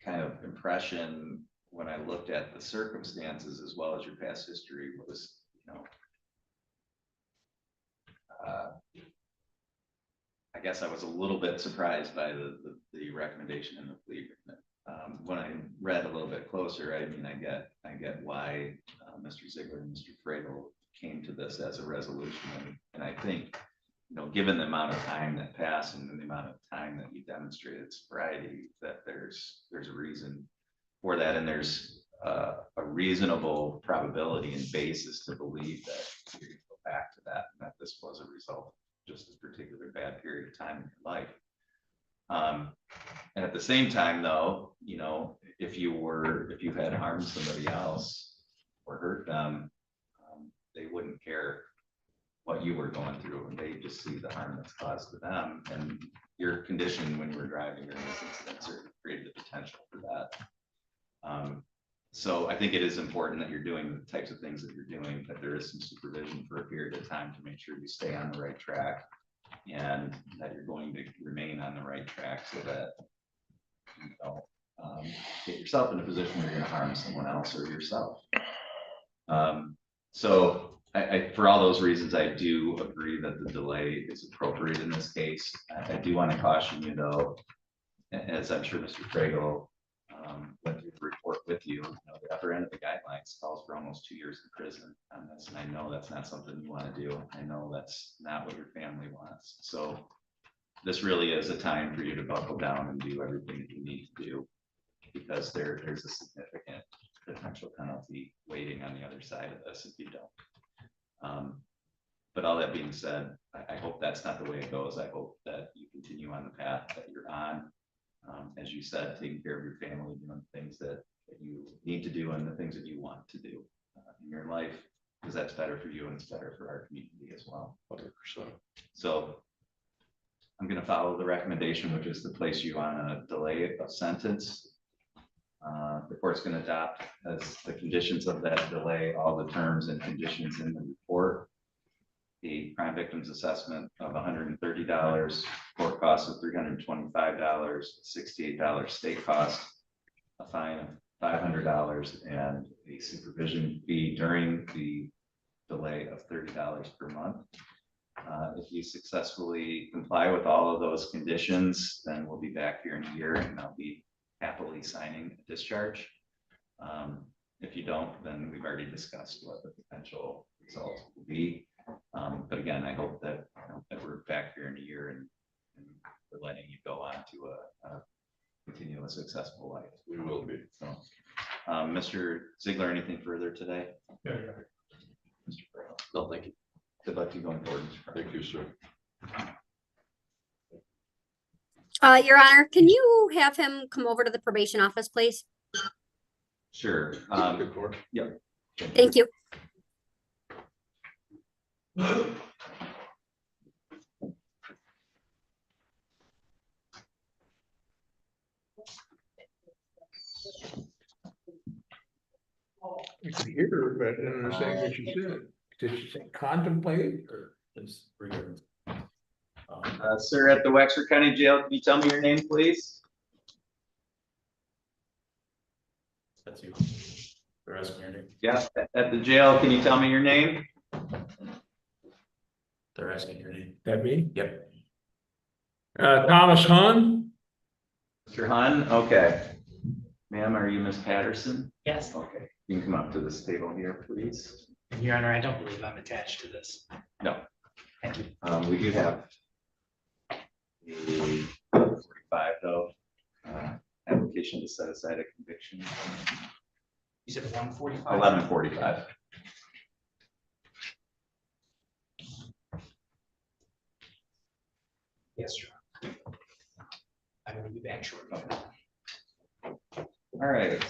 A: kind of impression when I looked at the circumstances as well as your past history was, you know, I guess I was a little bit surprised by the recommendation in the plea agreement. When I read a little bit closer, I mean, I get why Mr. Ziegler and Mr. Fragel came to this as a resolution, and I think, you know, given the amount of time that passed and the amount of time that you demonstrated sobriety, that there's a reason for that, and there's a reasonable probability and basis to believe that you're going to go back to that, and that this was a result of just a particular bad period of time in your life. And at the same time, though, you know, if you had harmed somebody else or hurt them, they wouldn't care what you were going through, and they just see the harm that's caused to them. And your condition when you were driving during this incident certainly created the potential for that. So I think it is important that you're doing the types of things that you're doing, that there is some supervision for a period of time to make sure you stay on the right track, and that you're going to remain on the right track so that you don't get yourself in a position where you're going to harm someone else or yourself. So for all those reasons, I do agree that the delay is appropriate in this case. I do want to caution you, though, as I'm sure Mr. Fragel went through the report with you, the upper end of the guidelines calls for almost 2 years in prison on this, and I know that's not something you want to do. I know that's not what your family wants. So this really is a time for you to buckle down and do everything that you need to do, because there's a significant potential penalty waiting on the other side of this if you don't. But all that being said, I hope that's not the way it goes. I hope that you continue on the path that you're on. As you said, taking care of your family, doing things that you need to do and the things that you want to do in your life, because that's better for you and it's better for our community as well.
S: 100%.
A: So I'm going to follow the recommendation, which is to place you on a delay of sentence. The court's going to adopt as the conditions of that delay all the terms and conditions in the report: the crime victims assessment of $130, court costs of $325, $68 state cost, a fine of $500, and a supervision fee during the delay of $30 per month. If you successfully comply with all of those conditions, then we'll be back here in a year, and I'll be happily signing a discharge. If you don't, then we've already discussed what the potential results will be. But again, I hope that, that we're back here in a year and we're letting you go on to a continue a successful life.
S: We will be.
A: So, Mr. Ziegler, anything further today?
N: Yeah.
A: Mr. Farrell?
R: No, thank you.
A: Good luck to you going forward. Mr. Farrell.
S: Thank you, sir.
E: Your Honor, can you have him come over to the probation office, please?
A: Sure.
S: Good court.
A: Yep.
E: Thank you.
N: I could hear her, but I didn't understand what she said. Did she say contemplate or just bring it?
A: Sir, at the Wexford County Jail, can you tell me your name, please?
N: That's you. The rest of your name.
A: Yeah, at the jail, can you tell me your name?
N: They're asking your name. That me? Yep. Thomas Hahn?
A: Mr. Hun, okay. Ma'am, are you Miss Patterson?
B: Yes.
A: Okay, you can come up to this table here, please.
B: Your Honor, I don't believe I'm attached to this.
A: No.
B: Thank you.
A: We do have a 45 though, application to set aside a conviction.
B: You said 145?
A: 1145.
B: Yes, Your Honor. I'm going to be back shortly.
A: All right,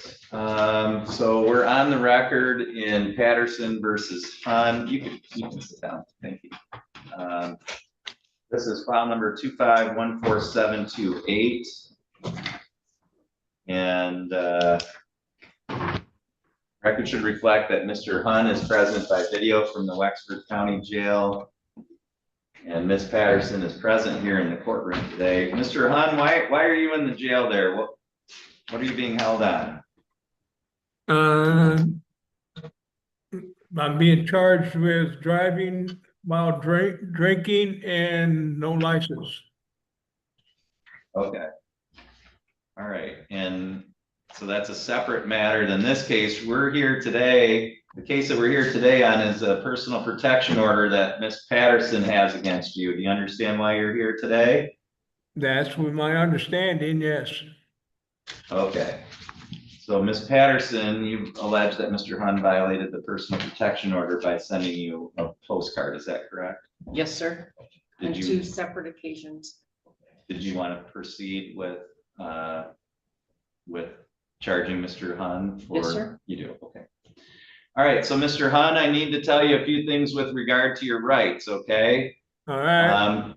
A: so we're on the record in Patterson versus Hun. You can sit down. Thank you. This is file number 2514728. And record should reflect that Mr. Hun is present by video from the Wexford County Jail. And Ms. Patterson is present here in the courtroom today. Mr. Hun, why are you in the jail there? What are you being held on?
N: I'm being charged with driving while drinking and no license.
A: Okay. All right, and so that's a separate matter than this case. We're here today, the case that we're here today on is a personal protection order that Ms. Patterson has against you. Do you understand why you're here today?
N: That's with my understanding, yes.
A: Okay. So Ms. Patterson, you've alleged that Mr. Hun violated the personal protection order by sending you a postcard, is that correct?
T: Yes, sir. On
A: Did
T: two
A: you,
T: separate occasions.
A: did you want to proceed with charging Mr. Hun for?
T: Yes, sir.
A: You do, okay. All right, so Mr. Hun, I need to tell you a few things with regard to your rights, okay?
N: All right.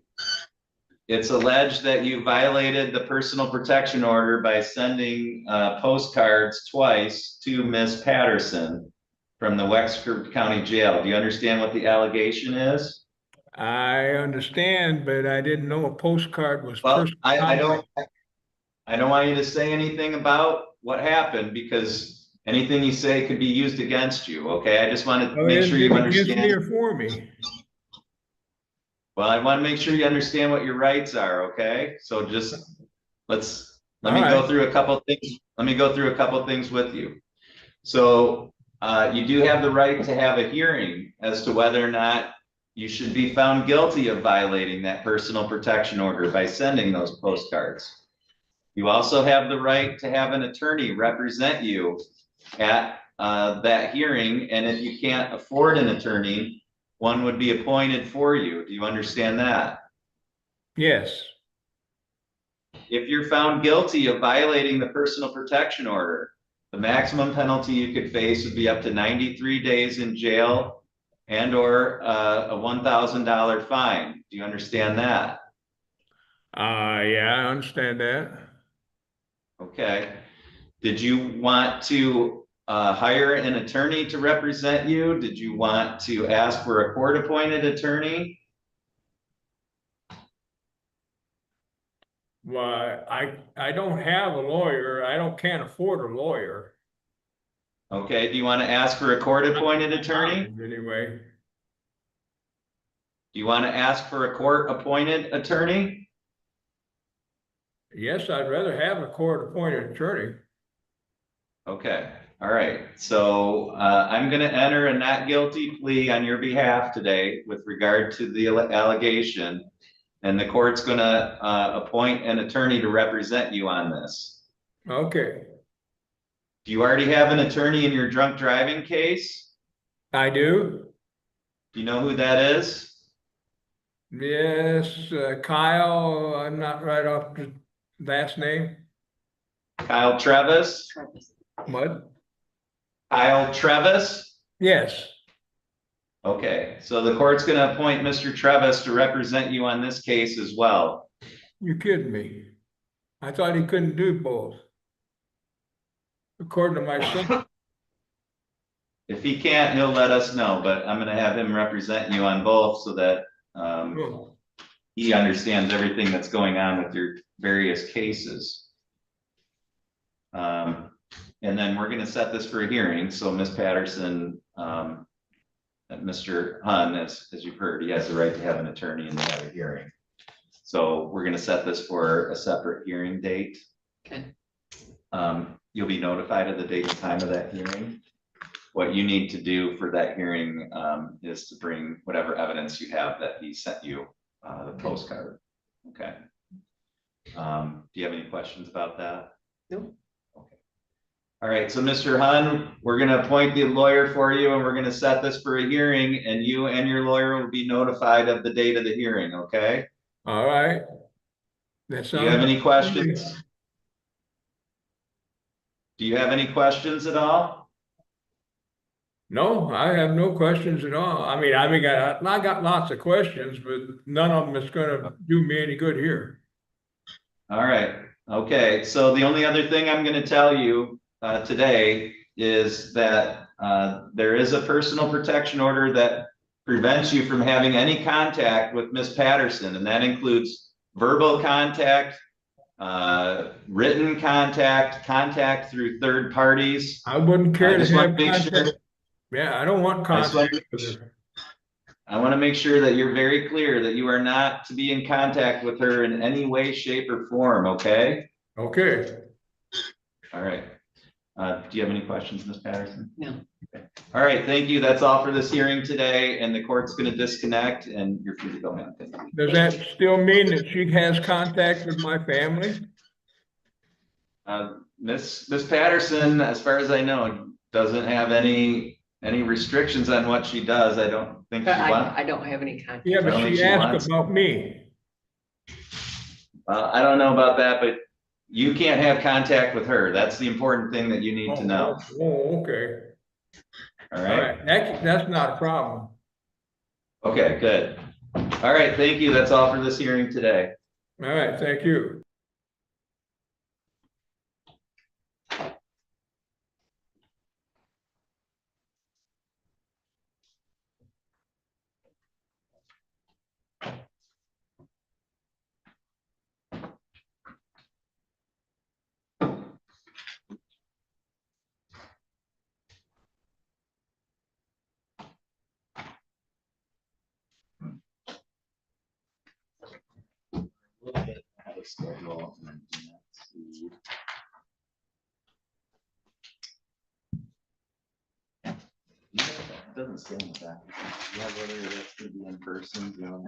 A: It's alleged that you violated the personal protection order by sending postcards twice to Ms. Patterson from the Wexford County Jail. Do you understand what the allegation is?
N: I understand, but I didn't know a postcard was.
A: Well, I don't want you to say anything about what happened because anything you say could be used against you, okay? I just want to make sure you understand.
N: Here for me.
A: Well, I want to make sure you understand what your rights are, okay? So just let me go through a couple things. Let me go through a couple things with you. So you do have the right to have a hearing as to whether or not you should be found guilty of violating that personal protection order by sending those postcards. You also have the right to have an attorney represent you at that hearing, and if you can't afford an attorney, one would be appointed for you. Do you understand that?
N: Yes.
A: If you're found guilty of violating the personal protection order, the maximum penalty you could face would be up to 93 days in jail and or a $1,000 fine. Do you understand that?
N: Yeah, I understand that.
A: Okay. Did you want to hire an attorney to represent you? Did you want to ask for a court-appointed attorney?
N: Well, I don't have a lawyer. Can't afford a lawyer.
A: Okay, do you want to ask for a court-appointed attorney?
N: Anyway.
A: Do you want to ask for a court-appointed attorney?
N: Yes, I'd rather have a court-appointed attorney.
A: Okay, all right. So I'm gonna enter a not guilty plea on your behalf today with regard to the allegation. And the court's gonna appoint an attorney to represent you on this.
N: Okay,
A: Do you already have an attorney in your drunk driving case?
N: I do.
A: Do you know who that is?
N: Yes, Kyle, I'm not right off the last name.
A: Kyle Trevis?
N: What?
A: Kyle Trevis?
N: Yes.
A: Okay, so the court's gonna appoint Mr. Trevis to represent you on this case as well.
N: You kidding me? I thought he couldn't do both. According to my son.
A: If he can't, he'll let us know, but I'm gonna have him represent you on both so that he understands everything that's going on with your various cases. And then we're gonna set this for a hearing, so Ms. Patterson, and Mr. Hun, as you've heard, he has the right to have an attorney and to have a hearing. So we're gonna set this for a separate hearing date.
T: Okay.
A: You'll be notified of the date and time of that hearing. What you need to do for that hearing is to bring whatever evidence you have that he sent you, the postcard. Okay. Do you have any questions about that?
T: No.
A: Okay. All right, so Mr. Hun, we're gonna appoint the lawyer for you and we're gonna set this for a hearing and you and your lawyer will be notified of the date of the hearing, okay?
N: All right. That
A: Do you have
N: sounds
A: any
N: good.
A: questions? Do you have any questions at all?
N: No, I have no questions at all. I mean, I got lots of questions, but none of them is gonna do me any good here.
A: All right, okay, so the only other thing I'm gonna tell you today is that there is a personal protection order that prevents you from having any contact with Miss Patterson, and that includes verbal contact, written contact, contact through third parties.
N: I wouldn't care to
A: just want
N: have
A: to make
N: contact.
A: sure.
N: Yeah, I don't want
A: I just want
N: contact
A: to
N: with her.
A: I want to make sure that you're very clear that you are not to be in contact with her in any way, shape, or form, okay?
N: Okay.
A: All right. Do you have any questions, Ms. Patterson?
T: No.
A: Okay. All right, thank you. That's all for this hearing today, and the court's going to disconnect, and you're free to go now. Thank you.
N: Does that still mean that she has contact with my family?
A: Miss Patterson, as far as I know, doesn't have any restrictions on what she does. I don't think she
T: But
A: wants.
T: I don't have any contact.
N: Yeah,
A: I don't
N: but
A: think
N: she
A: she
N: asked
A: wants.
N: about me.
A: I don't know about that, but you can't have contact with her. That's the important thing that you need to know.
N: Oh, okay.
A: All
N: All
A: right.
N: right, that's not a problem.
A: Okay, good. All right, thank you. That's all for this hearing today.
N: All right, thank you.
A: It doesn't say in the back. Yeah, whether that's gonna be in person, you know.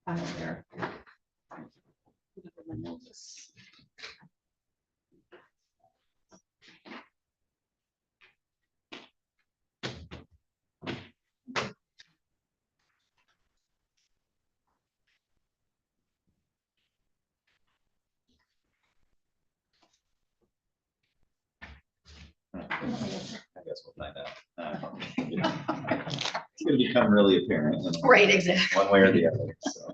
K: File there.
A: I guess we'll find out. It's gonna become really apparent.
K: Right, exactly.
A: One way or the other, so.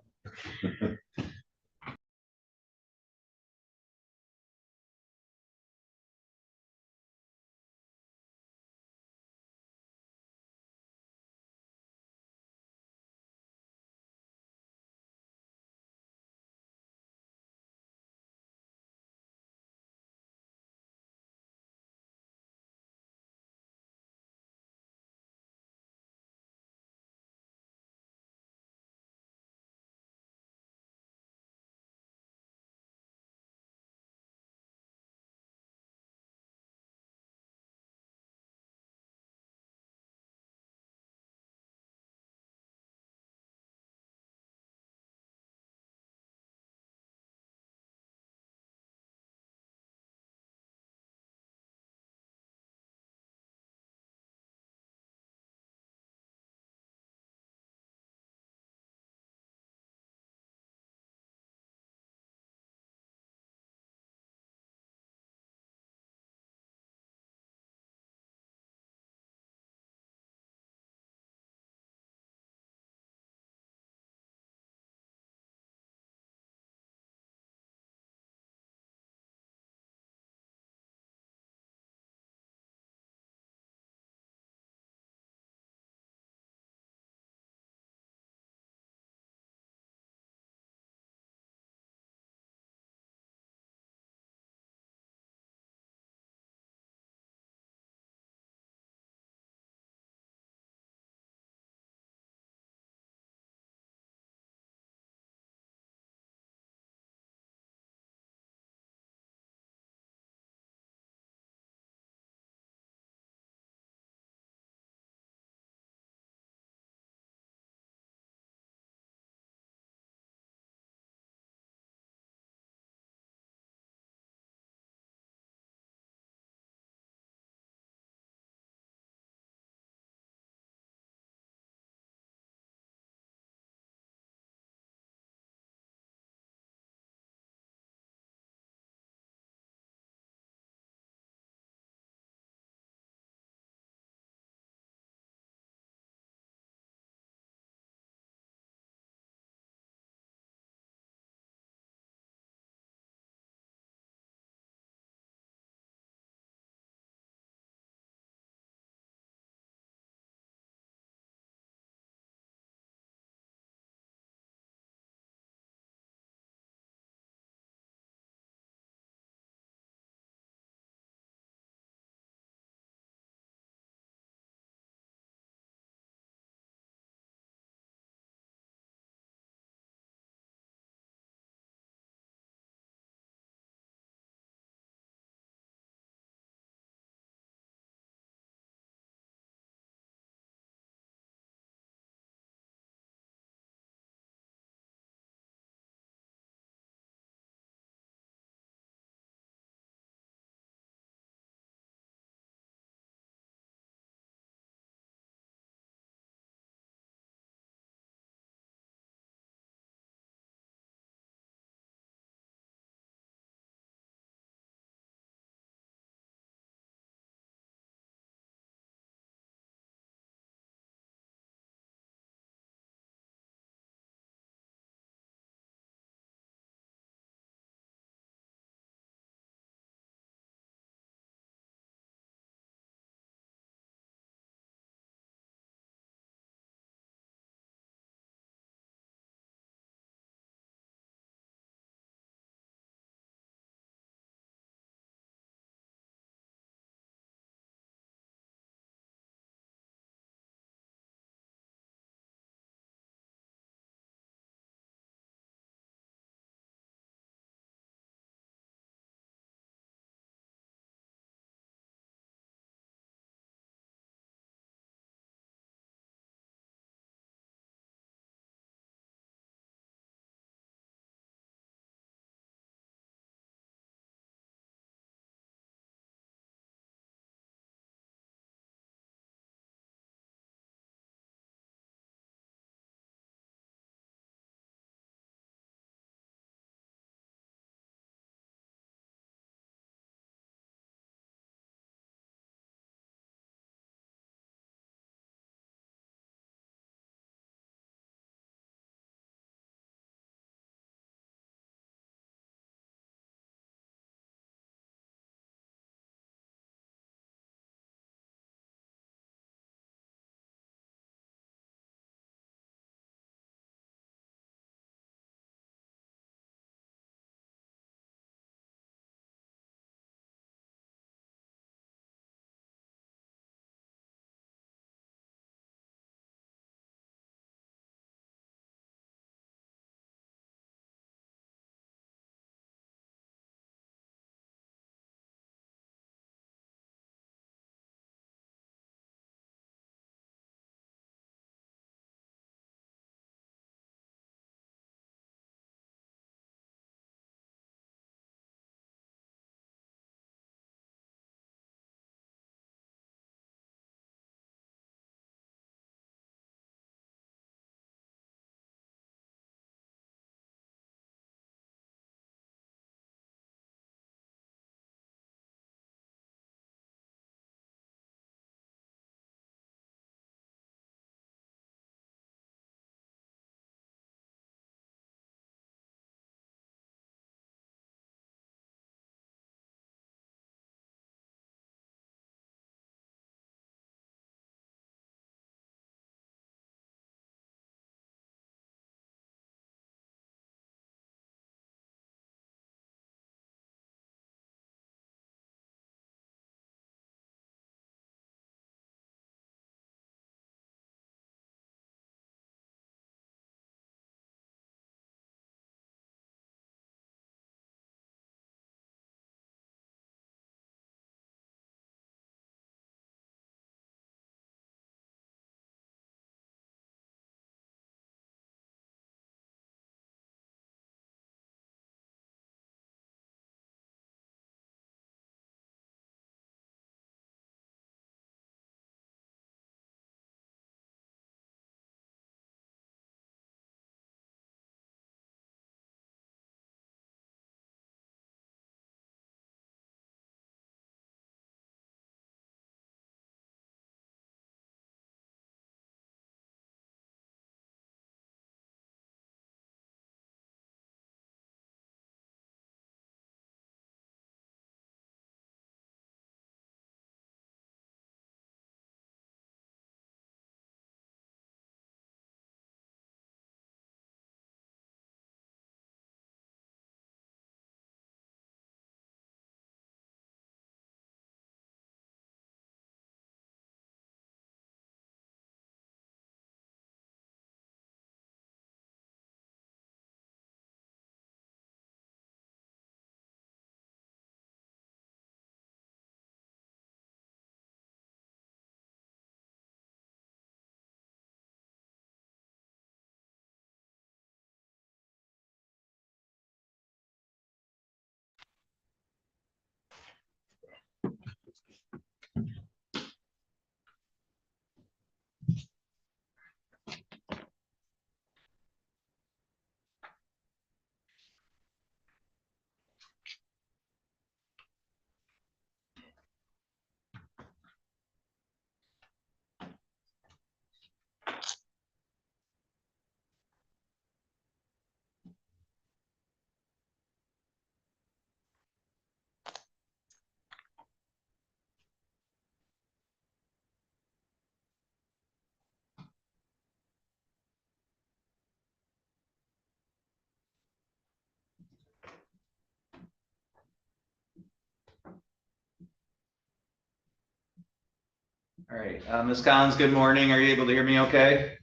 A: All right, Ms. Collins, good morning. Are you able to hear me okay?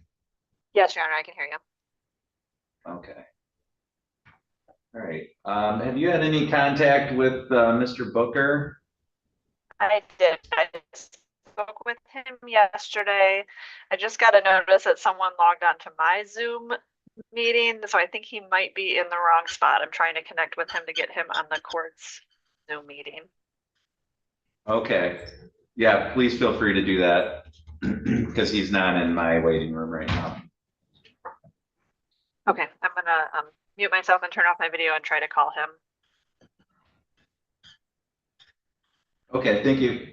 T: Yes, Your Honor, I can hear you.
A: Okay. All right, have you had any contact with Mr. Booker?
T: I did. I spoke with him yesterday. I just got a notice that someone logged on to my Zoom meeting, so I think he might be in the wrong spot. I'm trying to connect with him to get him on the court's Zoom meeting.
A: Okay, yeah, please feel free to do that because he's not in my waiting room right now.
T: Okay, I'm gonna mute myself and turn off my video and try to call him.
A: Okay, thank you.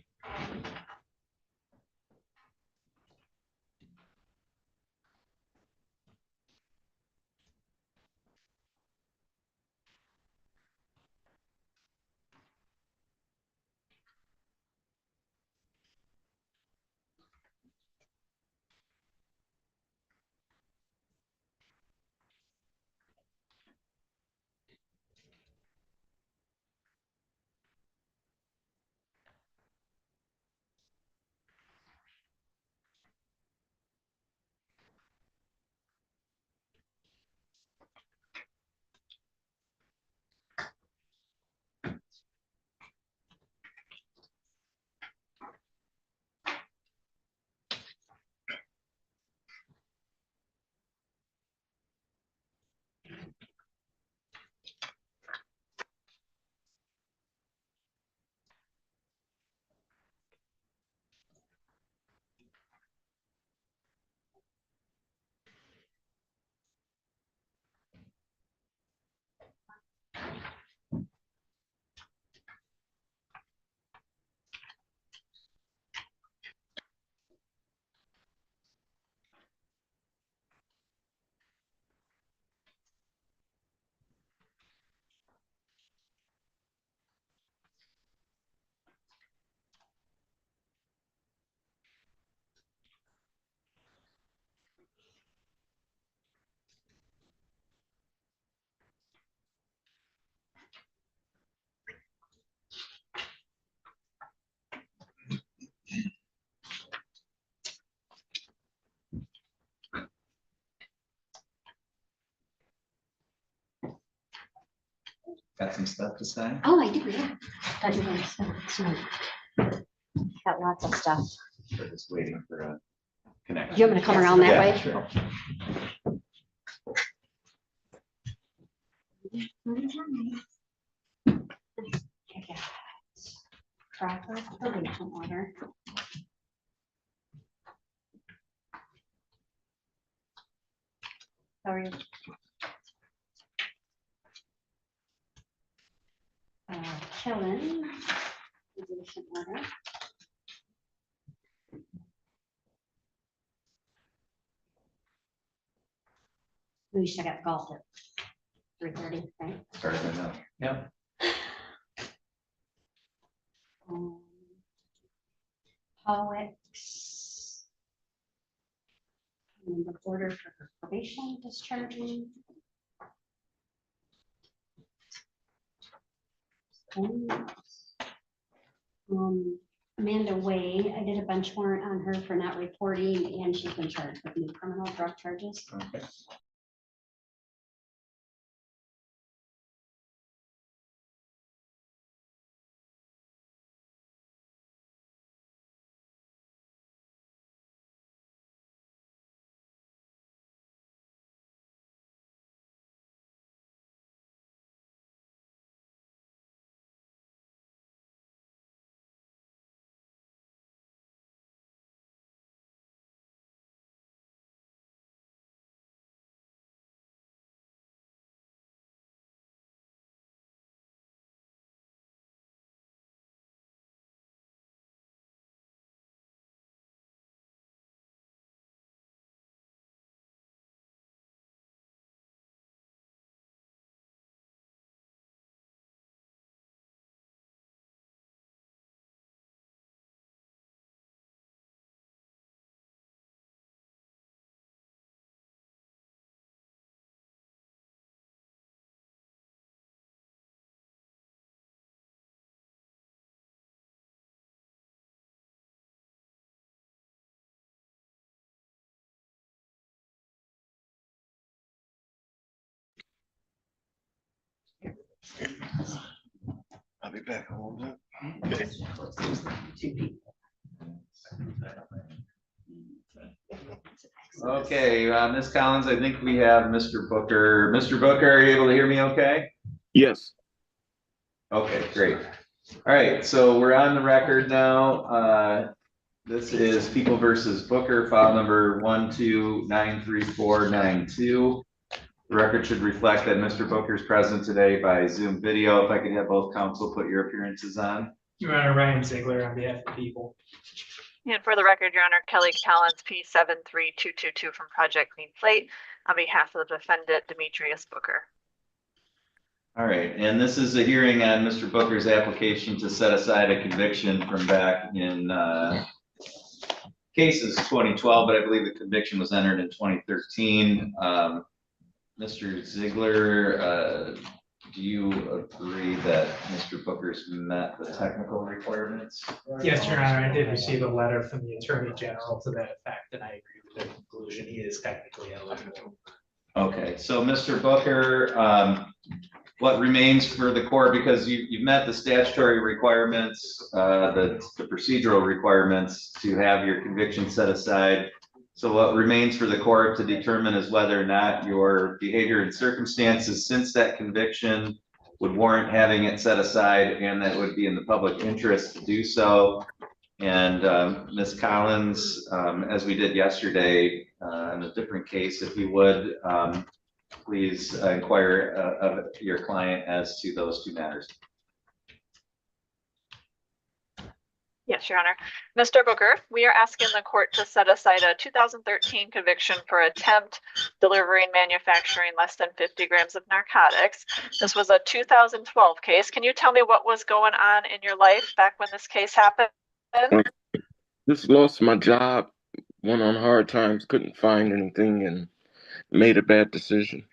A: Got some stuff to say?
E: Oh, I do, yeah. Thought you were so- got lots of stuff.
A: We're just waiting for a connection.
E: You want me to come around that
A: Yeah,
E: way?
A: sure.
E: Crawford probation order. Sorry. Kellen. Probation order. We should have got golf at 3:30, right?
A: Sorry about that. Yep.
E: Hullwick's. The order for her probation discharging. Amanda Way, I did a bench warrant on her for not reporting, and she's been charged with new criminal drug charges.
A: Okay.
S: I'll be back in a little bit.
A: Okay, Ms. Collins, I think we have Mr. Booker. Mr. Booker, are you able to hear me okay?
U: Yes.
A: Okay, great. All right, so we're on the record now. This is People versus Booker, file number 1293492. The record should reflect that Mr. Booker is present today by Zoom video. If I could have both counsel put your appearances on.
B: Your Honor, Ryan Ziegler on behalf of the people.
T: And for the record, Your Honor, Kelly Collins, P73222 from Project Clean Slate, on behalf of the defendant Demetrius Booker.
A: All right, and this is a hearing on Mr. Booker's application to set aside a conviction from back in cases 2012, but I believe the conviction was entered in 2013. Mr. Ziegler, do you agree that Mr. Booker's met the technical requirements?
B: Yes, Your Honor, I did receive a letter from the Attorney General to that effect, and I agree with the conclusion. He is technically eligible.
A: Okay, so Mr. Booker, what remains for the court, because you've met the statutory requirements, the procedural requirements to have your conviction set aside. So what remains for the court to determine is whether or not your behavior and circumstances since that conviction would warrant having it set aside, and that would be in the public interest to do so. And Ms. Collins, as we did yesterday in a different case, if you would, please inquire of your client as to those two matters.
T: Yes, Your Honor. Mr. Booker, we are asking the court to set aside a 2013 conviction for attempt delivering, manufacturing less than 50 grams of narcotics. This was a 2012 case. Can you tell me what was going on in your life back when this case happened?
U: Just lost my job, went on hard times, couldn't find anything, and made a bad decision.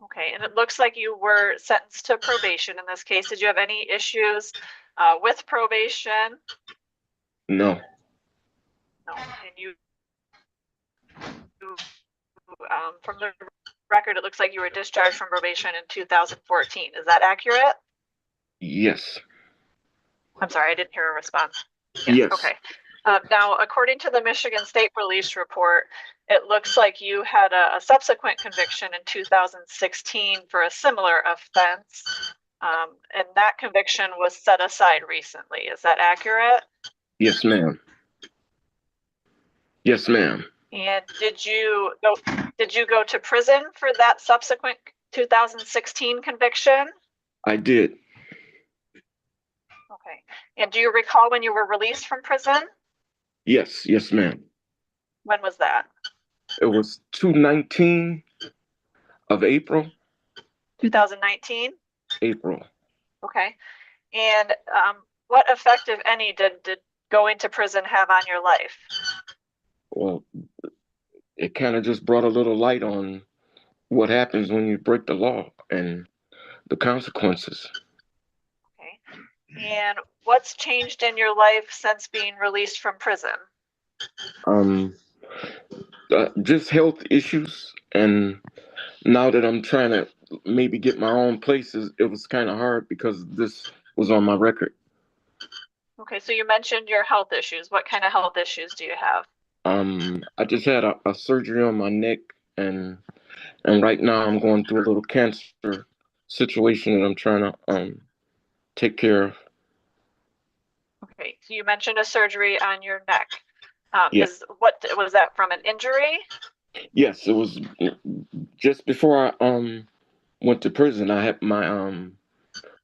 T: Okay, and it looks like you were sentenced to probation in this case. Did you have any issues with probation?
U: No.
T: No, and you, from the record, it looks like you were discharged from probation in 2014. Is that accurate?
U: Yes.
T: I'm sorry, I didn't hear a response.
U: Yes.
T: Okay. Now, according to the Michigan State Police report, it looks like you had a subsequent conviction in 2016 for a similar offense, and that conviction was set aside recently. Is that accurate?
U: Yes, ma'am. Yes, ma'am.
T: And did you go to prison for that subsequent 2016 conviction?
U: I did.
T: Okay. And do you recall when you were released from prison?
U: Yes, yes, ma'am.
T: When was that?
U: It was 2/19 of April.
T: 2019?
U: April.
T: Okay. And what effect, if any, did going to prison have on your life?
U: Well, it kind of just brought a little light on what happens when you break the law and the consequences.
T: Okay. And what's changed in your life since being released from prison?
U: Just health issues, and now that I'm trying to maybe get my own places, it was kind of hard because this was on my record.
T: Okay, so you mentioned your health issues. What kind of health issues do you have?
U: I just had a surgery on my neck, and right now I'm going through a little cancer situation that I'm trying to take care of.
T: Okay, so you mentioned a surgery on your neck.
U: Yes.
T: What was that, from an injury?
U: Yes, it was just before I went to prison. I had my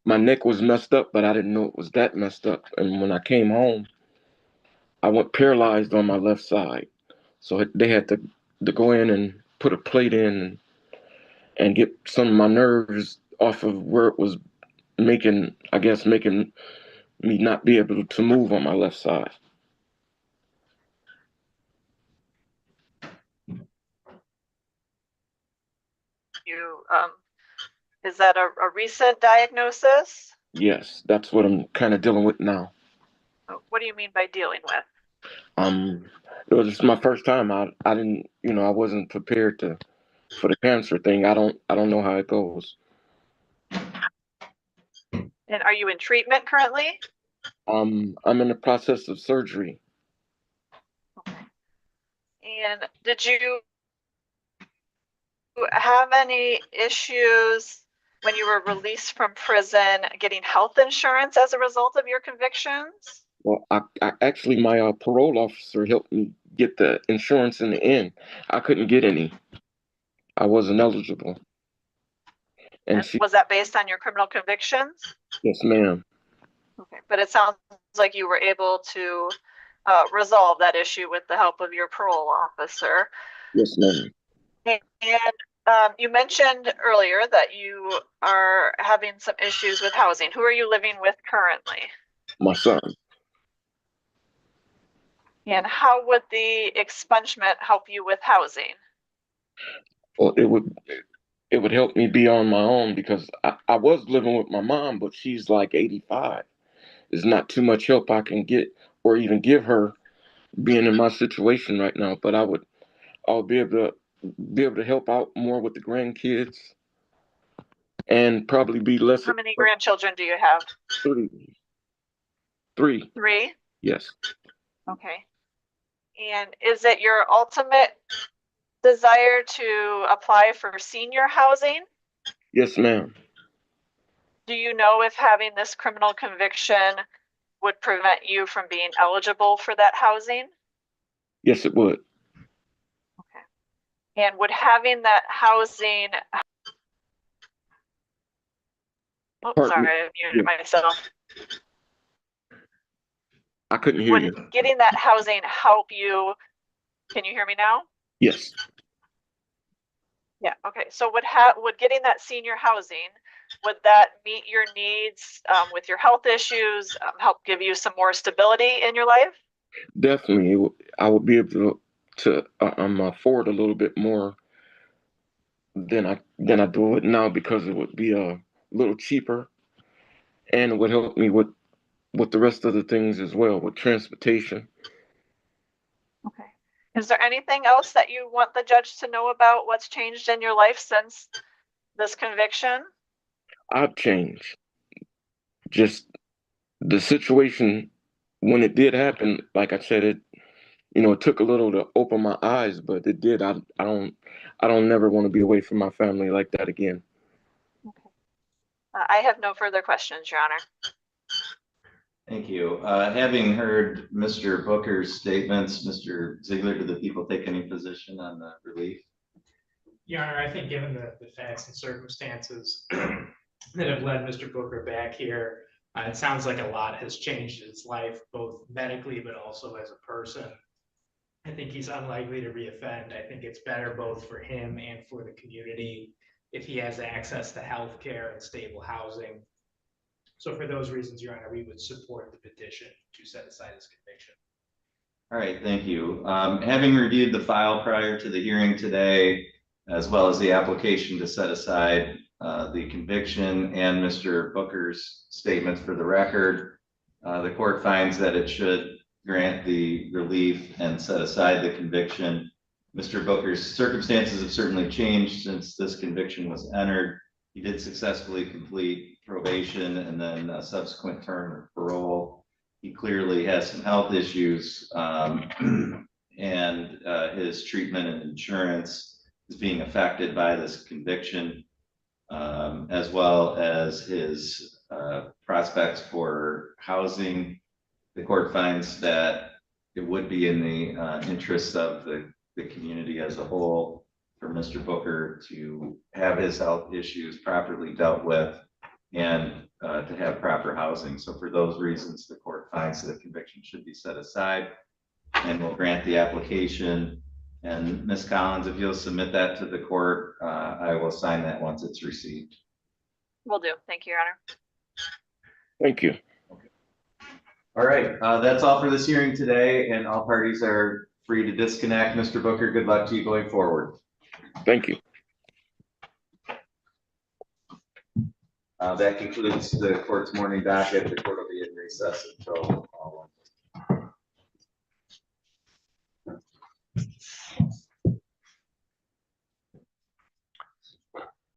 U: neck was messed up, but I didn't know it was that messed up. And when I came home, I went paralyzed on my left side. So they had to go in and put a plate in and get some of my nerves off of where it was making me not be able to move on my left side.
T: Is that a recent diagnosis?
U: Yes, that's what I'm kind of dealing with now.
T: What do you mean by dealing with?
U: It was just my first time. I didn't, I wasn't prepared to for the cancer thing. I don't know how it goes.
T: And are you in treatment currently?
U: I'm in the process of surgery.
T: And did you have any issues when you were released from prison getting health insurance as a result of your convictions?
U: Well, I actually, my parole officer helped me get the insurance in the end. I couldn't get any. I wasn't eligible. And she,
T: was that based on your criminal convictions?
U: yes, ma'am.
T: Okay, but it sounds like you were able to resolve that issue with the help of your parole officer.
U: Yes, ma'am.
T: And you mentioned earlier that you are having some issues with housing. Who are you living with currently?
U: My son.
T: And how would the expungement help you with housing?
U: Well, it would help me be on my own because I was living with my mom, but she's like 85. There's not too much help I can get or even give her being in my situation right now. But I'll be able to help out more with the grandkids and probably be less.
T: How many grandchildren do you have?
U: Three.
T: Three?
U: Yes.
T: Okay. And is it your ultimate desire to apply for senior housing?
U: Yes, ma'am.
T: Do you know if having this criminal conviction would prevent you from being eligible for that housing?
U: Yes, it would.
T: Okay. And would having that housing... Oh, sorry, I muted myself.
U: I couldn't hear you.
T: Would getting that housing help you? Can you hear me now?
U: Yes.
T: Yeah, okay. So would getting that senior housing, would that meet your needs with your health issues, help give you some more stability in your life?
U: Definitely. I would be able to afford a little bit more than I do it now because it would be a little cheaper and it would help me with the rest of the things as well, with transportation.
T: Okay. Is there anything else that you want the judge to know about what's changed in your life since this conviction?
U: I've changed. Just the situation when it did happen, like I said, it took a little to open my eyes, but it did. I don't never want to be away from my family like that again.
T: Okay. I have no further questions, Your Honor.
A: Thank you. Having heard Mr. Booker's statements, Mr. Ziegler, do the people take any position on the relief?
B: Your Honor, I think given the facts and circumstances that have led Mr. Booker back here, it sounds like a lot has changed in his life, both medically, but also as a person. I think he's unlikely to reoffend. I think it's better both for him and for the community if he has access to health care and stable housing. So for those reasons, Your Honor, we would support the petition to set aside his conviction.
A: All right, thank you. Having reviewed the file prior to the hearing today, as well as the application to set aside the conviction and Mr. Booker's statements for the record, the court finds that it should grant the relief and set aside the conviction. Mr. Booker's circumstances have certainly changed since this conviction was entered. He did successfully complete probation and then a subsequent term of parole. He clearly has some health issues and his treatment and insurance is being affected by this conviction, as well as his prospects for housing. The court finds that it would be in the interest of the community as a whole for Mr. Booker to have his health issues properly dealt with and to have proper housing. So for those reasons, the court finds that the conviction should be set aside and will grant the application. And Ms. Collins, if you'll submit that to the court, I will sign that once it's received.
T: Will do. Thank you, Your Honor.
U: Thank you.
A: All right, that's all for this hearing today, and all parties are free to disconnect. Mr. Booker, good luck to you going forward.
U: Thank you.
A: That concludes the court's morning docket. The court will be in recess until